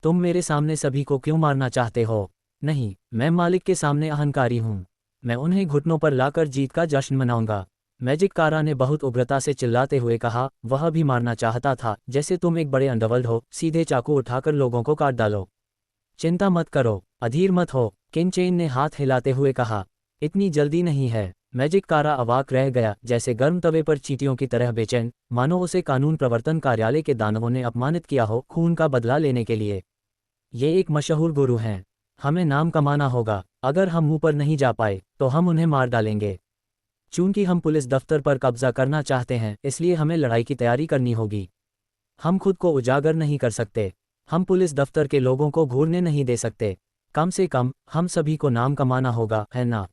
तुम मेरे सामने सभी को क्यों मारना चाहते हो? नहीं, मैं मालिक के सामने अहंकारी हूँ। मैं उन्हें घुटनों पर लाकर जीत का जश्न मनाऊंगा। मैजिक कारा ने बहुत उग्रता से चिल्लाते हुए कहा। वह भी मारना चाहता था, जैसे तुम एक बड़े अंडरवर्ल्ड हो, सीधे चाकू उठाकर लोगों को काट डालो। चिंता मत करो, अधीर मत हो, किनचेन ने हाथ हिलाते हुए कहा। इतनी जल्दी नहीं है। मैजिक कारा अवाक रह गया, जैसे गर्म तवे पर चींटियों की तरह बेचैन, मानो उसे कानून प्रवर्तन कार्यालय के दानवों ने अपमानित किया हो, खून का बदला लेने के लिए। ये एक मशहूर गुरु हैं। हमें नाम कमाना होगा। अगर हम मुंह पर नहीं जा पाए तो हम उन्हें मार डालेंगे। चूंकि हम पुलिस दफ्तर पर कब्जा करना चाहते हैं, इसलिए हमें लड़ाई की तैयारी करनी होगी। हम खुद को उजागर नहीं कर सकते। हम पुलिस दफ्तर के लोगों को घूरने नहीं दे सकते। कम से कम हम सभी को नाम कमाना होगा, है ना?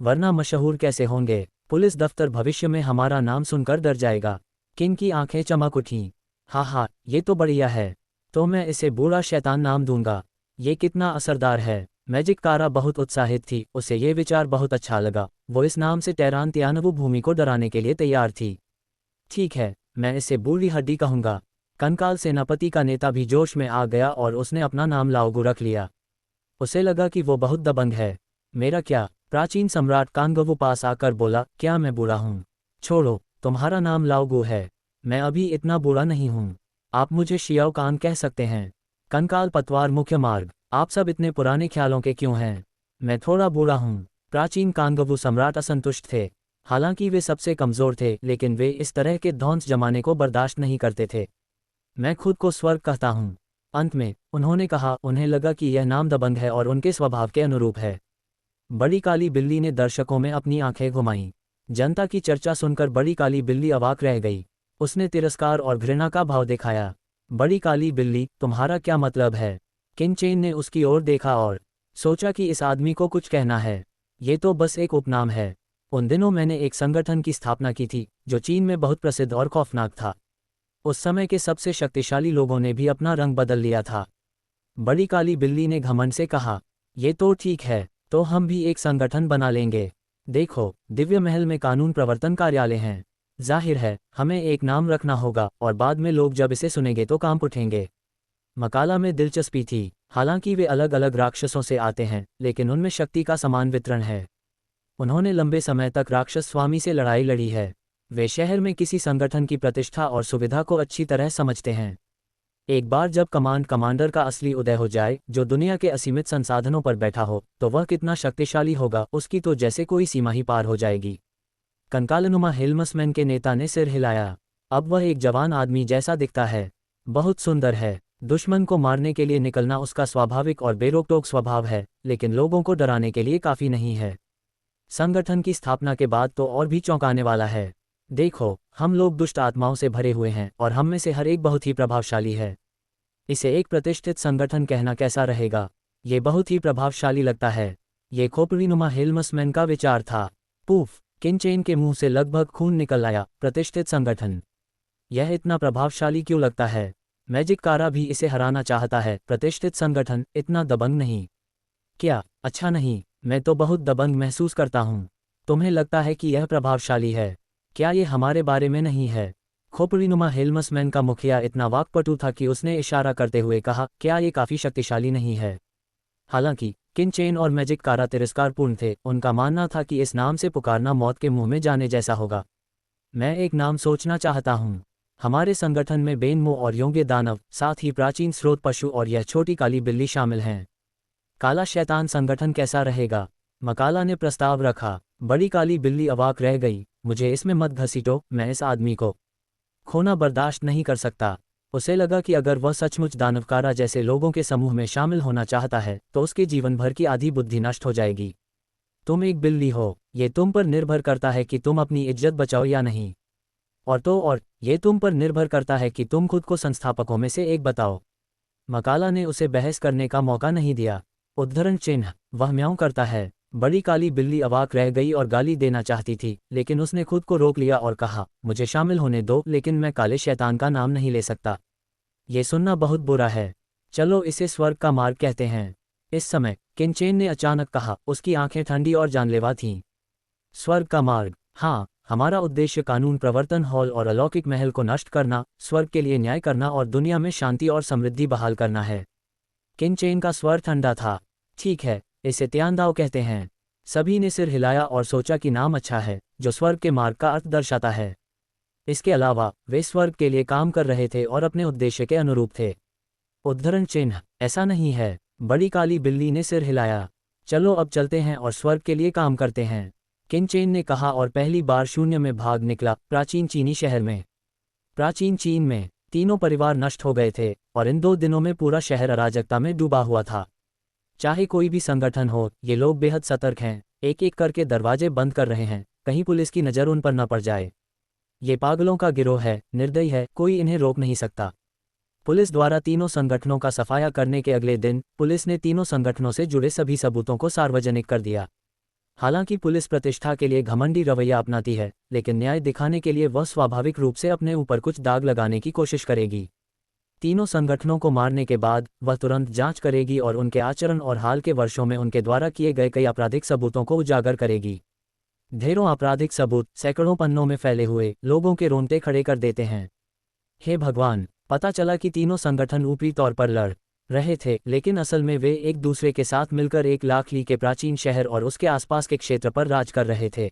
वरना मशहूर कैसे होंगे? पुलिस दफ्तर भविष्य में हमारा नाम सुनकर डर जाएगा। किन की आंखें चमक उठीं। हाँ, ये तो बढ़िया है। तो मैं इसे बूढ़ा शैतान नाम दूंगा। ये कितना असरदार है। मैजिक कारा बहुत उत्साहित थी, उसे ये विचार बहुत अच्छा लगा। वो इस नाम से टेरान तियानवु भूमि को डराने के लिए तैयार थी। ठीक है, मैं इसे बूढ़ी हड्डी कहूंगा। कंकाल सेनापति का नेता भी जोश में आ गया और उसने अपना नाम लाओगु रख लिया। उसे लगा कि वो बहुत दबंग है। मेरा क्या? प्राचीन सम्राट कांगवु पास आकर बोला। क्या मैं बूढ़ा हूँ? छोड़ो, तुम्हारा नाम लाओगु है। मैं अभी इतना बूढ़ा नहीं हूँ। आप मुझे शियाओ कान कह सकते हैं। कंकाल पतवार मुख्य मार्ग। आप सब इतने पुराने ख्यालों के क्यों हैं? मैं थोड़ा बूढ़ा हूँ। प्राचीन कांगवु सम्राट असंतुष्ट थे। हालांकि वे सबसे कमजोर थे, लेकिन वे इस तरह के ध्वंस जमाने को बर्दाश्त नहीं करते थे। मैं खुद को स्वर्ग कहता हूँ। अंत में उन्होंने कहा। उन्हें लगा कि यह नाम दबंग है और उनके स्वभाव के अनुरूप है। बड़ी काली बिल्ली ने दर्शकों में अपनी आंखें घुमाईं। जनता की चर्चा सुनकर बड़ी काली बिल्ली अवाक रह गई। उसने तिरस्कार और घृणा का भाव दिखाया। बड़ी काली बिल्ली, तुम्हारा क्या मतलब है? किनचेन ने उसकी ओर देखा और सोचा कि इस आदमी को कुछ कहना है। ये तो बस एक उपनाम है। उन दिनों मैंने एक संगठन की स्थापना की थी जो चीन में बहुत प्रसिद्ध और खौफनाक था। उस समय के सबसे शक्तिशाली लोगों ने भी अपना रंग बदल लिया था। बड़ी काली बिल्ली ने घमंड से कहा, ये तो ठीक है, तो हम भी एक संगठन बना लेंगे। देखो, दिव्य महल में कानून प्रवर्तन कार्यालय हैं। जाहिर है, हमें एक नाम रखना होगा और बाद में लोग जब इसे सुनेंगे तो कांप उठेंगे। मकाला में दिलचस्पी थी। हालांकि वे अलग अलग राक्षसों से आते हैं, लेकिन उनमें शक्ति का समान वितरण है। उन्होंने लंबे समय तक राक्षस स्वामी से लड़ाई लड़ी है। वे शहर में किसी संगठन की प्रतिष्ठा और सुविधा को अच्छी तरह समझते हैं। एक बार जब कमांडर का असली उदय हो जाए, जो दुनिया के असीमित संसाधनों पर बैठा हो, तो वह कितना शक्तिशाली होगा, उसकी तो जैसे कोई सीमा ही पार हो जाएगी। कंकालनुमा हेल्मसमैन के नेता ने सिर हिलाया। अब वह एक जवान आदमी जैसा दिखता है। बहुत सुंदर है। दुश्मन को मारने के लिए निकलना उसका स्वाभाविक और बेरोक-टोक स्वभाव है, लेकिन लोगों को डराने के लिए काफ़ी नहीं है। संगठन की स्थापना के बाद तो और भी चौंकाने वाला है। देखो, हम लोग दुष्ट आत्माओं से भरे हुए हैं और हम में से हर एक बहुत ही प्रभावशाली है। इसे एक प्रतिष्ठित संगठन कहना कैसा रहेगा? ये बहुत ही प्रभावशाली लगता है। ये खोपड़ीनुमा हेल्मसमैन का विचार था। पूफ! किनचेन के मुंह से लगभग खून निकल आया। प्रतिष्ठित संगठन, यह इतना प्रभावशाली क्यों लगता है? मैजिक कारा भी इसे हराना चाहता है। प्रतिष्ठित संगठन, इतना दबंग नहीं। क्या? अच्छा नहीं, मैं तो बहुत दबंग महसूस करता हूँ। तुम्हें लगता है कि यह प्रभावशाली है? क्या ये हमारे बारे में नहीं है? खोपड़ीनुमा हेल्मसमैन का मुखिया इतना वाक्पटु था कि उसने इशारा करते हुए कहा, क्या ये काफ़ी शक्तिशाली नहीं है? हालांकि किनचेन और मैजिक कारा तिरस्कारपूर्ण थे। उनका मानना था कि इस नाम से पुकारना मौत के मुंह में जाने जैसा होगा। मैं एक नाम सोचना चाहता हूँ। हमारे संगठन में बेनमो और योग्य दानव, साथ ही प्राचीन स्रोत पशु और यह छोटी काली बिल्ली शामिल हैं। काला शैतान संगठन कैसा रहेगा? मकाला ने प्रस्ताव रखा। बड़ी काली बिल्ली अवाक रह गई। मुझे इसमें मत घसीटो, मैं इस आदमी को खोना बर्दाश्त नहीं कर सकता। उसे लगा कि अगर वह सचमुच दानवकारा जैसे लोगों के समूह में शामिल होना चाहता है, तो उसके जीवन भर की आधी बुद्धि नष्ट हो जाएगी। तुम एक बिल्ली हो, ये तुम पर निर्भर करता है कि तुम अपनी इज्जत बचाओ या नहीं। और ये तुम पर निर्भर करता है कि तुम खुद को संस्थापकों में से एक बताओ। मकाला ने उसे बहस करने का मौका नहीं दिया। उद्धरण चिन्ह, वह म्याऊं करता है। बड़ी काली बिल्ली अवाक रह गई और गाली देना चाहती थी, लेकिन उसने खुद को रोक लिया और कहा, मुझे शामिल होने दो, लेकिन मैं काले शैतान का नाम नहीं ले सकता। ये सुनना बहुत बुरा है। चलो इसे स्वर्ग का मार्ग कहते हैं। इस समय किनचेन ने अचानक कहा। उसकी आंखें ठंडी और जानलेवा थीं। स्वर्ग का मार्ग? हाँ, हमारा उद्देश्य कानून प्रवर्तन हॉल और अलौकिक महल को नष्ट करना, स्वर्ग के लिए न्याय करना और दुनिया में शांति और समृद्धि बहाल करना है। किनचेन का स्वर ठंडा था। ठीक है, इसे त्यांदाओ कहते हैं। सभी ने सिर हिलाया और सोचा कि नाम अच्छा है, जो स्वर्ग के मार्ग का अर्थ दर्शाता है। इसके अलावा वे स्वर्ग के लिए काम कर रहे थे और अपने उद्देश्य के अनुरूप थे। उद्धरण चिन्ह, ऐसा नहीं है। बड़ी काली बिल्ली ने सिर हिलाया। चलो अब चलते हैं और स्वर्ग के लिए काम करते हैं, किनचेन ने कहा और पहली बार शून्य में भाग निकला। प्राचीन चीनी शहर में। प्राचीन चीन में तीनों परिवार नष्ट हो गए थे और इन 2 दिनों में पूरा शहर अराजकता में डूबा हुआ था। चाहे कोई भी संगठन हो, ये लोग बेहद सतर्क हैं। एक एक करके दरवाजे बंद कर रहे हैं, कहीं पुलिस की नज़र उन पर न पड़ जाए। ये पागलों का गिरोह है, निर्दयी है, कोई इन्हें रोक नहीं सकता। पुलिस द्वारा तीनों संगठनों का सफाया करने के अगले दिन पुलिस ने तीनों संगठनों से जुड़े सभी सबूतों को सार्वजनिक कर दिया। हालांकि पुलिस प्रतिष्ठा के लिए घमंडी रवैया अपनाती है, लेकिन न्याय दिखाने के लिए वह स्वाभाविक रूप से अपने ऊपर कुछ दाग लगाने की कोशिश करेगी। तीनों संगठनों को मारने के बाद वह तुरंत जांच करेगी और उनके आचरण और हाल के वर्षों में उनके द्वारा किए गए कई आपराधिक सबूतों को उजागर करेगी। ढेरों आपराधिक सबूत सैकड़ों पन्नों में फैले हुए लोगों के रोंगटे खड़े कर देते हैं। हे भगवान! पता चला कि तीनों संगठन ऊपरी तौर पर लड़ रहे थे, लेकिन असल में वे एक दूसरे के साथ मिलकर 1 लाख ली के प्राचीन शहर और उसके आसपास के क्षेत्र पर राज कर रहे थे।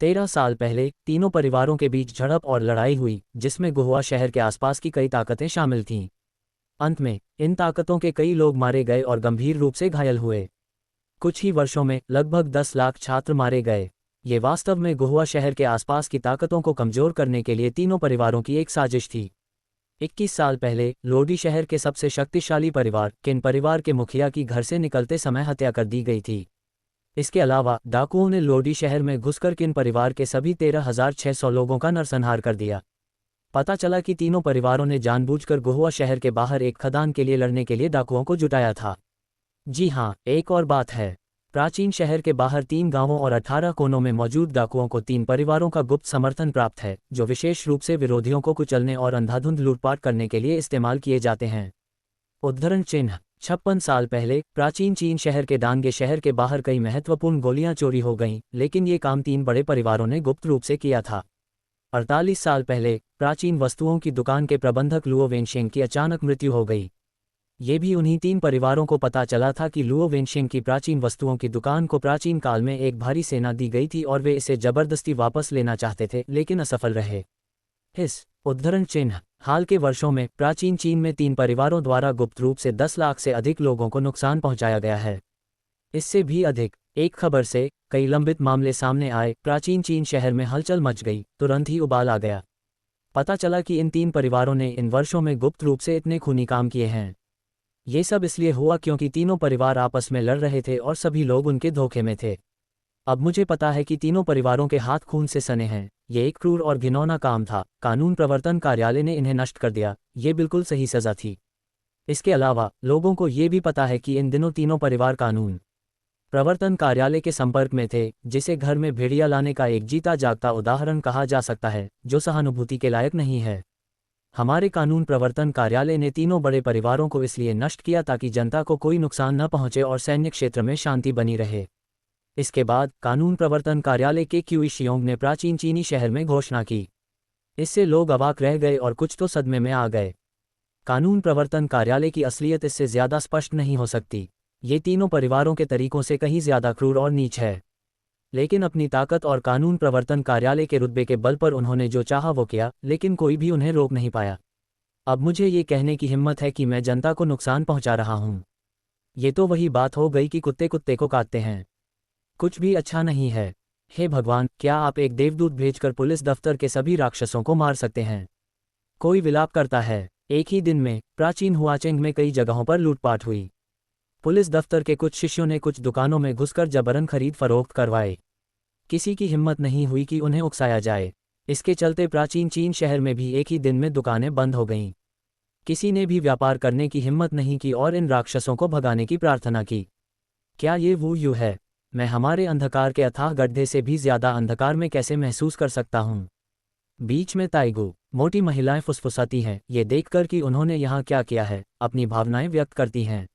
13 साल पहले तीनों परिवारों के बीच झड़प और लड़ाई हुई, जिसमें गुहुआ शहर के आसपास की कई ताकतें शामिल थीं। अंत में इन ताकतों के कई लोग मारे गए और गंभीर रूप से घायल हुए। कुछ ही वर्षों में लगभग 10 लाख छात्र मारे गए। ये वास्तव में गुहुआ शहर के आसपास की ताकतों को कमजोर करने के लिए तीनों परिवारों की एक साजिश थी। 21 साल पहले लोडी शहर के सबसे शक्तिशाली परिवार किन परिवार के मुखिया की घर से निकलते समय हत्या कर दी गई थी। इसके अलावा डाकुओं ने लोडी शहर में घुसकर किन परिवार के सभी 13,600 लोगों का नरसंहार कर दिया। पता चला कि तीनों परिवारों ने जानबूझकर गुहुआ शहर के बाहर एक खदान के लिए लड़ने के लिए डाकुओं को जुटाया था। जी हाँ, एक और बात है। प्राचीन शहर के बाहर 3 गांवों और 18 कोनों में मौजूद डाकुओं को 3 परिवारों का गुप्त समर्थन प्राप्त है, जो विशेष रूप से विरोधियों को कुचलने और अंधाधुंध लूटपाट करने के लिए इस्तेमाल किए जाते हैं। उद्धरण चिन्ह 56 साल पहले प्राचीन चीन शहर के डांगे शहर के बाहर कई महत्वपूर्ण गोलियां चोरी हो गईं, लेकिन ये काम 3 बड़े परिवारों ने गुप्त रूप से किया था। 48 साल पहले प्राचीन वस्तुओं की दुकान के प्रबंधक लुओ वेनशेंग की अचानक मृत्यु हो गई। ये भी उन्हीं 3 परिवारों को पता चला था कि लुओ वेनशेंग की प्राचीन वस्तुओं की दुकान को प्राचीन काल में एक भारी सेना दी गई थी और वे इसे जबरदस्ती वापस लेना चाहते थे, लेकिन असफल रहे। इस उद्धरण चिन्ह हाल के वर्षों में प्राचीन चीन में 3 परिवारों द्वारा गुप्त रूप से 10 लाख से अधिक लोगों को नुकसान पहुंचाया गया है। इससे भी अधिक, एक खबर से कई लंबित मामले सामने आए। प्राचीन चीन शहर में हलचल मच गई, तुरंत ही उबाल आ गया। पता चला कि इन 3 परिवारों ने इन वर्षों में गुप्त रूप से इतने खूनी काम किए हैं। ये सब इसलिए हुआ क्योंकि तीनों परिवार आपस में लड़ रहे थे और सभी लोग उनके धोखे में थे। अब मुझे पता है कि तीनों परिवारों के हाथ खून से सने हैं। ये एक क्रूर और घिनौना काम था। कानून प्रवर्तन कार्यालय ने इन्हें नष्ट कर दिया। ये बिल्कुल सही सज़ा थी। इसके अलावा लोगों को ये भी पता है कि इन दिनों तीनों परिवार कानून प्रवर्तन कार्यालय के संपर्क में थे, जिसे घर में भेड़िया लाने का एक जीता जागता उदाहरण कहा जा सकता है, जो सहानुभूति के लायक नहीं है। हमारे कानून प्रवर्तन कार्यालय ने तीनों बड़े परिवारों को इसलिए नष्ट किया ताकि जनता को कोई नुकसान न पहुंचे और सैन्य क्षेत्र में शांति बनी रहे। इसके बाद कानून प्रवर्तन कार्यालय के क्यूई शियोंग ने प्राचीन चीनी शहर में घोषणा की। इससे लोग अवाक रह गए और कुछ तो सदमे में आ गए। कानून प्रवर्तन कार्यालय की असलियत इससे ज़्यादा स्पष्ट नहीं हो सकती। ये तीनों परिवारों के तरीकों से कहीं ज़्यादा क्रूर और नीच है, लेकिन अपनी ताकत और कानून प्रवर्तन कार्यालय के रुतबे के बल पर उन्होंने जो चाहा वो किया, लेकिन कोई भी उन्हें रोक नहीं पाया। अब मुझे ये कहने की हिम्मत है कि मैं जनता को नुकसान पहुंचा रहा हूं। ये तो वही बात हो गई कि कुत्ते कुत्ते को काटते हैं। कुछ भी अच्छा नहीं है। हे भगवान, क्या आप एक देवदूत भेजकर पुलिस दफ्तर के सभी राक्षसों को मार सकते हैं? कोई विलाप करता है। एक ही दिन में प्राचीन हुआचेंग में कई जगहों पर लूटपाट हुई। पुलिस दफ्तर के कुछ शिष्यों ने कुछ दुकानों में घुसकर जबरन खरीद फरोख्त करवाए। किसी की हिम्मत नहीं हुई कि उन्हें उकसाया जाए। इसके चलते प्राचीन चीन शहर में भी एक ही दिन में दुकानें बंद हो गईं। किसी ने भी व्यापार करने की हिम्मत नहीं की और इन राक्षसों को भगाने की प्रार्थना की। क्या ये वू यू है? मैं हमारे अंधकार के अथाह गड्ढे से भी ज्यादा अंधकार में कैसे महसूस कर सकता हूँ? बीच में ताइगू मोटी महिलाएं फुसफुसाती हैं, ये देखकर कि उन्होंने यहाँ क्या किया है, अपनी भावनाएं व्यक्त करती हैं।